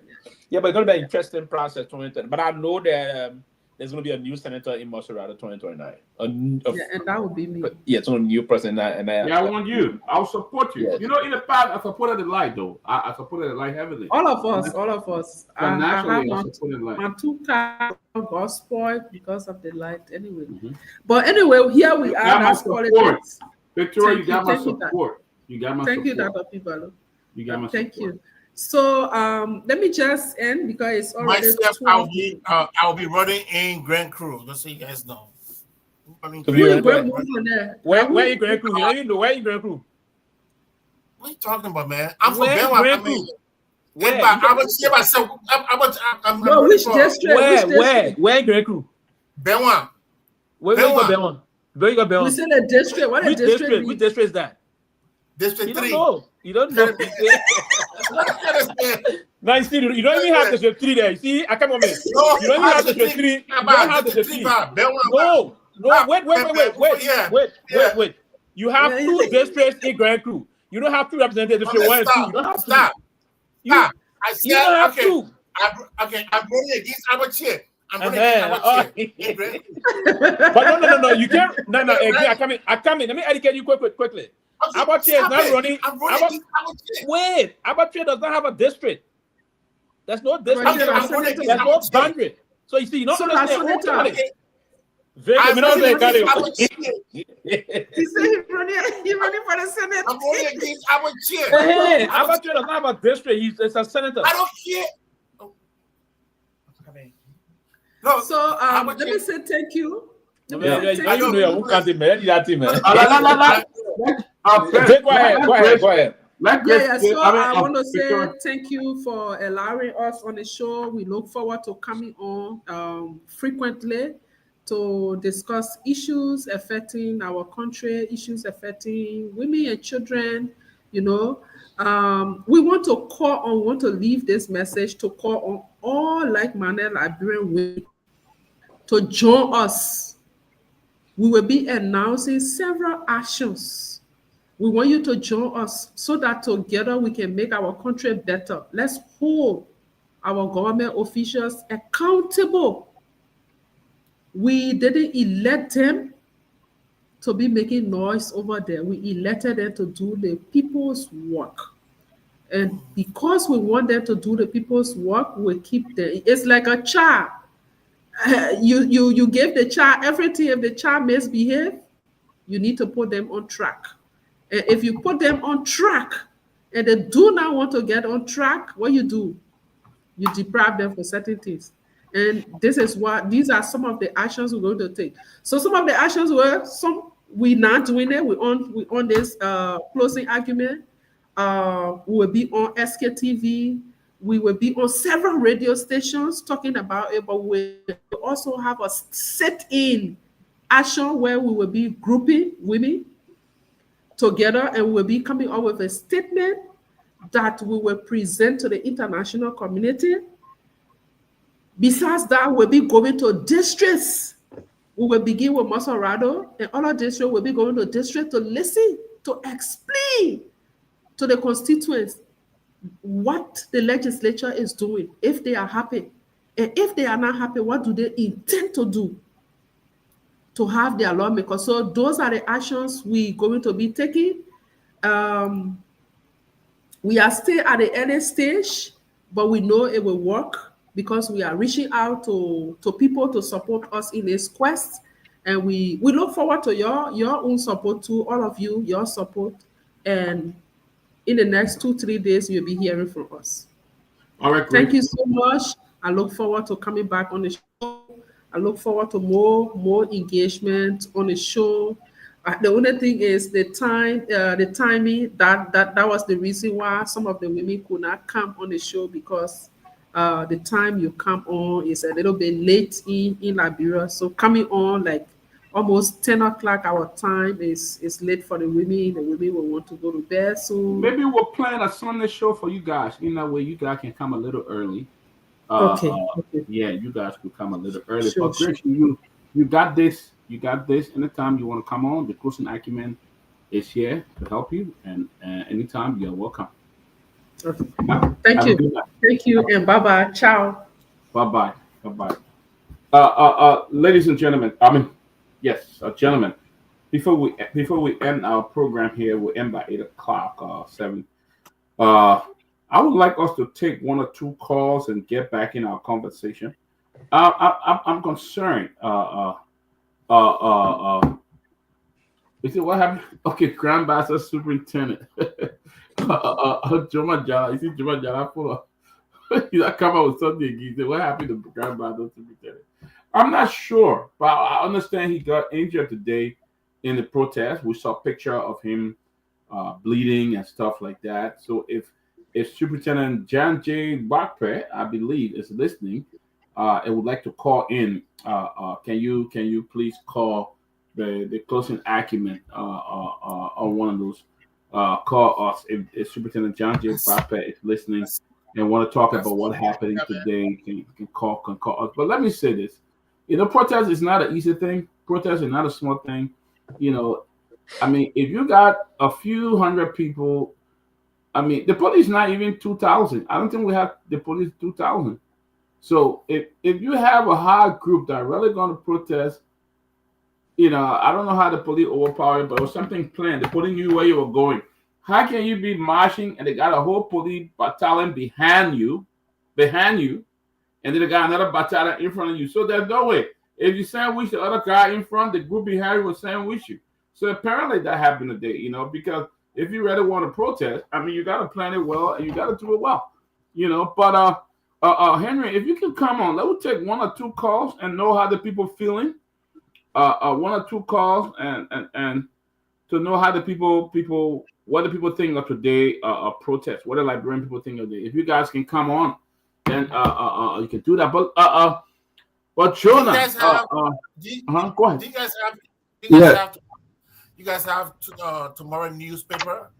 Yeah, but it's gonna be an interesting process 2020. But I know that there's gonna be a new senator in Maserado 2029. And that would be me. Yeah, it's a new person. I want you. I'll support you. Yes. You know, in the past, I supported the light though. I supported the light heavily. All of us. Naturally, I supported the light. My 2 cars got spoiled because of the light. Anyway, but anyway, here we are. That's politics. Victoria, you got my support. You got my support. Thank you, Dr. Peabody. You got my support. Thank you. So let me just end because it's already. Myself, I'll be running in Grand Cruz. Just so you guys know. I mean, To be Who honest, you going to move on there? where you going crew? You don't even know where you going crew. what are you talking about, man? I'm from Where Benwa. Grand I mean, Crew? Where? I would say myself. I'm No, ready which for district? Which district? Where Grand Crew? Benwa. Where you got Belmont? Where you got We Belmont? said a district. What a Which district? district? Which district is that? District You don't 3. know. You don't know. Now you see, you don't even have district 3 there. You see, I come on me. No, You don't even have district 3. You don't have district 3. No, wait. You have 2 districts in Grand Crew. You don't have 2 representatives. District 1 and 2. You don't have 2. Stop. You don't have 2. I'm running against our chair. I'm running Uh-huh. against our chair. But no. You can't. No. I come in. Let me educate you quickly. Abache is not running. I'm running against our chair. Wait, Abache does not have a district. There's no district. Okay, I'm running against There's no our chair. boundary. So you see, you don't So understand. that's what Okay. Very I'm running good. against our chair. He said he running for the Senate. I'm running against our chair. Hey, Abache does not have a district. He's a senator. I don't care. No, So let me say thank you. Let me say I thank don't you. know who can't man. That team, man. Go ahead. So I want to say thank you for allowing us on the show. We look forward to coming on frequently to discuss issues affecting our country, issues affecting women and children. You know, we want to call on, we want to leave this message to call on all like-minded Liberian women to join us. We will be announcing several actions. We want you to join us so that together we can make our country better. Let's hold our government officials accountable. We didn't elect them to be making noise over there. We elected them to do the people's work. And because we want them to do the people's work, we keep them. It's like a child. You give the child everything. If the child misbehave, you need to put them on track. And if you put them on track and they do not want to get on track, what you do? You deprive them for certain things. And these are some of the actions we're going to take. So some of the actions we're not doing it. We're on this closing argument. We will be on SKTV. We will be on several radio stations talking about it, but we also have a sit-in action where we will be grouping women together and we'll be coming up with a statement that we will present to the international community. Besides that, we'll be going to districts. We will begin with Masorado, and other districts will be going to districts to listen, to explain to the constituents what the legislature is doing, if they are happy. And if they are not happy, what do they intend to do to have their lawmakers? So those are the actions we're going to be taking. We are still at the early stage, but we know it will work because we are reaching out to people to support us in this quest. And we look forward to your own support too, all of you, your support. And in the next 2-3 days, you'll be hearing from us. All right, Thank you so much. I look forward to coming back on the show. I look forward to more engagement on the show. The only thing is the timing. That was the reason why some of the women could not come on the show, because the time you come on is a little bit late in Liberia. So coming on like almost 10 o'clock our time is late for the women. The women will want to go to bed soon. Maybe we'll plan a Sunday show for you guys. In that way, you guys can come a little early. Okay. Yeah, you guys could come a little early. Sure, But Grace, you got this. You got this. Anytime you want to come on, the closing acumen is here to help you. And anytime you're welcome. Okay. Thank you, and bye-bye. Ciao. Bye-bye. Ladies and gentlemen, gentlemen, before we end our program here, we'll end by 8 o'clock, 7. I would like us to take 1 or 2 calls and get back in our conversation. I'm concerned. You see what happened? Okay, Grand Master Superintendent. Jallah. You see Jallah full of. He's not come out with something again. What happened to Grand Master Superintendent? I'm not sure, but I understand he got injured today in the protest. We saw a picture of him bleeding and stuff like that. So if Superintendent John J. Bakpe, I believe, is listening, I would like to call in. Can you please call the closing argument on one of those? Call us if Superintendent John J. Bakpe is listening and want to talk about what happened today. Can call us. But let me say this: protest is not an easy thing. Protest is not a small thing. I mean, if you got a few hundred people, I mean, the police not even 2,000. I don't think we have the police 2,000. So if you have a hard group that are really going to protest, I don't know how the police overpowered, but it was something planned. The police knew where you were going. How can you be marching and they got a whole police battalion behind you, and then they got another battalion in front of you? So there's no way. If you sandwich the other guy in front, the group behind you will sandwich you. So apparently that happened today, because if you really want to protest, I mean, you got to plan it well and you got to do it well, But Henry, if you can come on, let me take one or two calls and know how the people feeling. One or two calls and to know how the people what the people think of today protest, what the Liberian people think of today. If you guys can come on, then you can do that. But Jonah, go ahead. You guys have tomorrow newspaper?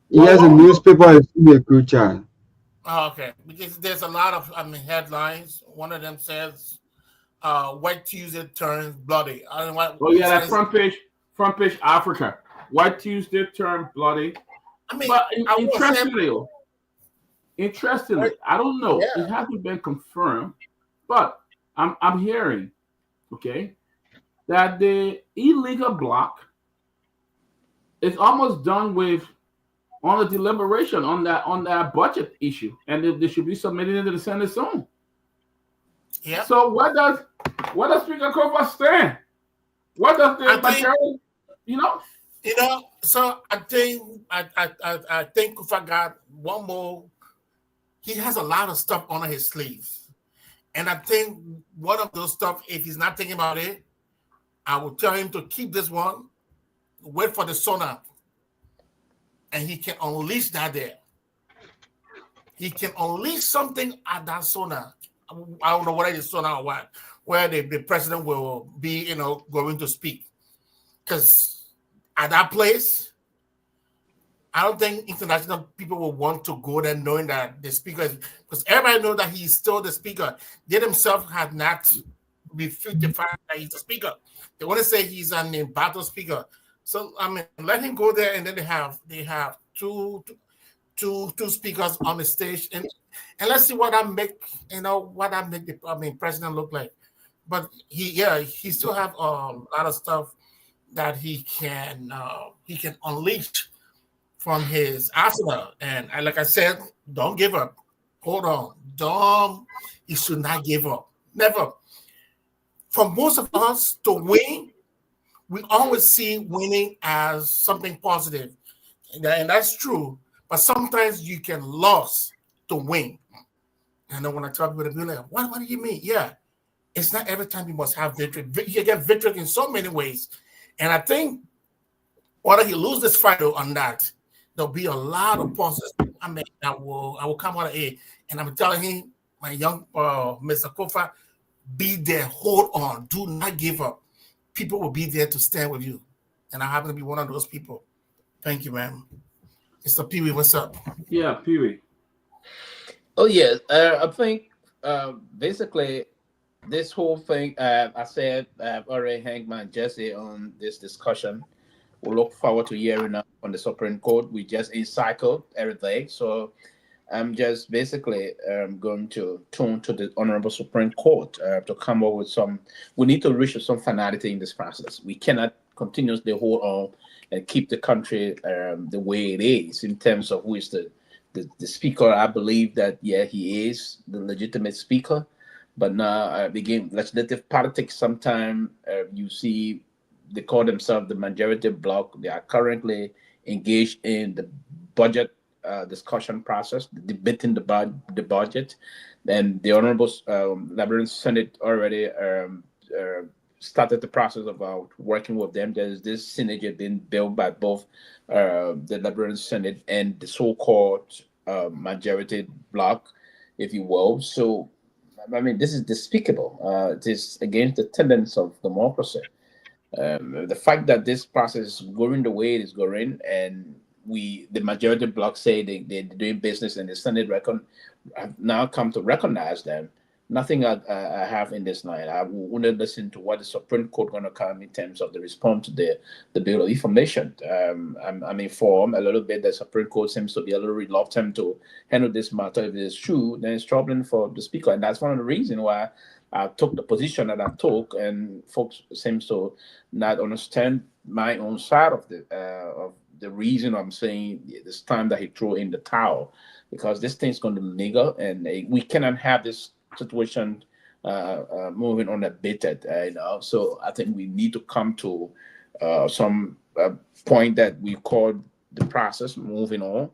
Yes, the newspaper is really crucial. Oh, okay, because there's a lot of headlines. One of them says, "White Tuesday turns bloody." I don't know what. Oh yeah, that front page Africa. White Tuesday turned bloody. I mean, but interestingly, I don't know. Yeah. It hasn't been confirmed, but I'm hearing, that the illegal bloc is almost done with on the deliberation on that budget issue, and they should be submitted into the Senate soon. Yeah. So what does Speaker Kofa stand? What does the majority? So I think Kofa got one more. He has a lot of stuff on his sleeves, and I think one of those stuff, if he's not thinking about it, I will tell him to keep this one, wait for the sonar, and he can unleash that there. He can unleash something at that sonar. I don't know whether it's sonar or what, where the president will be, going to speak. Because at that place, I don't think international people will want to go there knowing that the speaker is, because everybody knows that he's still the speaker. They themselves have not refuted the fact that he's the speaker. They want to say he's an embattled speaker. So I mean, let him go there, and then they have two speakers on the stage, and let's see what I make the president look like. But he still have a lot of stuff that he can unleash from his arsenal. And like I said, don't give up. Hold on. You should not give up. Never. For most of us to win, we always see winning as something positive. And that's true. But sometimes you can lose to win. And then when I tell people, they'll be like, what do you mean? Yeah. It's not every time you must have victory. You get victory in so many ways. And I think whether you lose this fight or not, there'll be a lot of positives. I mean, I will come out of it. And I'm telling him, my young Mr. Kofa, be there, hold on, do not give up. People will be there to stand with you. And I happen to be one of those people. Thank you, man. Mr. Pewee, what's up? Yeah, Pewee. Oh, yes. I think basically this whole thing, I said I've already hanged my jersey on this discussion. We'll look forward to hearing on the Supreme Court. We just encircled everything. So I'm just basically going to turn to the Honorable Supreme Court to come up with we need to reach some finality in this process. We cannot continuously hold on and keep the country the way it is in terms of who is the speaker. I believe that, he is the legitimate speaker. But now, again, legislative politics, sometimes you see they call themselves the majority bloc. They are currently engaged in the budget discussion process, debating the budget. And the Honorable Liberian Senate already started the process about working with them. There's this synergy being built by both the Liberian Senate and the so-called majority bloc, if you will. So, I mean, this is despicable. It is against the tenets of democracy. The fact that this process is going the way it is going, and the majority bloc say they're doing business, and the Senate have now come to recognize them. Nothing I have in this line. I want to listen to what the Supreme Court going to come in terms of the response to the Bill of Information. I'm informed a little bit that Supreme Court seems to be a little reluctant to handle this matter. If it is true, then it's troubling for the Speaker, and that's one of the reasons why I took the position that I took, and folks seems to not understand my own side of the reason I'm saying this time that he threw in the towel, because this thing's going to linger, and we cannot have this situation moving unabated. So I think we need to come to some point that we call the process moving on,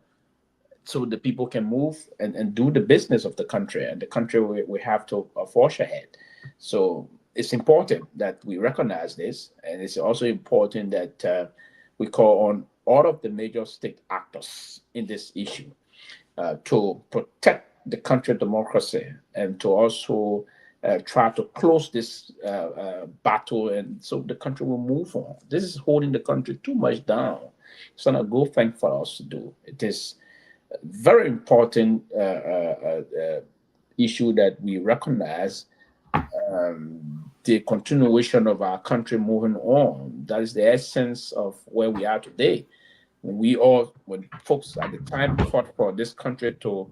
so the people can move and do the business of the country, and the country we have to forge ahead. So it's important that we recognize this, and it's also important that we call on all of the major state actors in this issue to protect the country democracy, and to also try to close this battle, and so the country will move on. This is holding the country too much down. It's not a good thing for us to do. It is a very important issue that we recognize the continuation of our country moving on. That is the essence of where we are today. When folks at the time fought for this country to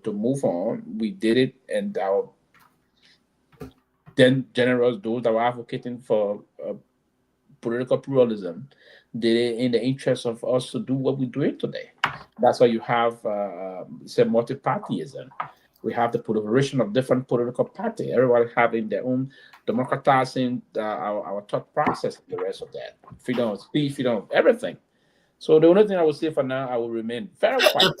move on, we did it, and our then generals, those that were advocating for political pluralism, did it in the interest of us to do what we're doing today. That's why you have multi-partyism. We have the proliferation of different political parties, everybody having their own, democratizing our thought process, and the rest of that. Freedom of speech, freedom of everything. So the only thing I would say for now, I will remain very quiet.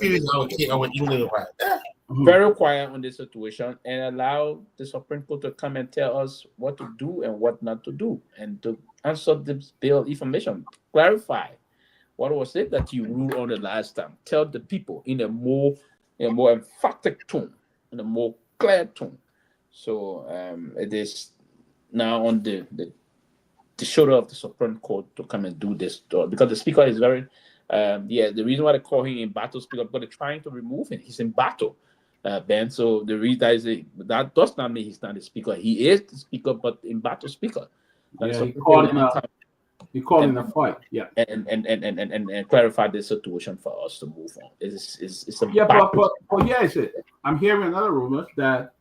Very quiet on this situation, and allow the Supreme Court to come and tell us what to do and what not to do, and to answer this bill information, clarify what was it that you ruled on the last time. Tell the people in a more emphatic tone, in a more clear tone. So it is now on the shoulder of the Supreme Court to come and do this, because the Speaker is very the reason why they call him in battle Speaker, because they're trying to remove him. He's in battle, Ben. So the reason that does not mean he's not the Speaker. He is the Speaker, but in battle Speaker. Yeah, he called in a fight. Yeah, and clarify the situation for us to move on. It's a but I'm hearing another rumors that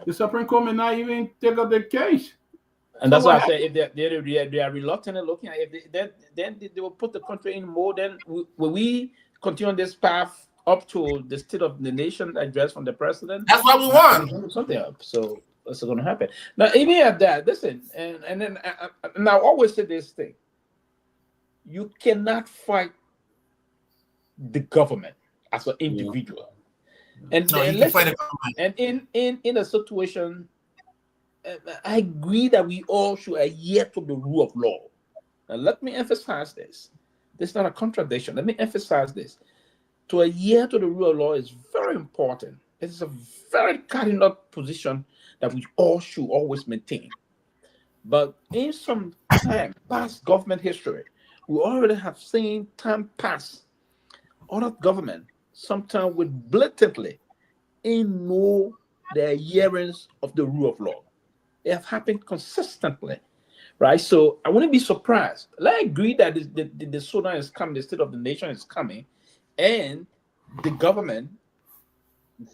the Supreme Court may not even take up the case. And that's why I say if they are reluctant and looking at it, then they will put the country in more. Then will we continue on this path up to the State of the Nation address from the president? That's what we want. Something up. So that's going to happen. Now, even at that, listen, and then I always say this thing: you cannot fight the government as an individual, and in a situation. I agree that we all should adhere to the rule of law. Now, let me emphasize this. This is not a contradiction. Let me emphasize this. To adhere to the rule of law is very important. It is a very cardinal position that we all should always maintain. But in some time, past government history, we already have seen time pass. Other government sometimes would blatantly ignore the adherence of the rule of law. They have happened consistently, right? So I wouldn't be surprised. I agree that the Sudan is coming, the State of the Nation is coming, and the government,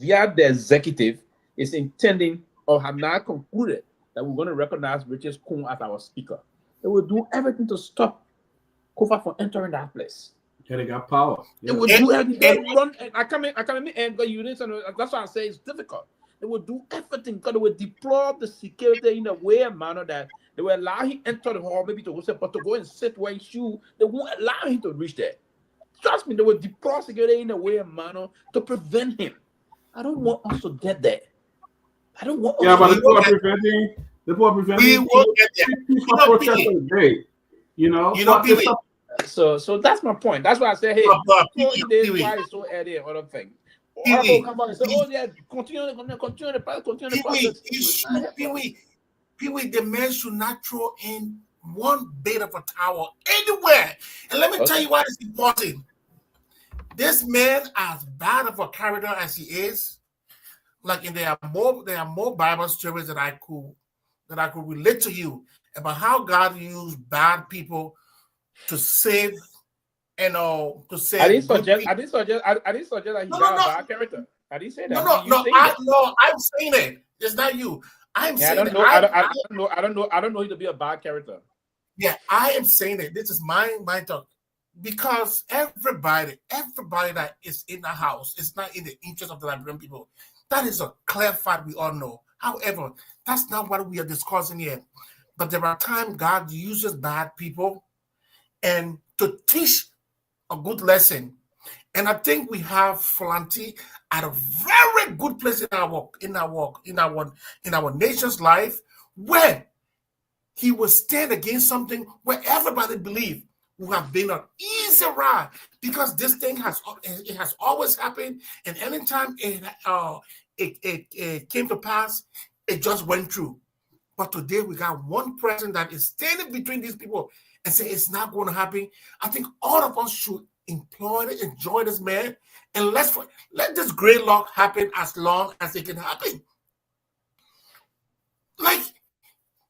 via the executive, is intending or have now concluded that we're going to recognize British Kung as our Speaker. They will do everything to stop Kofa from entering that place. Yeah, they got power. Yeah. They will do everything. Run. I come in, and you didn't. That's why I say it's difficult. They will do everything because they will deploy the security in a manner that they will allow him enter the hall, maybe to whistle, but to go and sit where he should, they won't allow him to reach there. trust me, they will prosecute it in a way and manner to prevent him. I don't want us to get there. I don't want. Yeah, but We the people will are get- preventing. The people are We preventing will get there. peaceful You know, protest Pee-wee, of the day. You know, You know, but there's Pee-wee, some- So that's my point. That's why I say, hey, but throwing this Pee-wee, why is so early and other thing. Other Pee-wee, people come back and say, Pee-wee, oh yeah, continue the Pee-wee, process. Pee-wee, the man should not throw in one bit of a towel anywhere. And let me tell Okay. you why it's important. This man, as bad of a character as he is, like, and there are more Bible stories that I could relate to you about how God used bad people to save, to save. I didn't good suggest. people. I didn't suggest that he's No, not no, a no. bad character. I didn't say that. No, You saying that. I'm saying it. It's not you. I'm Yeah, I saying don't know. it. I don't know you to be a bad character. Yeah, I am saying it. This is my talk. Because everybody that is in the house is not in the interest of the Liberian people. That is a clear fact we all know. However, that's not what we are discussing here. But there are times God uses bad people and to teach a good lesson. And I think we have Falanti at a very good place in our nation's life, where he will stand against something where everybody believes will have been an easy ride, because this thing has always happened, and anytime it came to pass, it just went through. But today we got one person that is standing between these people and say it's not going to happen. I think all of us should enjoy this man, and let this great luck happen as long as it can happen. Like,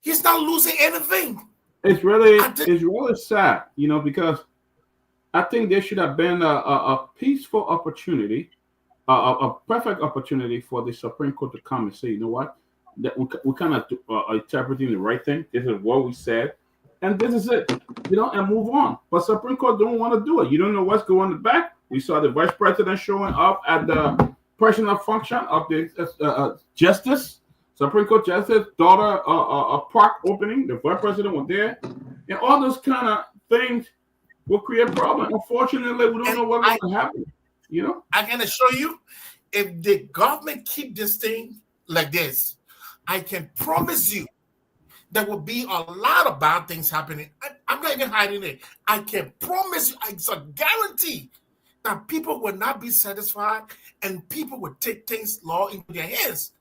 he's not losing anything. it's really sad, you know, because I think there should have been a peaceful opportunity, a perfect opportunity for the Supreme Court to come and say, you know what, that we kind of interpreting the right thing. This is what we said, and this is it, you know, and move on. But Supreme Court don't want to do it. You don't know what's going on in the back. We saw the vice president showing up at the personal function of the justice. Supreme Court Justice daughter a park opening. The vice president was there, and all those kind of things will create problems. Unfortunately, we don't know what's going to happen. You know, I can assure you, if the government keep this thing like this, I can promise you there will be a lot of bad things happening. I'm not even hiding it. I can promise you, it's a guarantee that people will not be satisfied, and people will take law into their hands.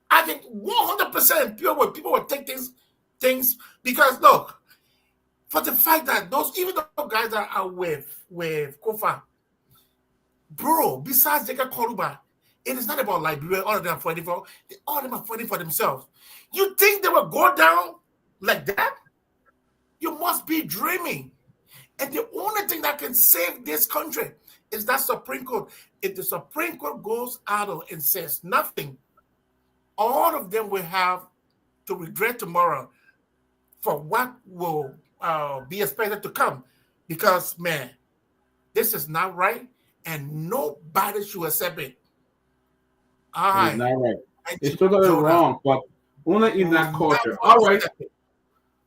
I think 100% people will take things because, look, for the fact that even those guys that are with Kofa, bro, besides Jacob Koruba, it is not about Liberia. All of them are fighting for themselves. You think they will go down like that? You must be dreaming. And the only thing that can save this country is that Supreme Court. If the Supreme Court goes out and says nothing, all of them will have to regret tomorrow for what will be expected to come. Because, man, this is not right, and nobody should accept it. it's not right. It's totally wrong, but only in that culture. All right.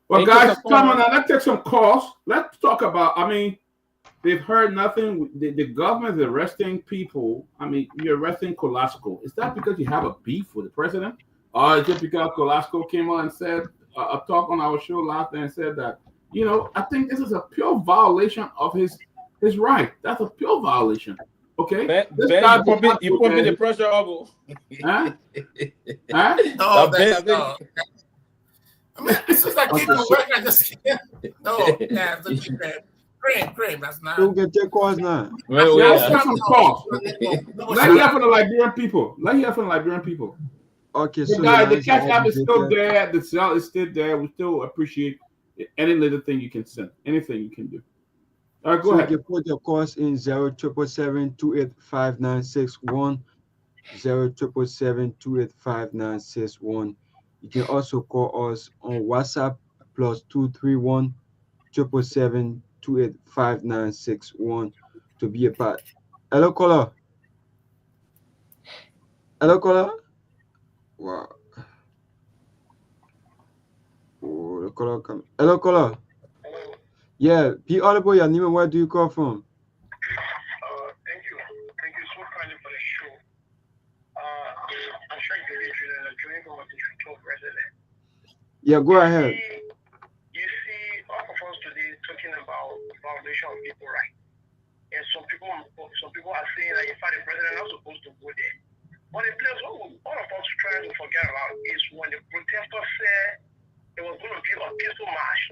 Well, guys, come on now. Let's take some calls. Let's talk about, I mean, they've heard nothing. The government is arresting people. I mean, you're arresting Colasco. Is that because you have a beef with the president? Or is it because Colasco came on and said, a talk on our show last night and said that, you know, I think this is a pure violation of his right. That's a pure violation. Okay? You put me the pressure up. Huh? No, I mean, this is like people work. I just cream. That's not. Don't get your calls now. Let's get some calls. Let's hear from the Liberian people. Okay, so guys, the cash app is still there. The cell is still there. We still appreciate any little thing you can send, anything you can do. All right, go ahead. You can put your calls in 0777-285961, 0777-285961. You can also call us on WhatsApp +231 777-285961 to be a part. Hello, caller. Wow. Oh, the caller come. Hello, caller. Yeah, be audible. Your name and where do you call from? calling for the show. I'm sure you're joining from what the future president. Yeah, go ahead. You see, all of us today talking about violation of people rights. And some people are saying that in fact the president is not supposed to go there. But the place all of us trying to forget about is when the protesters said it was going to be a peaceful march.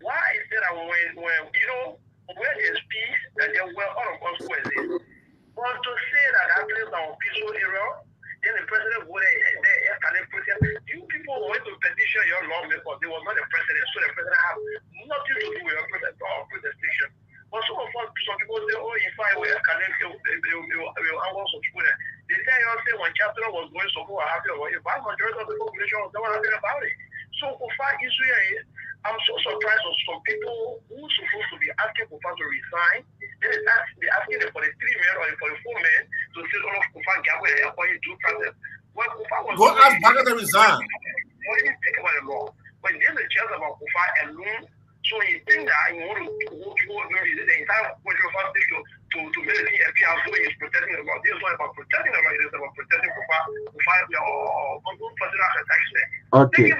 Why is it that when you know where there's peace and there were all of us who are there? But to say that place is a peaceful area, then the president go there escalate protest. You people went to petition your lawmakers. They was not the president, so the president have nothing to do with your protestation. But some people say, oh, if I were escalate, they will angle some people there. They tell you, say, when Chancellor was going, so who are happy about it. But majority of the population was not happy about it. So, for fact, Israel, I'm so surprised of some people who are supposed to be asking Kufa to resign. Then they're asking them for the 3 men or for the 4 men to say, all of Kufa, Garguah, and for you to process. When Kufa was go ask Baga to resign. What do you think about the law? When there's a chance about Kufa alone, so you think that you want to go maybe the entire country to make the FPR so is protecting the law. This is not about protecting the law, it is about protecting Kufa or personal attachment. Okay.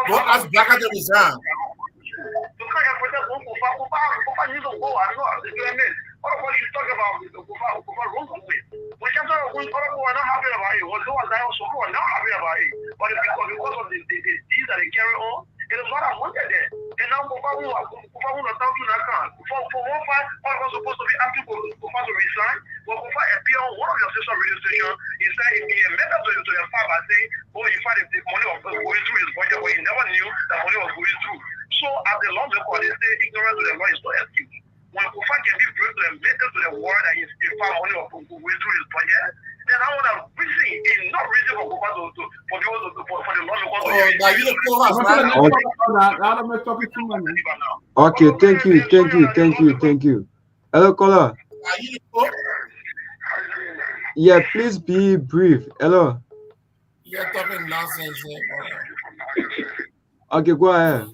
Go ask Baga to resign. All of us should talk about Kufa Gongloe. When Chancellor was not happy about it, was not happy about it. But because of the deeds that they carry on, it is what I wanted there. And now Kufa will not down to that account. For one fact, all of us supposed to be asking Kufa to resign. But Kufa appear on one of your sister radio stations. He said he made up to your father saying, oh, in fact, if the money was going through his budget, but he never knew that money was going through. So as the lawmaker, they say ignorance to the law is no excuse. When Kufa can be brought to the method to the world that is in fact money of going through his budget, then I want to reason is not reason for Kufa for the lawmaker to Okay, thank you. Hello, caller. Yeah, please be brief. Hello. You're talking nonsense here. Okay, go ahead.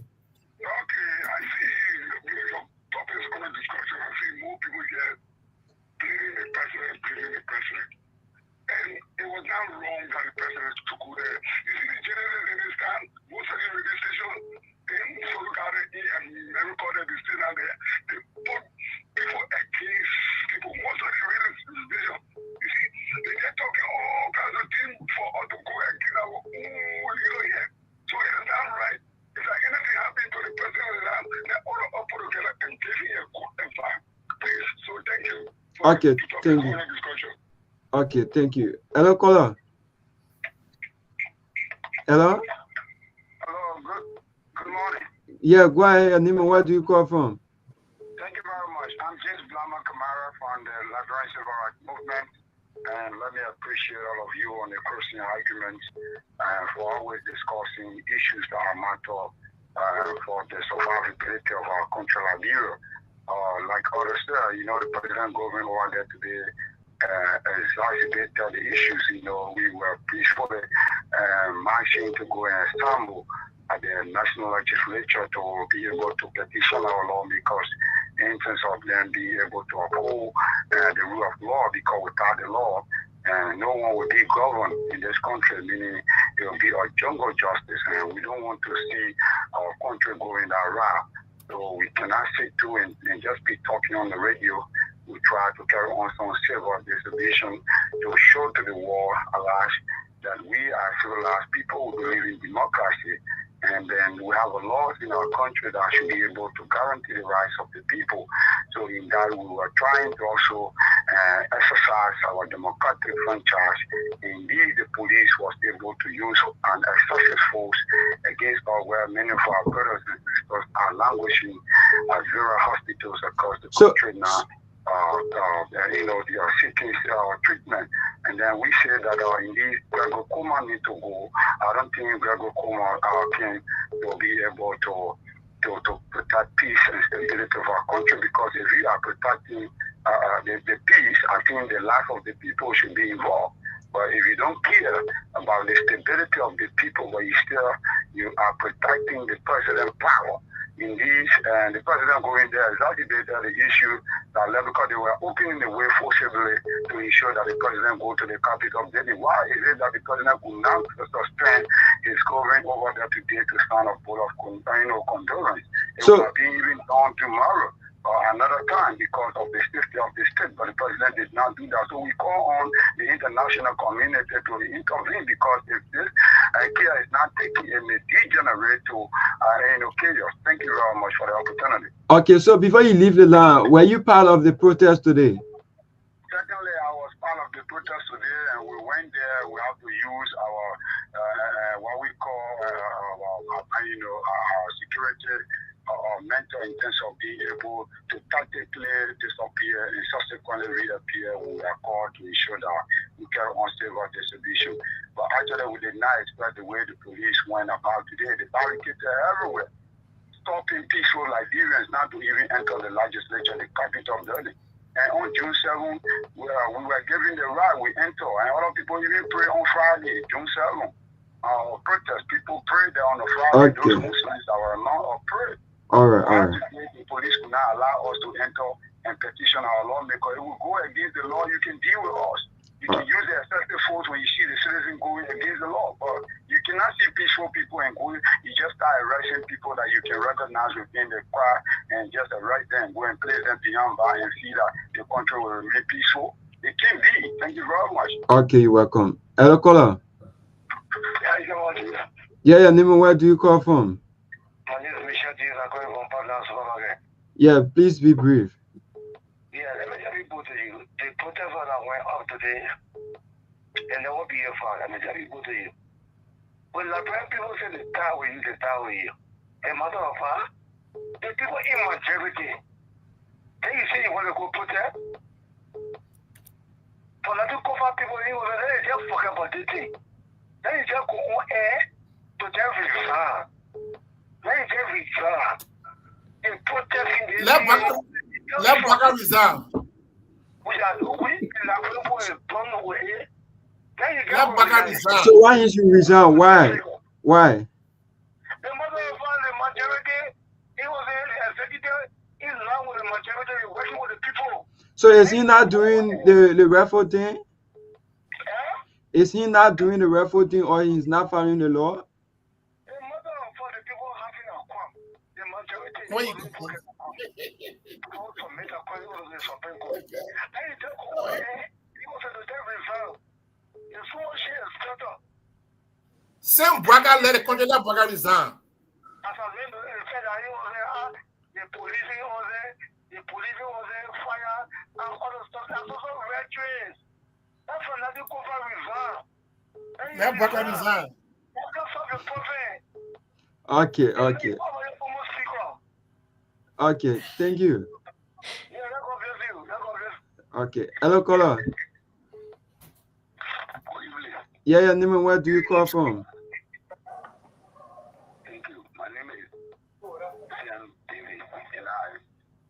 And it was not wrong that the president took go there. You see, the journalists in this town, most of the radio stations, they so look at it and they recorded the state out there. They put people against people, most of the radio stations. You see, they're talking all kinds of things for us to go against our own, yeah. So it is not right. It's like anything happened to the president of the land, they're all up put together and giving a good advice. Please, so thank you. Okay, thank you. Okay, thank you. Hello, caller. Hello? Hello, good morning. Yeah, go ahead, Nima. Where do you call from? Thank you very much. I'm James Blama Kamara from the Liberian Civil Rights Movement. And let me appreciate all of you on the closing arguments for always discussing issues that are matter for the survivability of our country, Liberia. Like others, the president government over there today exacerbated the issues. We were peacefully marching to go in Istanbul at the national legislature to be able to petition our lawmakers in terms of them being able to uphold the rule of law, because without the law, no one will be governed in this country, meaning it will be a jungle justice, and we don't want to see our country going that route. So we cannot sit through and just be talking on the radio. We try to carry on some civil distribution to show to the world, alas, that we are civilized people who believe in democracy. And then we have a law in our country that should be able to guarantee the rights of the people. So in that, we were trying to also exercise our democratic franchise. Indeed, the police was able to use an excessive force against our where many of our brothers and sisters are languishing at various hospitals across the country now. They are seeking treatment. And then we say that indeed Garguah need to go. I don't think Garguah can be able to protect peace and stability of our country, because if we are protecting the peace, I think the life of the people should be involved. But if you don't care about the stability of the people, but you are protecting the president's power in this, and the president going there exacerbated the issue that because they were opening the way forcibly to ensure that the president go to the capital of Delhi. Why is it that the president could not suspend his going over there today to sign a vote of condolence? It will be even done tomorrow or another time because of the safety of the state, but the president did not do that. So we call on the international community to intervene, because if this care is not taken, it may degenerate to chaos. Thank you very much for the opportunity. Okay, so before you leave the line, were you part of the protest today? Secondly, I was part of the protest today, and we went there. We have to use our what we call our security mentor in terms of being able to tactically disappear and subsequently reappear when we are called to ensure that we carry on civil distribution. But actually, we did not expect the way the police went about today. The barricades are everywhere, stopping peaceful Liberians not to even enter the legislature, the capital of Delhi. And on June 7th, we were given the right, we enter, and other people even pray on Friday, June 7th. Protest, people pray there on a Friday. Okay. Those Muslims that were not pray. All right. The police could not allow us to enter and petition our lawmaker. It will go against the law. You can deal with us. You can use the excessive force when you see the citizen going against the law. But you cannot see peaceful people and go. You just start arresting people that you can recognize within the crowd and just arrest them, go and place them beyond bar and see that the country will remain peaceful. It can be. Thank you very much. Okay, you're welcome. Hello, caller. Yeah, Nima, where do you call from? My name is Michelle. I'm calling from Padland Supermarket. Yeah, please be brief. Yeah, let me tell people to you. The protest that went up today, and there won't be a fire. Let me tell people to you. When Liberian people say the tie with you, the tie with you. A matter of fact, the people in majority, then you say you want to go protest? For not to cover people, you will just forget about the thing. Then you just go on air to just resign. Then you just resign. In protesting this. Let Baga resign. Let Baga resign. So why is you resign? Why? The mother of the majority, he was the executive, he's now with the majority, working with the people. So is he not doing the referral thing? Is he not doing the referral thing, or he's not following the law? The mother of the people having a crime. The majority. Same Baga let the country, let Baga resign. The police was there, fire, and other stuff. That's also red trains. That's another cover resign. Let Baga resign. Okay. Okay, thank you. Okay, hello, caller. Yeah, Nima, where do you call from? Thank you. My name is David, and I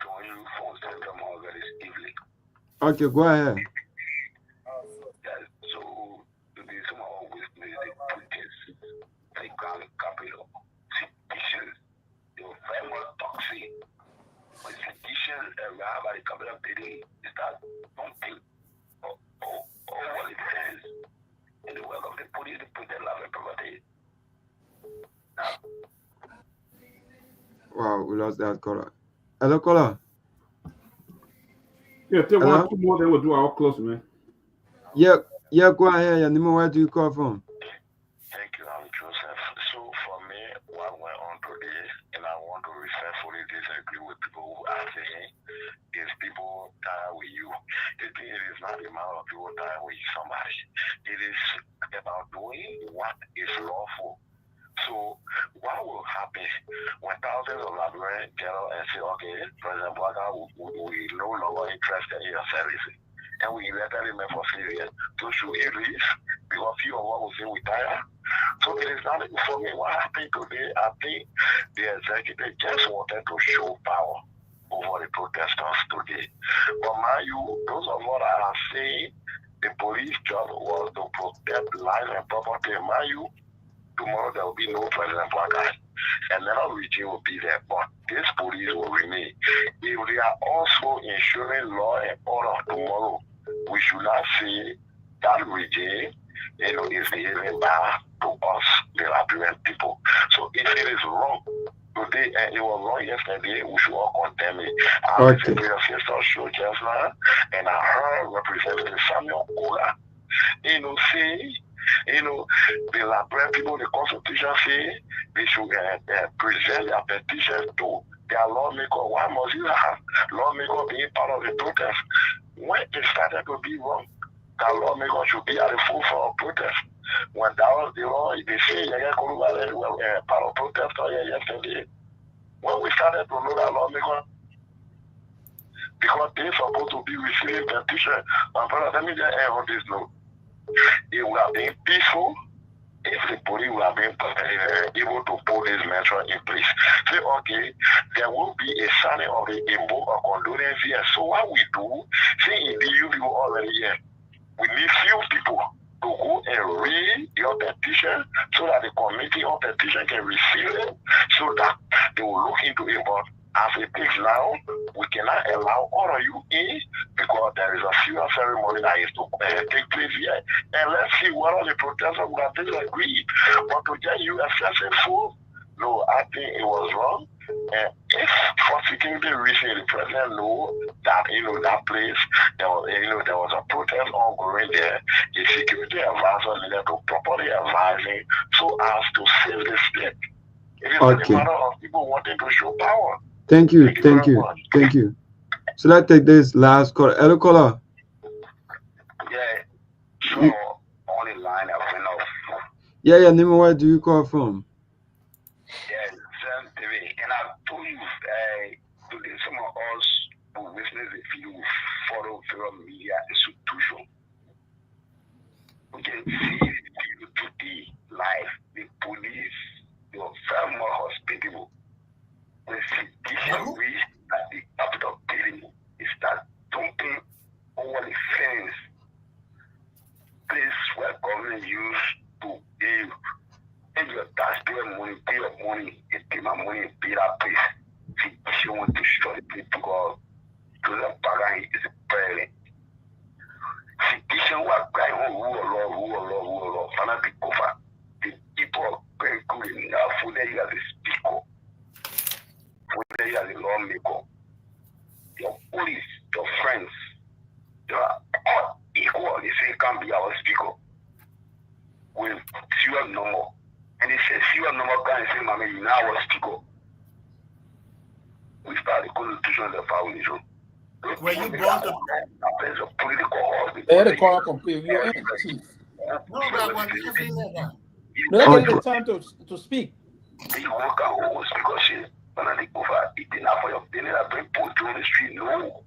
join you from Central Morgan this evening. Okay, go ahead. So today some always made the protests, the ground capital, sedition, the very toxic. When sedition arrive at the capital building, is that something or what it says in the work of the police to put their life and property. Wow, we lost that caller. Hello, caller. Yeah, take one, two more, then we'll do our close, man. Yeah, go ahead. Nima, where do you call from? Thank you, I'm Joseph. So for me, what went on today, and I want to respectfully disagree with people who are saying, is people die with you. It is not the amount of people die with somebody. It is about doing what is lawful. So what will happen when thousands of Liberians gather and say, okay, President Blaga, we no longer interested in your services, and we elected him for Syria, so should he leave? Because few of us will say we tired. So it is not for me. What happened today, I think the executive just wanted to show power over the protesters today. But mind you, those of us that are saying The police job was to protect life and property. Mind you, tomorrow there will be no President Boakai. Another regime will be there, but this police will remain. If they are also ensuring law and order tomorrow, we should not say that regime, is behaving bad to us, the Liberian people. So if it is wrong today and it was wrong yesterday, we should all condemn it. I listened to your sister show just now, and I heard Representative Samuel Kola, say, the Liberian people, the Constitution say they should present their petition to their lawmaker. Why must you have lawmaker being part of the protest? When it started to be wrong, that lawmaker should be at the forefront of protest. When that was the law, they say part of protest yesterday. When we started to know that lawmaker, because they're supposed to be receiving petition, my brother, let me just add on this note. It would have been peaceful if the police would have been able to put this measure in place. Say, okay, there will be a signing of the Igbo or condolence here. So what we do, say indeed you people already here, we need few people to go and read your petition so that the committee of petition can receive it, so that they will look into it. But as it is now, we cannot allow all of you in because there is a serious ceremony that is to take place here. And let's see what all the protesters would have disagreed. But to get you excessive food, no, I think it was wrong. And if for security reason the president know that that place there was a protest ongoing there, the security advisor needed to properly advise him so as to save the state. It is not a matter of people wanting to show power. Thank you. So let's take this last call. Hello, caller. Yeah. So on the line, I went off. Yeah. Name, where do you call from? Yeah, Sam TV. And I told you today, some of us who witness the video follow from media institution. We can see the video today live. The police, they were far more hospitable. The situation we at the capital building is that jumping over the fence, place where government used to give and your taxpayer money, pay your money, and pay my money, pay that place. She want to show the people to the Pagan is a parent. Situation was going on, rule of fanatic over. The people are very good enough for them as a speaker. For them as a lawmaker. Your police, your friends, they are all equal. They say can't be our speaker. With serious number. And they say serious number can say, Mama, you know our speaker. We start the constitution of the foundation. Were you born to there's a political horse. They had a call complete. You're in, chief. No, but what you saying that? They're getting the time to speak. You work at home because she when I over eating up for your dinner, I bring put on the street. No.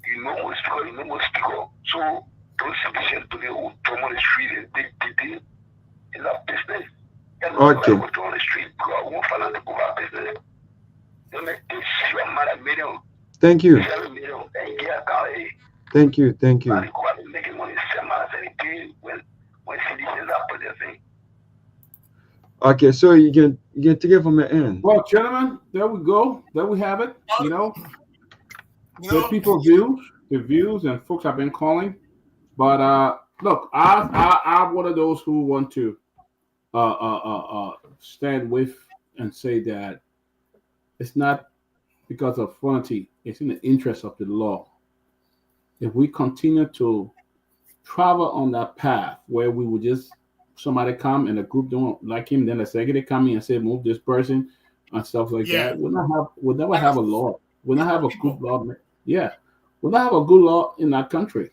You know what's speaker, you know what's speaker. So those citizens today who come on the street and they is a business. And okay. Go on the street, because I won't follow the over business. You make this your mother million. Thank you. Thank you. Okay, so you can take it from the end. Well, gentlemen, there we go. There we have it. The people views, and folks have been calling. But look, I'm one of those who want to stand with and say that it's not because of vanity. It's in the interest of the law. If we continue to travel on that path where we would just somebody come and a group don't like him, then the executive come in and say move this person and stuff like that, we'll never have a law. We'll not have a good law. Yeah, we'll not have a good law in our country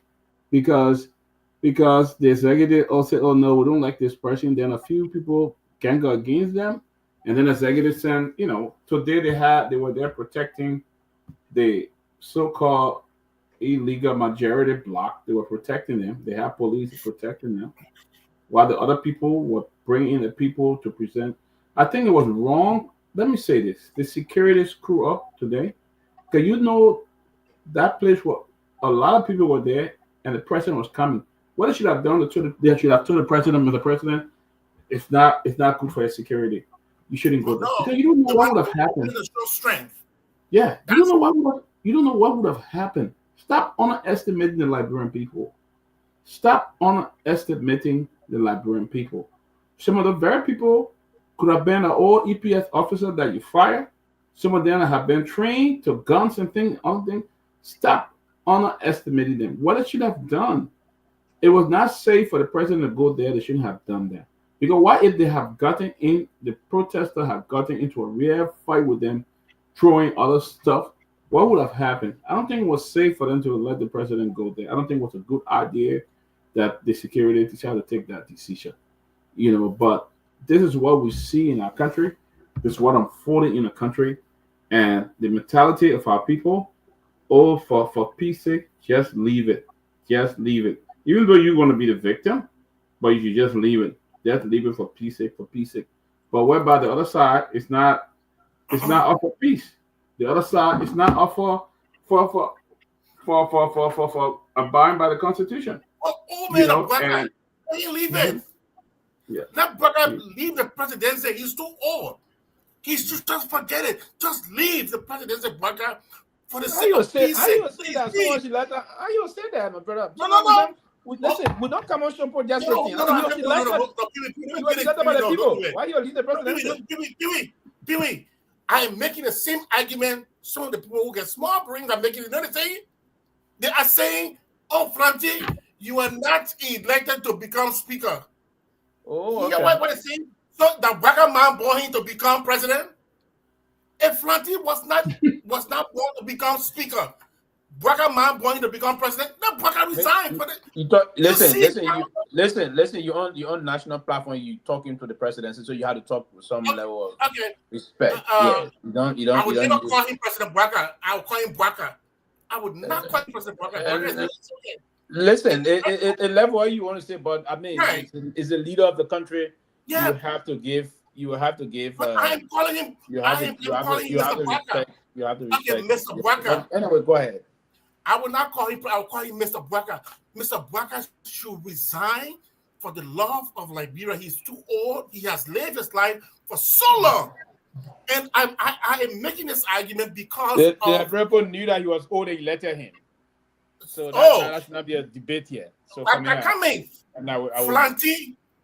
because the executive all say, oh no, we don't like this person. Then a few people can go against them, and then the executive send. Today they were there protecting the so-called illegal majority bloc. They were protecting them. They have police protecting them, while the other people were bringing in the people to present. I think it was wrong. Let me say this: the security screw up today, because that place where a lot of people were there. and the president was coming. What they should have done, they should have told the president, Mr. President, it's not good for your security. You shouldn't go there. Because you don't know what would have happened. Strength. Yeah, you don't know what would have happened. Stop underestimating the Liberian people. Stop underestimating the Liberian people. Some of the very people could have been an old EPS officer that you fired. Some of them have been trained to guns and things, other things. Stop underestimating them. What they should have done, it was not safe for the president to go there. They shouldn't have done that. Because what if they have gotten in, the protesters have gotten into a real fight with them, throwing other stuff? What would have happened? I don't think it was safe for them to let the president go there. I don't think it was a good idea that the security decided to take that decision. But this is what we see in our country. This is what unfolding in the country. And the mentality of our people, for peace sake, just leave it. Just leave it. Even though you're going to be the victim, but you should just leave it. Just leave it for peace sake, But whereby the other side is not up for peace. The other side is not up for abiding by the Constitution. Why you leave it? Yeah. That brother leave the presidency. He's too old. Just forget it. Just leave the presidency, brother. For the sake of peace. How you say that so much later? How you say that, my brother? No. Listen, we don't come on show for just No. Why you leave the presidency? Pewee, I am making the same argument some of the people who get small brains are making. You know what I'm saying? They are saying, oh, Franti, you are not elected to become speaker. Oh, okay. You know what they're saying? So the Braka man born him to become president? If Franti was not born to become speaker, Braka man born him to become president, then Braka resigned. Listen. You on national platform. You talking to the presidency, so you had to talk with some level of respect. I would never call him President Braka. I would call him Braka. I would not call him President Braka. Listen, a level what you want to say, but I mean, is the leader of the country. Yeah. You have to give. I am calling him. You have to respect. Okay, Mr. Braka. Anyway, go ahead. I will not call him. I will call him Mr. Braka. Mr. Braka should resign for the love of Liberia. He's too old. He has lived his life for so long. And I am making this argument because the people knew that he was old and elected him. So that should not be a debate here. So I come in.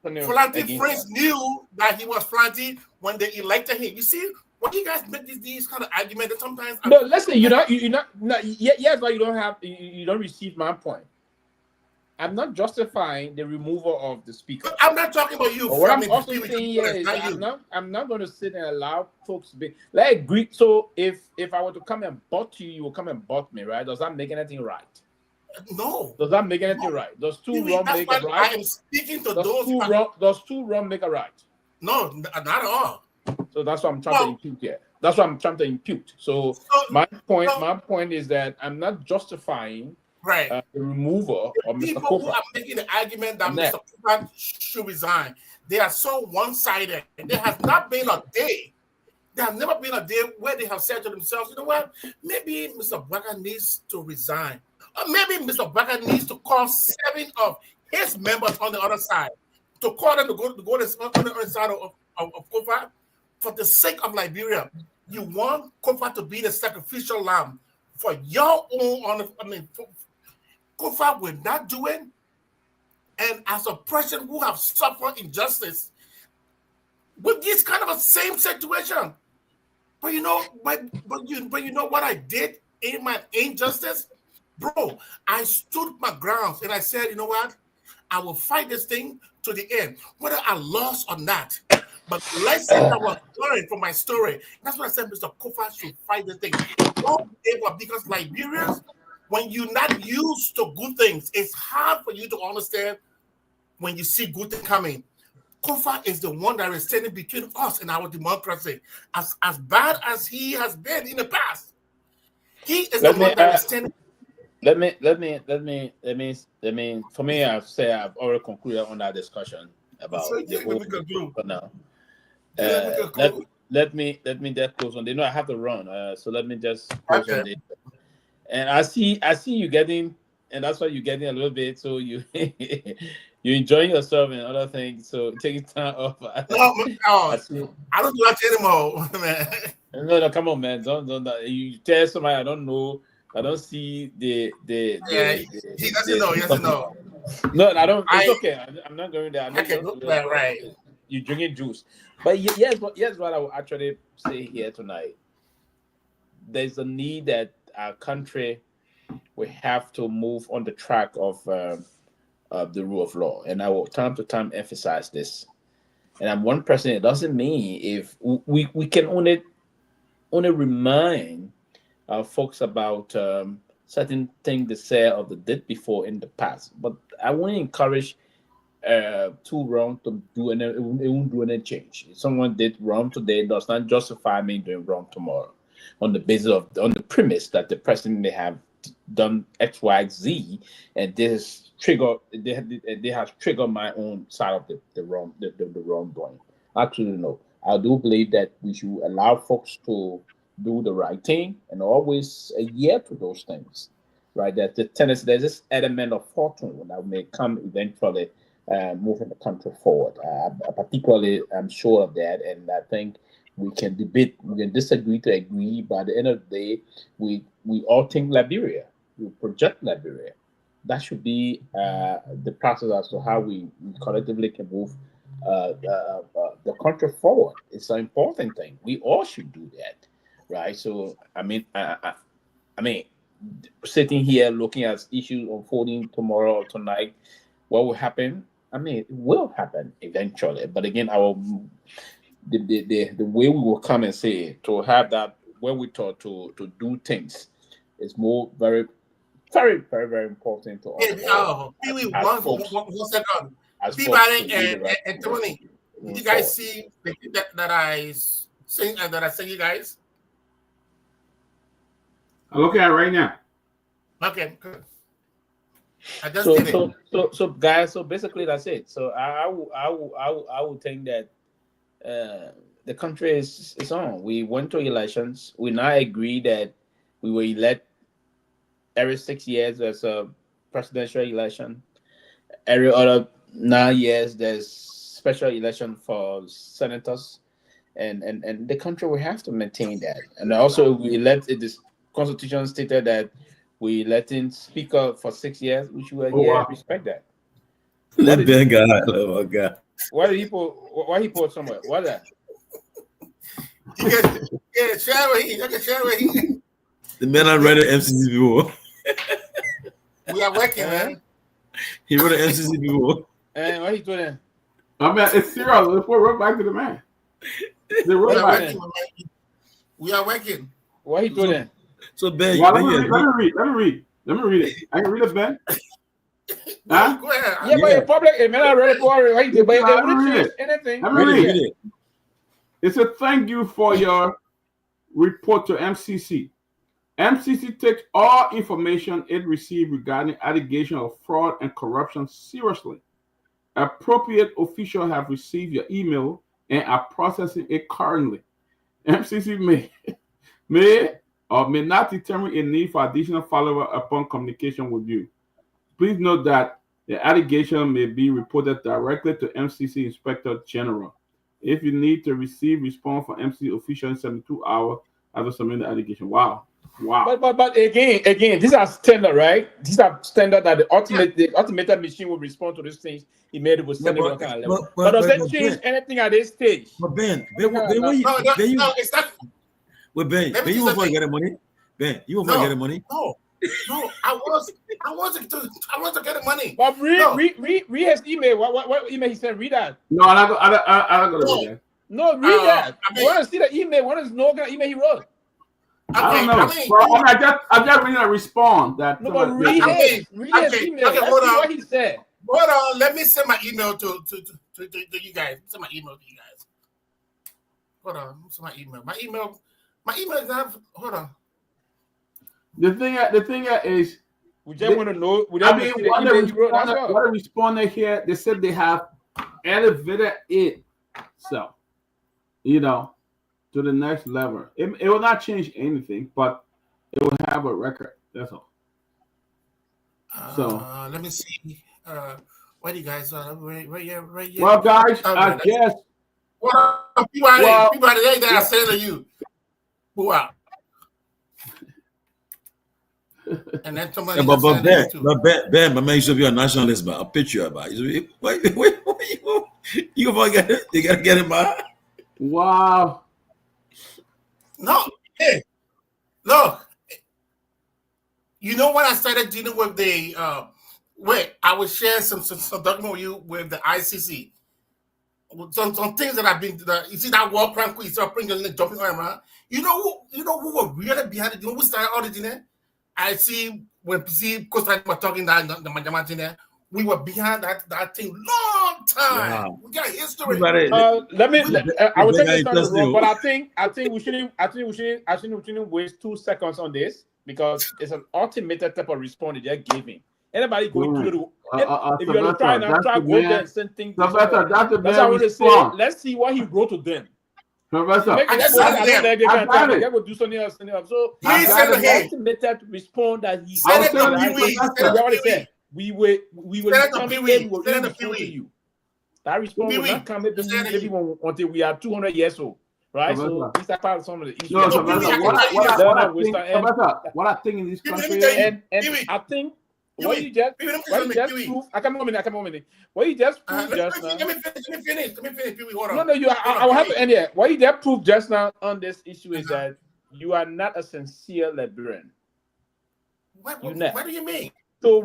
Flanty friends knew that he was Flanty when they elected him. You see, when you guys make these kind of arguments, sometimes no. Listen, you're not. Yes, but you don't receive my point. I'm not justifying the removal of the speaker. I'm not talking about you. What I'm also saying here is I'm not going to sit and allow folks to be like Greek. So if I were to come and butt you, you will come and butt me, right? Does that make anything right? No. Does that make anything right? Does two wrong make a right? I am speaking to does two wrong make a right? No, not at all. So that's what I'm trying to impute here. That's what I'm trying to impute. So my point is that I'm not justifying the removal of Mr. People Kofa. who are making the argument that Mr. Kofa should resign, they are so one-sided. There has not been a day. There has never been a day where they have said to themselves, you know what? Maybe Mr. Braka needs to resign. Or maybe Mr. Braka needs to call 7 of his members on the other side to call them to go on the other side of Kofa for the sake of Liberia. You want Kofa to be the sacrificial lamb for your own. Kofa will not do it. And as a person who have suffered injustice, with this kind of a same situation, but you know what I did in my injustice, bro. I stood my grounds and I said, you know what? I will fight this thing to the end, whether I lost or not. But the lesson I was learning from my story, that's what I said, Mr. Kofa should fight this thing. Because Liberians, when you're not used to good things, it's hard for you to understand when you see good things coming. Kofa is the one that is standing between us and our democracy. As bad as he has been in the past, he is the one that is standing. Let me. For me, I've already concluded on that discussion about the whole for now. Let me just close on. They know I have to run, so let me just close on this. And I see you getting and that's why you're getting a little bit. So you you're enjoying yourself and other things. So taking time off. No, I don't do that anymore, man. No, come on, man. Don't. You tell somebody I don't know. I don't see the. He doesn't know. He doesn't know. No, I don't. It's okay. I'm not going there. I can go there, right? You drinking juice, but yes, what I will actually say here tonight. There's a need that our country we have to move on the track of the rule of law, and I will time to time emphasize this. And I'm one person. It doesn't mean if we can only remind folks about certain things they said or they did before in the past. But I want to encourage too wrong to do any. It won't do any change. If someone did wrong today, it does not justify me doing wrong tomorrow, on the basis of the premise that the president may have done X, Y, Z, and this trigger they have triggered my own side of the wrongdoing. Actually, no. I do believe that we should allow folks to do the right thing and always adhere to those things, right? That there's this element of fortune that may come eventually, moving the country forward. Particularly, I'm sure of that, and I think we can debate, we can disagree to agree. But at the end of the day, we all think Liberia, we project Liberia. That should be the process as to how we collectively can move the country forward. It's an important thing. We all should do that, right? So I mean, sitting here looking at issues unfolding tomorrow or tonight, what will happen? I mean, it will happen eventually. But again, the way we will come and say to have that when we talk to do things is more very, very, very, very important to all. Pewee, one second. Peabody and Tony, did you guys see that I sent you guys? I'm looking at it right now. Okay, good. I just did it. So guys, so basically that's it. So I would think that the country is on. We went to elections. We now agree that we will elect every 6 years as a presidential election. Every other 9 years there's special election for senators, and the country will have to maintain that. And also we elect this constitution stated that we let in speaker for 6 years, which we respect that. Let Ben go. Oh my God. Why he put somewhere? What that? Share with he. The man I read at MCC before. We are working, man. He wrote an MCC before. And what he doing there? I mean, it's serious. Let's go back to the man. We are working. What he doing there? So Ben, let me read it. I can read it, Ben. Huh? Go ahead. Yeah, but in public, man, I read it for you. But they wouldn't change anything. Let me read it. It said, thank you for your report to MCC. MCC takes all information it received regarding allegation of fraud and corruption seriously. Appropriate officials have received your email and are processing it currently. MCC may or may not determine a need for additional follow-up upon communication with you. Please note that the allegation may be reported directly to MCC Inspector General. If you need to receive response from MCC official in 72 hours after submitting the allegation. Wow. But again, these are standard, right? These are standard that the automated machine will respond to these things. It made it with standard kind of level. But does that change anything at this stage? But Ben, it's not. Well, Ben, you want to get the money? Ben, you want to get the money? No, I want to get the money. But read his email. What email he sent? Read that. No, I'm not going to read that. No, read that. I want to see the email. What is no email he wrote? I don't know. I'm just reading a response. That no, but read his email. Okay, hold on. What he said. Hold on. Let me send my email to you guys. Send my email to you guys. Hold on. Send my email. My email is not. Hold on. The thing is, we just want to know. What the respondent here, they said they have elevated it, so to the next level. It will not change anything, but it will have a record. That's all. Let me see. Where do you guys right here? Well, guys, I guess. Peabody, they are saying to you. Who are? And then somebody but Ben, my man, you should be a nationalist, but a picture about it. Wait, you forget it? You gotta get it, man. Wow. No, hey, look. You know when I started dealing with the I will share some document with you with the ICC. Some things that I've been. You see that war crime? You start bringing jumping around. You know who were really behind it. You know who started auditing it? I see when Costa were talking that the we were behind that thing long time. Yeah. We got history. I will take this time to run, but I think we shouldn't waste 2 seconds on this because it's an automated type of response they're giving. Anybody going through if you're trying to go there and send things. That's what I want to say. Let's see what he wrote to them. Professor, I will do something else. So please send the automated response that he said. We will respond to you. That response will not come maybe until we are 200 years old. Right? So these are part of some of the issues. What I think in this country and I think what you just proved, I come on a minute. What you just proved just now. Let me finish. Hold on. No, I will have to end here. What you just proved just now on this issue is that you are not a sincere Liberian. What do you mean? So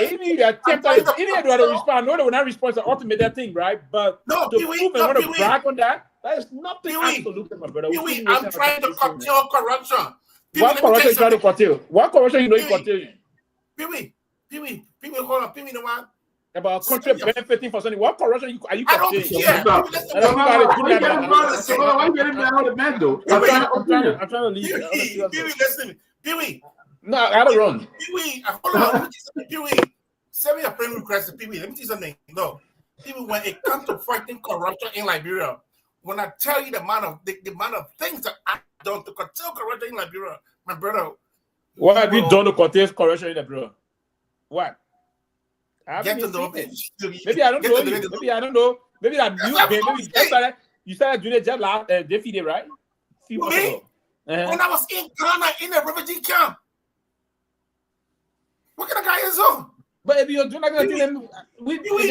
even if you attempt to respond, no, they will not respond to automated thing, right? But to prove and want to brag on that is nothing absolute, my brother. I'm trying to curtail corruption. What corruption you trying to curtail? What corruption you know you curtail? Pewee, hold on. Pewee, you know what? About country benefiting for something. What corruption are you curtailing? I don't care. Why you getting down the man, though? I'm trying to leave. Pewee, listen. Pewee. No, I gotta run. Pewee, hold on. Pewee, send me a friend request. Pewee, let me tell you something. No, Pewee, when it comes to fighting corruption in Liberia, when I tell you the amount of things that I've done to curtail corruption in Liberia, my brother. What have you done to curtail corruption in Liberia? What? Get to know maybe I don't know you. Maybe I don't know. Maybe that new you started doing it just last defeated, right? When I was in Ghana in a refugee camp. What kind of guy is on? But if you're doing like that, Pewee,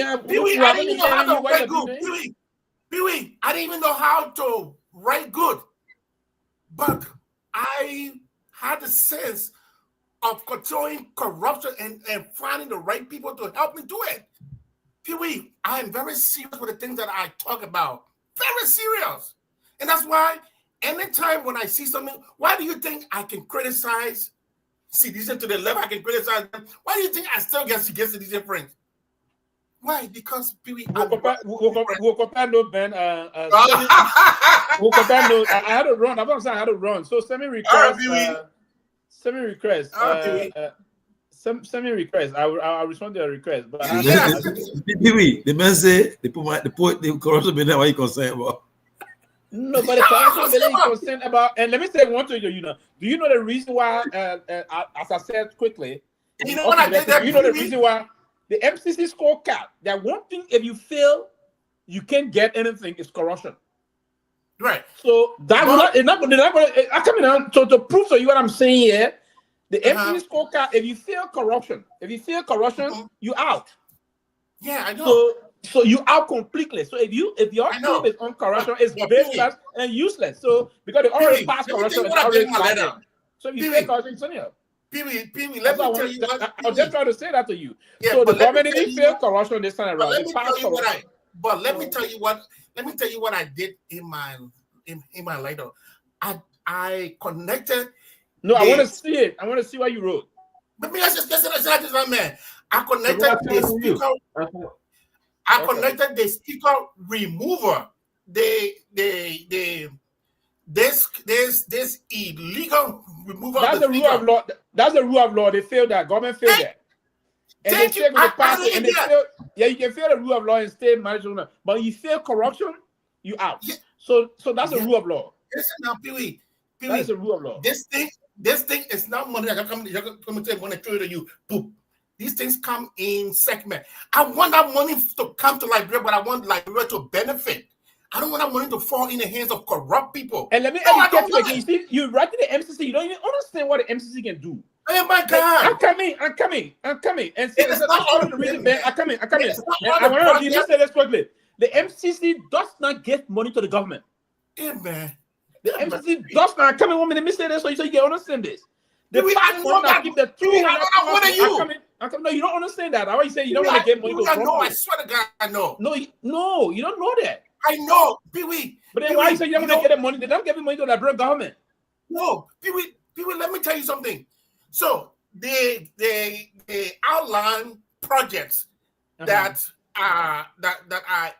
I didn't even know how to write good. Pewee, I didn't even know how to write good. But I had the sense of controlling corruption and finding the right people to help me do it. Pewee, I am very serious with the things that I talk about. Very serious. And that's why anytime when I see something, why do you think I can criticize citizens to the left? I can criticize them. Why do you think I still get citizen friends? Why? Because Pewee, we'll compare no Ben. We'll compare no. I had to run. I'm not saying I had to run. So send me request. Send me request. Send me request. I'll respond to your request. But Pewee, the man say the corruption been there. What you concerned about? No, but the corruption been concerned about. And let me say one thing to you now. Do you know the reason why? As I said quickly, you know what I did that. You know the reason why the MCC scorecard. That one thing, if you fail, you can't get anything. Is corruption. Right. So that is not going to. I come in to prove to you what I'm saying here. The MCC scorecard. If you fail corruption, you out. Yeah, I know. So you out completely. So if your team is on corruption, it's baseless and useless. So because they already passed corruption, it's already landed. So if you fail corruption, it's on you. Pewee, let me tell you what. I was just trying to say that to you. Yeah, so the government didn't fail corruption this time around. Let me tell you what I did in my life. I connected. No, I want to see it. I want to see what you wrote. But me, listen, man. I connected the speaker. I connected the speaker remover. This illegal removal. That's the rule of law. That's the rule of law. They failed that. Government failed that. And they failed the pass. And they failed. Yeah, you can fail the rule of law and stay management, but you fail corruption, you out. Yeah. So that's the rule of law. Listen now, Pewee. That's the rule of law. This thing is not money. I'm going to throw it to you. Boop. these things come in segment. I want that money to come to Liberia, but I want Liberia to benefit. I don't want that money to fall in the hands of corrupt people. And let me educate you again. You see, you write to the MCC, you don't even understand what the MCC can do. Oh my God! I'm coming. And see, that's one of the reasons, man. I'm coming. And I want to say this quickly. The MCC does not give money to the government. Yeah, man. The MCC does not. Come in 1 minute. Let me say this so you can understand this. The fact will not give the 200. No, you don't understand that. I always say you don't want to get money to the government. I swear to God, I know. No, you don't know that. I know, Pewee. But then why you say you don't want to get the money? They don't give money to the Liberia government. No, Pewee, let me tell you something. So they outline projects that are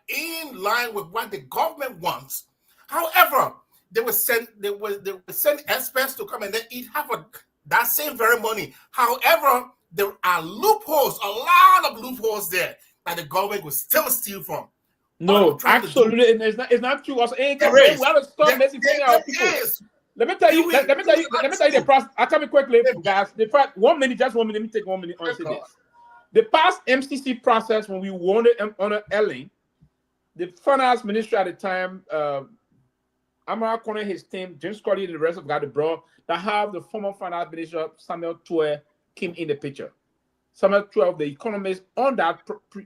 in line with what the government wants. However, they will send experts to come and then eat half of that same very money. However, there are loopholes, a lot of loopholes there that the government will still steal from. No, absolutely, it's not true. Also, we have to stop messing our people. Let me tell you the process. I'll tell you quickly, guys. The fact, 1 minute, just 1 minute. Let me take 1 minute on this. The past MCC process when we wanted on Ellen, the finance minister at the time, Amara Corner, his team, James Scotty, and the rest of God brought that have the former finance minister Samuel Pewee came in the picture. Samuel Pewee, the economist, on that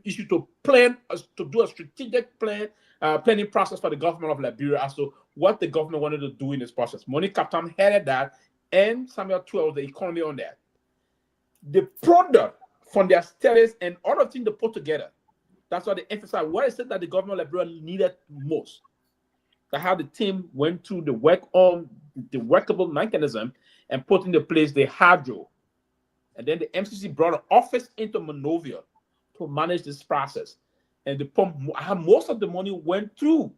issue to plan, to do a strategic planning process for the government of Liberia as to what the government wanted to do in this process. Money Captain headed that, and Samuel Pewee, the economy on that. The product from their studies and other things they put together, that's why they emphasize what is it that the government of Liberia needed most. That's how the team went through the work on the workable mechanism and put into place the hydro. And then the MCC brought an office into Monrovia to manage this process. And most of the money went through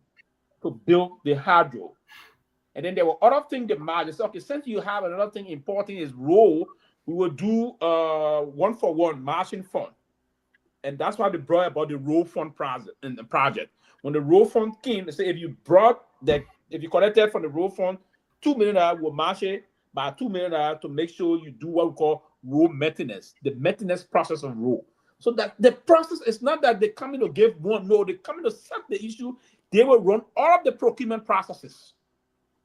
to build the hydro. And then there were other things that mattered. They said, okay, since you have another thing important is role, we will do 1-for-1 marching fund. And that's why they brought about the road fund project. When the road fund came, they said if you collected from the road fund $2 million, we'll match it by $2 million to make sure you do what we call road maintenance, the maintenance process of road. So that the process is not that they come in to give one, no, they come in to set the issue. They will run all of the procurement processes.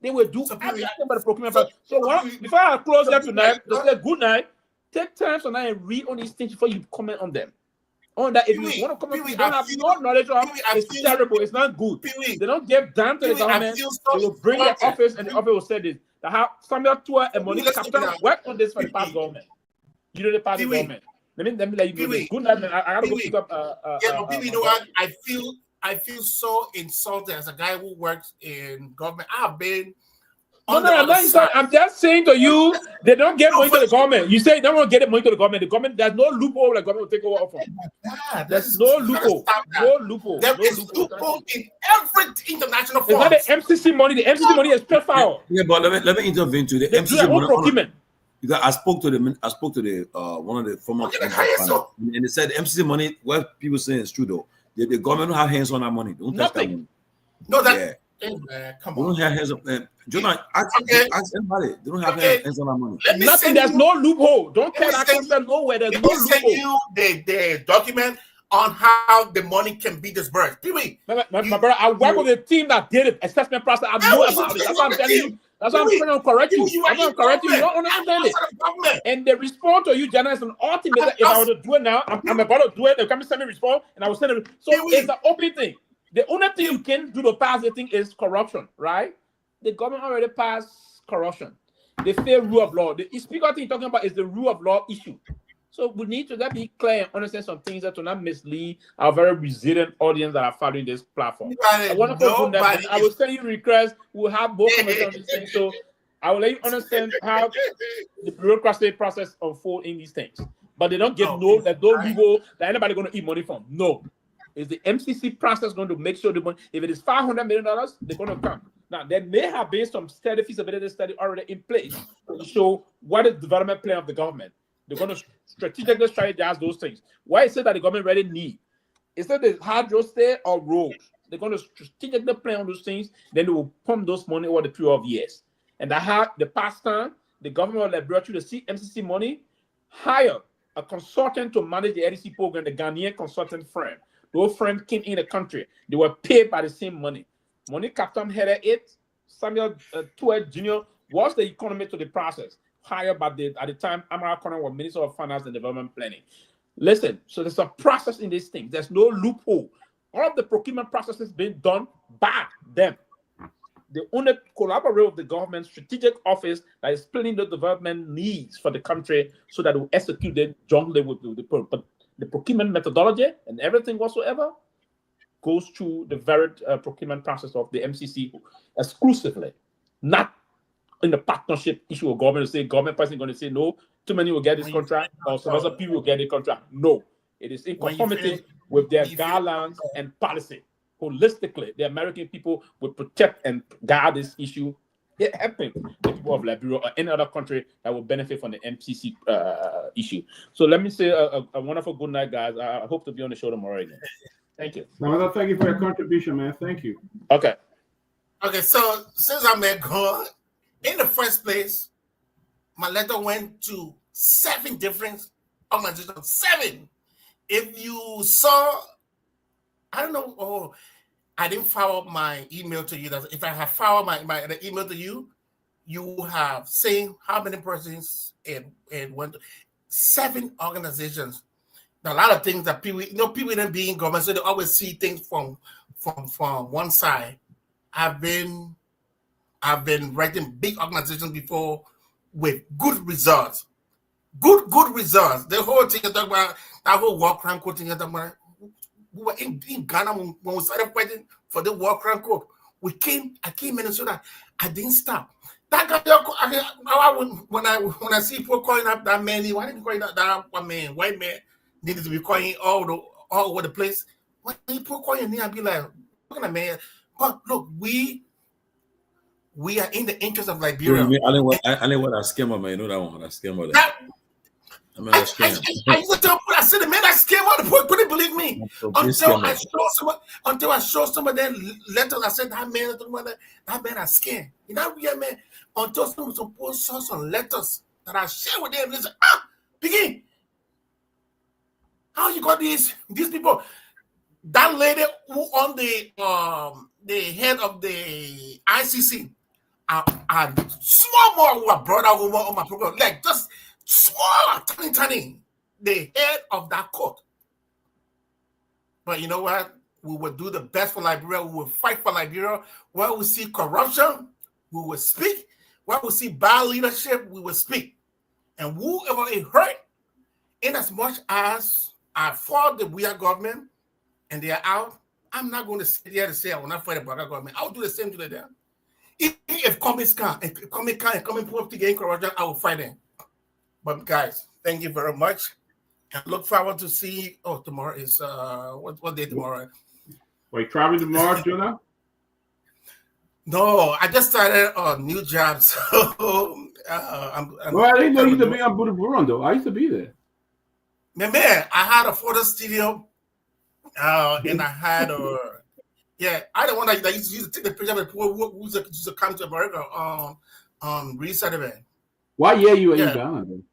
They will do everything about the procurement process. So before I close there tonight, they say good night. Take time tonight and read on these things before you comment on them. On that, if you want to comment, you don't have no knowledge of it's terrible, it's not good. They don't give down to the government. They will bring their office, and the office will say this. That how Samuel Pewee and Monique Captain worked on this for the past government. You know the party government. Let me let you know this. Good night, man. I gotta go pick up. You know what? I feel so insulted as a guy who works in government. I've been. No, I'm just saying to you, they don't get money to the government. You say they don't want to get money to the government. The government, there's no loophole the government will take over from. There's no loophole. No loophole. There is loophole in every international forum. It's not the MCC money. The MCC money is straight forward. Yeah, but let me intervene to the MCC money. Procurement. I spoke to the one of the former and they said the MCC money. What people saying is true though. The government don't have hands on that money. Don't touch that money. No, that. Come on. They don't have hands on. Jonah, ask anybody. They don't have hands on that money. Nothing. There's no loophole. Don't tell that concept nowhere. There's no loophole. Send you the document on how the money can be disbursed. My brother, I work with a team that did it. Assessment process. I know about it. That's what I'm telling you. That's why I'm trying to correct you. I'm going to correct you. You don't understand it. And the response to you, Jana, is an ultimate. If I were to do it now, I'm about to do it. They'll come and send me a response, and I will send it. So it's an open thing. The only thing you can do to pass the thing is corruption, right? The government already passed corruption. They fail rule of law. The speaker thing you're talking about is the rule of law issue. So we need to be clear and understand some things that will not mislead our very resilient audience that are following this platform. I will send you requests. We'll have both comments on these things. So I will let you understand how the bureaucracy process unfolds in these things. But they don't give there's no legal that anybody going to eat money from. No. Is the MCC process going to make sure the money, if it is $500 million, they're going to come. Now, there may have been some feasibility study already in place to show what is the development plan of the government. They're going to strategically strategize those things. Why is it that the government really need? Is that the hydro stay or roads? They're going to strategically plan on those things, then they will pump those money over the period of years. And that the past time, the government of Liberia, through the MCC money, hire a consultant to manage the LDC program, the Ghanaian consultant firm. Those firms came in the country. They were paid by the same money. Money Captain headed it. Samuel Tuet Jr. was the economist to the process, hired by at the time Amara Connor was Minister of Finance and Development Planning. Listen, so there's a process in this thing. There's no loophole. All of the procurement process is being done by them. They only collaborate with the government strategic office that is planning the development needs for the country so that we execute it jointly with but the procurement methodology and everything whatsoever goes through the very procurement process of the MCC exclusively, not in the partnership issue of government to say government person going to say no, too many will get this contract or some other people will get the contract. No, it is in conformity with their guidelines and policy. Holistically, the American people will protect and guard this issue. It happened. The people of Liberia or any other country that will benefit from the MCC issue. So let me say a wonderful good night, guys. I hope to be on the show tomorrow again. Thank you. No, thank you for your contribution, man. Thank you. Okay. Okay, so since I'm at Guar, in the first place, my letter went to 7 different organizations. 7. If you saw, I don't know, oh, I didn't forward my email to you. If I have forwarded the email to you, you have seen how many persons it went to. 7 organizations. There are a lot of things that people didn't be in government, so they always see things from one side. I've been writing big organizations before with good results. Good results. The whole thing you talk about, that whole war crime code thing you talk about. We were in Ghana when we started fighting for the war crime code. I came in Minnesota. I didn't stop. That guy, when I see people calling up that man, why didn't you call that one man, white man, needed to be calling all over the place? When people call your name, I'd be like, look at that man. But look, we are in the interest of Liberia. I didn't want that scammer, man. You know that one, that scammer. I said the man that scammer, couldn't believe me. Until I showed some of them letters, I said that man a scam. You know, yeah, man. Until some saw some letters that I shared with them, they said, begin. How you got these people? That lady who on the head of the ICC, I small more who I brought out over on my program, like just small, tiny, the head of that court. But you know what? We will do the best for Liberia. We will fight for Liberia. Where we see corruption, we will speak. Where we see bad leadership, we will speak. And whoever it hurt, in as much as I fought the Guar government and they are out, I'm not going to sit here to say I will not fight the Guar government. I'll do the same to them. If comments can put together corruption, I will fight them. But guys, thank you very much. I look forward to see. Tomorrow is what day tomorrow? Wait, traveling tomorrow, Jallah? No, I just started a new job, so well, I didn't know you used to be on Buddha though. I used to be there. Man, I had a photo studio, and I had I don't want to used to take the picture of the people who used to come to America on resettlement. What year you were in Ghana then?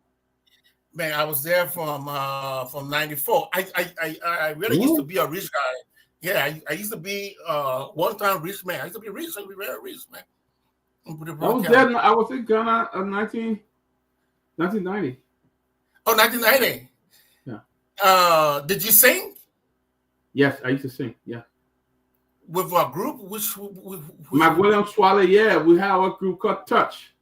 Man, I was there from '94. I really used to be a rich guy. Yeah, I used to be one time rich man. I used to be rich, very rich man. I was in Ghana in 1990. Oh, 1990. Yeah. Did you sing? Yes, I used to sing. Yeah. With a group, which William Swallow. Yeah, we had a group called Touch.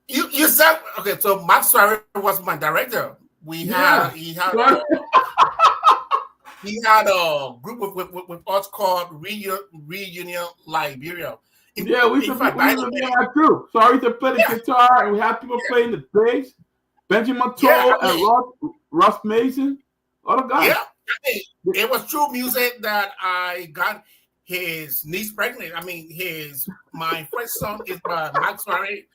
You said okay. So Max Suarez was my director. He had a group with us called Reunion Liberia. We used to be our group. So I used to play the guitar, and we had people playing the bass. Benjamin Toll and Russ Mason, all the guys. Yeah, it was true music that I got his niece pregnant. I mean, my first son is by Max Suarez.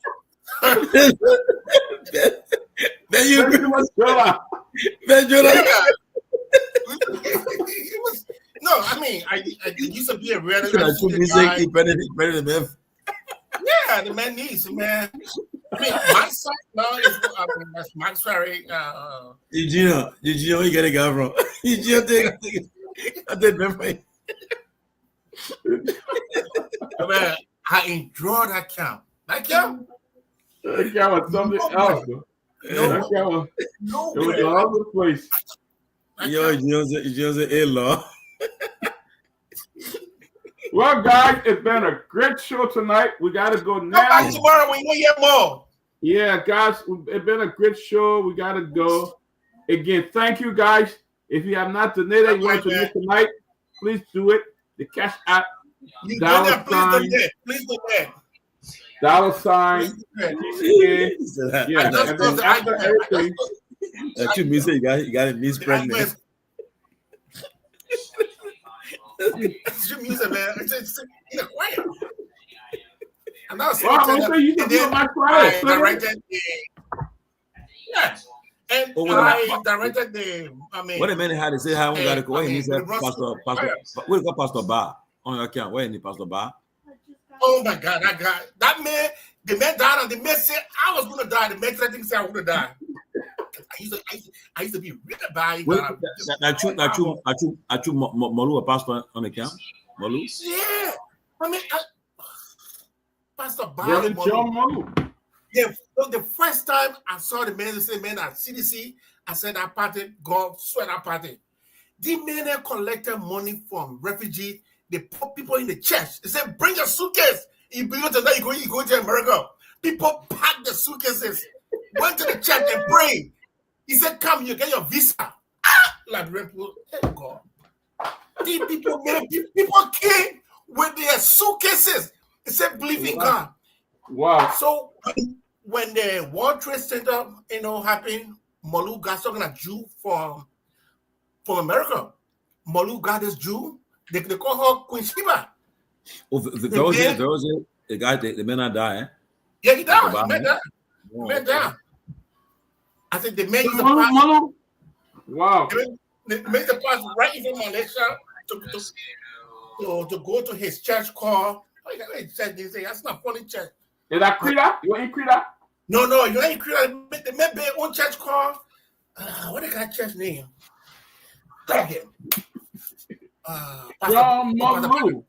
No, I mean, I used to be a real guy. Yeah, the man needs, man. I mean, my side now is that's Max Ferry. Eugene, where you get a guy from? Eugene, I did remember. Man, I enjoy that camp. That camp. That camp was something else. That camp was. It was all over the place. Yo, Eugene, A-Law. Well, guys, it's been a great show tonight. We got to go now. Come back tomorrow when you hear more. Yeah, guys, it's been a great show. We got to go. Again, thank you, guys. If you have not donated, you want to donate tonight, please do it. The Cash App, $, please donate. $, TCA. Yeah, and then after everything. That you miss it, you got it miss pregnant. It's your music, man. It's quiet. And that's you can do it my Friday. I directed the. Yes. And I directed the. I mean. Wait a minute, how they say how we got to go? Wait, he said Pastor. Where got Pastor Bar on your account? Where is Pastor Bar? Oh my God, that man. The man died, and the man said I was gonna die. The man said I was gonna die. I used to be really bad. Molu a pastor on the camp? Molu? Yeah. I mean, Pastor Reverend John Molu. Yeah, the first time I saw the man, say, man, at CDC, I said that party, God swear that party. The man collected money from refugees. They put people in the church. They said, bring your suitcase. You believe to that, you go to America. People packed the suitcases, went to the church and prayed. He said, come, you get your visa. Like, oh God. These people, man, people came with their suitcases. They said, believe in God. Wow. So when the World Trade Center, happened, Molu got something like Jew from America. Molu got this Jew. They call her Queen Sheba. Oh, the guy, the man that died, eh? Yeah, he died. The man died. I said the man used to pass. Wow. The man used to pass right in front of Malaysia to go to his church called. That's not funny church. Is that Krita? You ain't Krita? No, you ain't Krita. The man their own church called. What they got church name? Molu.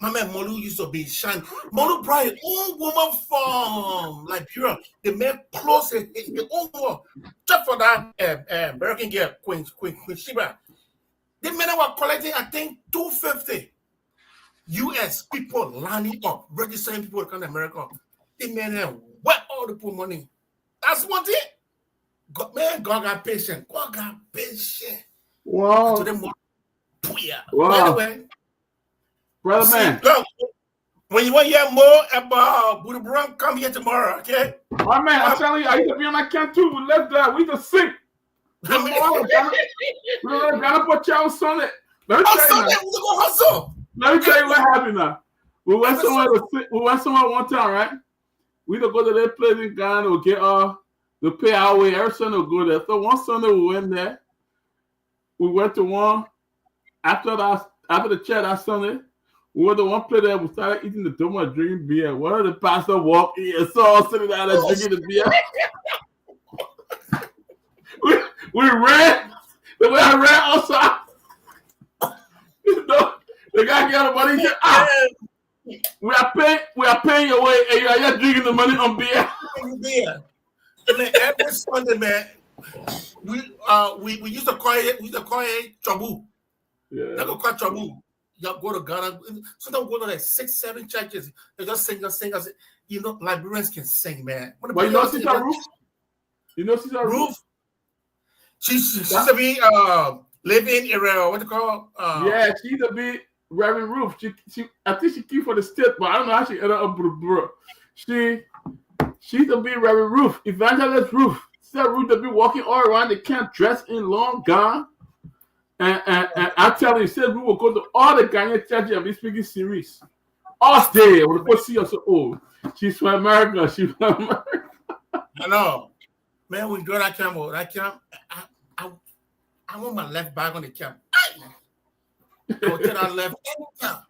My man Molu used to be shined. Molu brought his own woman from Liberia. The man close his own woman just for that American girl, Queen Sheba. The men were collecting, I think, $250 US people lining up, registering people to come to America. The men wet all the poor money. That's one thing. God got patient. God got patient. Wow. To them, wow. By the way, brother man. Look, when you want to hear more about Buddha Brown, come here tomorrow, okay? My man, I'm telling you, I used to be on that camp too. We left that. We just sing. We're gonna put y'all Sunday. Let me tell you what happened now. We went somewhere one time, right? We don't go to that place in Ghana. We'll get to pay our way. Every Sunday we'll go there. So one Sunday we went there. We went to one after the church that Sunday. We went to one place there. We started eating the donut, drinking beer. One of the pastor walked in and saw us sitting down there drinking the beer. we ran. The way I ran outside, the guy got the money. He said, we are paying your way, and you are just drinking the money on beer. Beer. I mean, every Sunday, man, we used to call it Chabu. Yeah. They call Chabu. You go to Ghana. Sometimes we go to like 6-7 churches. They just sing. Liberians can sing, man. But you know Sister Ruth? You know Sister Ruth? She used to be living in what do you call? Yeah, she used to be Reverend Ruth. She I think she came for the state, but I don't know how she ended up bro. She used to be Reverend Ruth, Evangelist Ruth. Sister Ruth to be walking all around the camp dressed in long gown. And I tell you, said we will go to all the Ghanaian churches and be speaking series. All day. We'll go see her so old. She's from America. I know. Man, we go that camp. I want my left back on the camp. I will take our left anytime.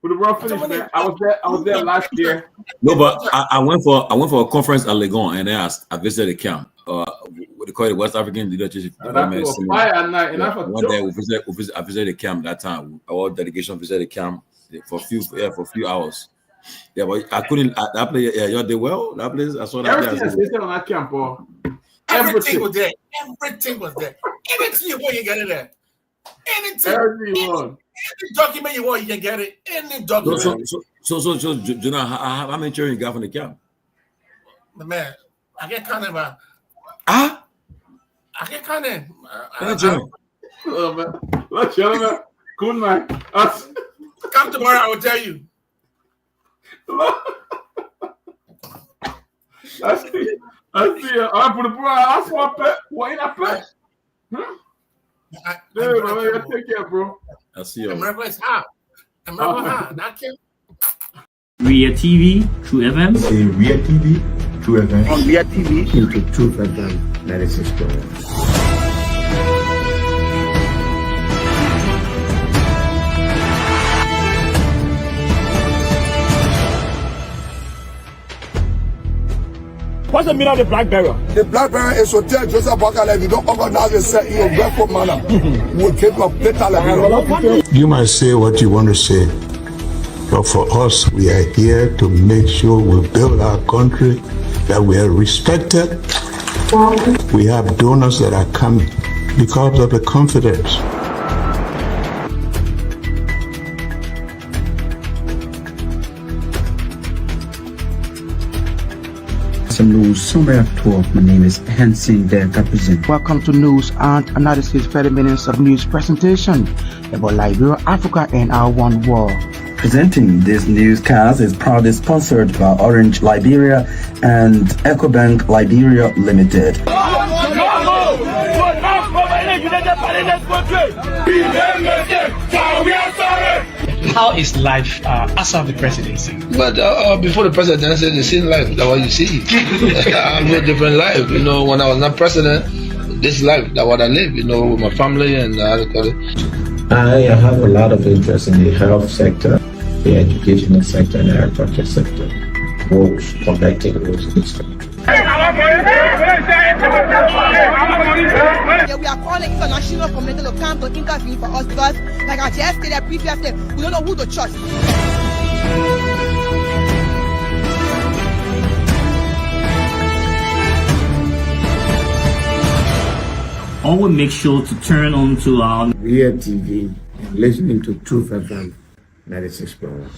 With the world finish, man. I was there last year. No, but I went for a conference at Legon, and then I visited the camp. What they call it, West African Leadership Development Seminar. One day I visited the camp that time. Our delegation visited the camp for a few hours. Yeah, but I couldn't. That place, yeah, you did well. That place, I saw that. Everything on that camp, bro. Everything was there. Everything was there. Anything you want, you get it there. Anything. Everything you want. Any document you want, you can get it. Any document. So, Jonah, how many children you got from the camp? Man, I get kind of I get kind of. Let's gentlemen. Good night. Come tomorrow, I will tell you. I see. I put a bro. I swap it. Why not play? Take care, bro. I see you. America is hot. America hot. Not kidding. Ria TV, True FM. See Ria TV, True FM. On Ria TV, into True FM 96.1. What's the meaning of the black barrier? The black barrier is to tell Joseph Bakala, if you don't organize yourself in a grateful manner, we'll take your plate. You might say what you want to say, but for us, we are here to make sure we build our country, that we are respected. We have donors that are coming because of the confidence. News Summary Talk. My name is Hansen the representative. Welcome to News and Analysis 30 minutes of news presentation about Liberia, Africa, and our one world. Presenting this newscast is proudly sponsored by Orange Liberia and EcoBank Liberia Limited. How is life after the presidency? But before the presidency, the same life, that's what you see. I live a different life. You know, when I was not president, this life, that's what I live, you know, with my family and I have a lot of interest in the health sector, the educational sector, and the agriculture sector. Both connecting those systems. Yeah, we are calling international community to come to intervene for us because, like I just stated previously, we don't know who to trust. Always make sure to turn on to our Ria TV and listening to Truth FM 96.1.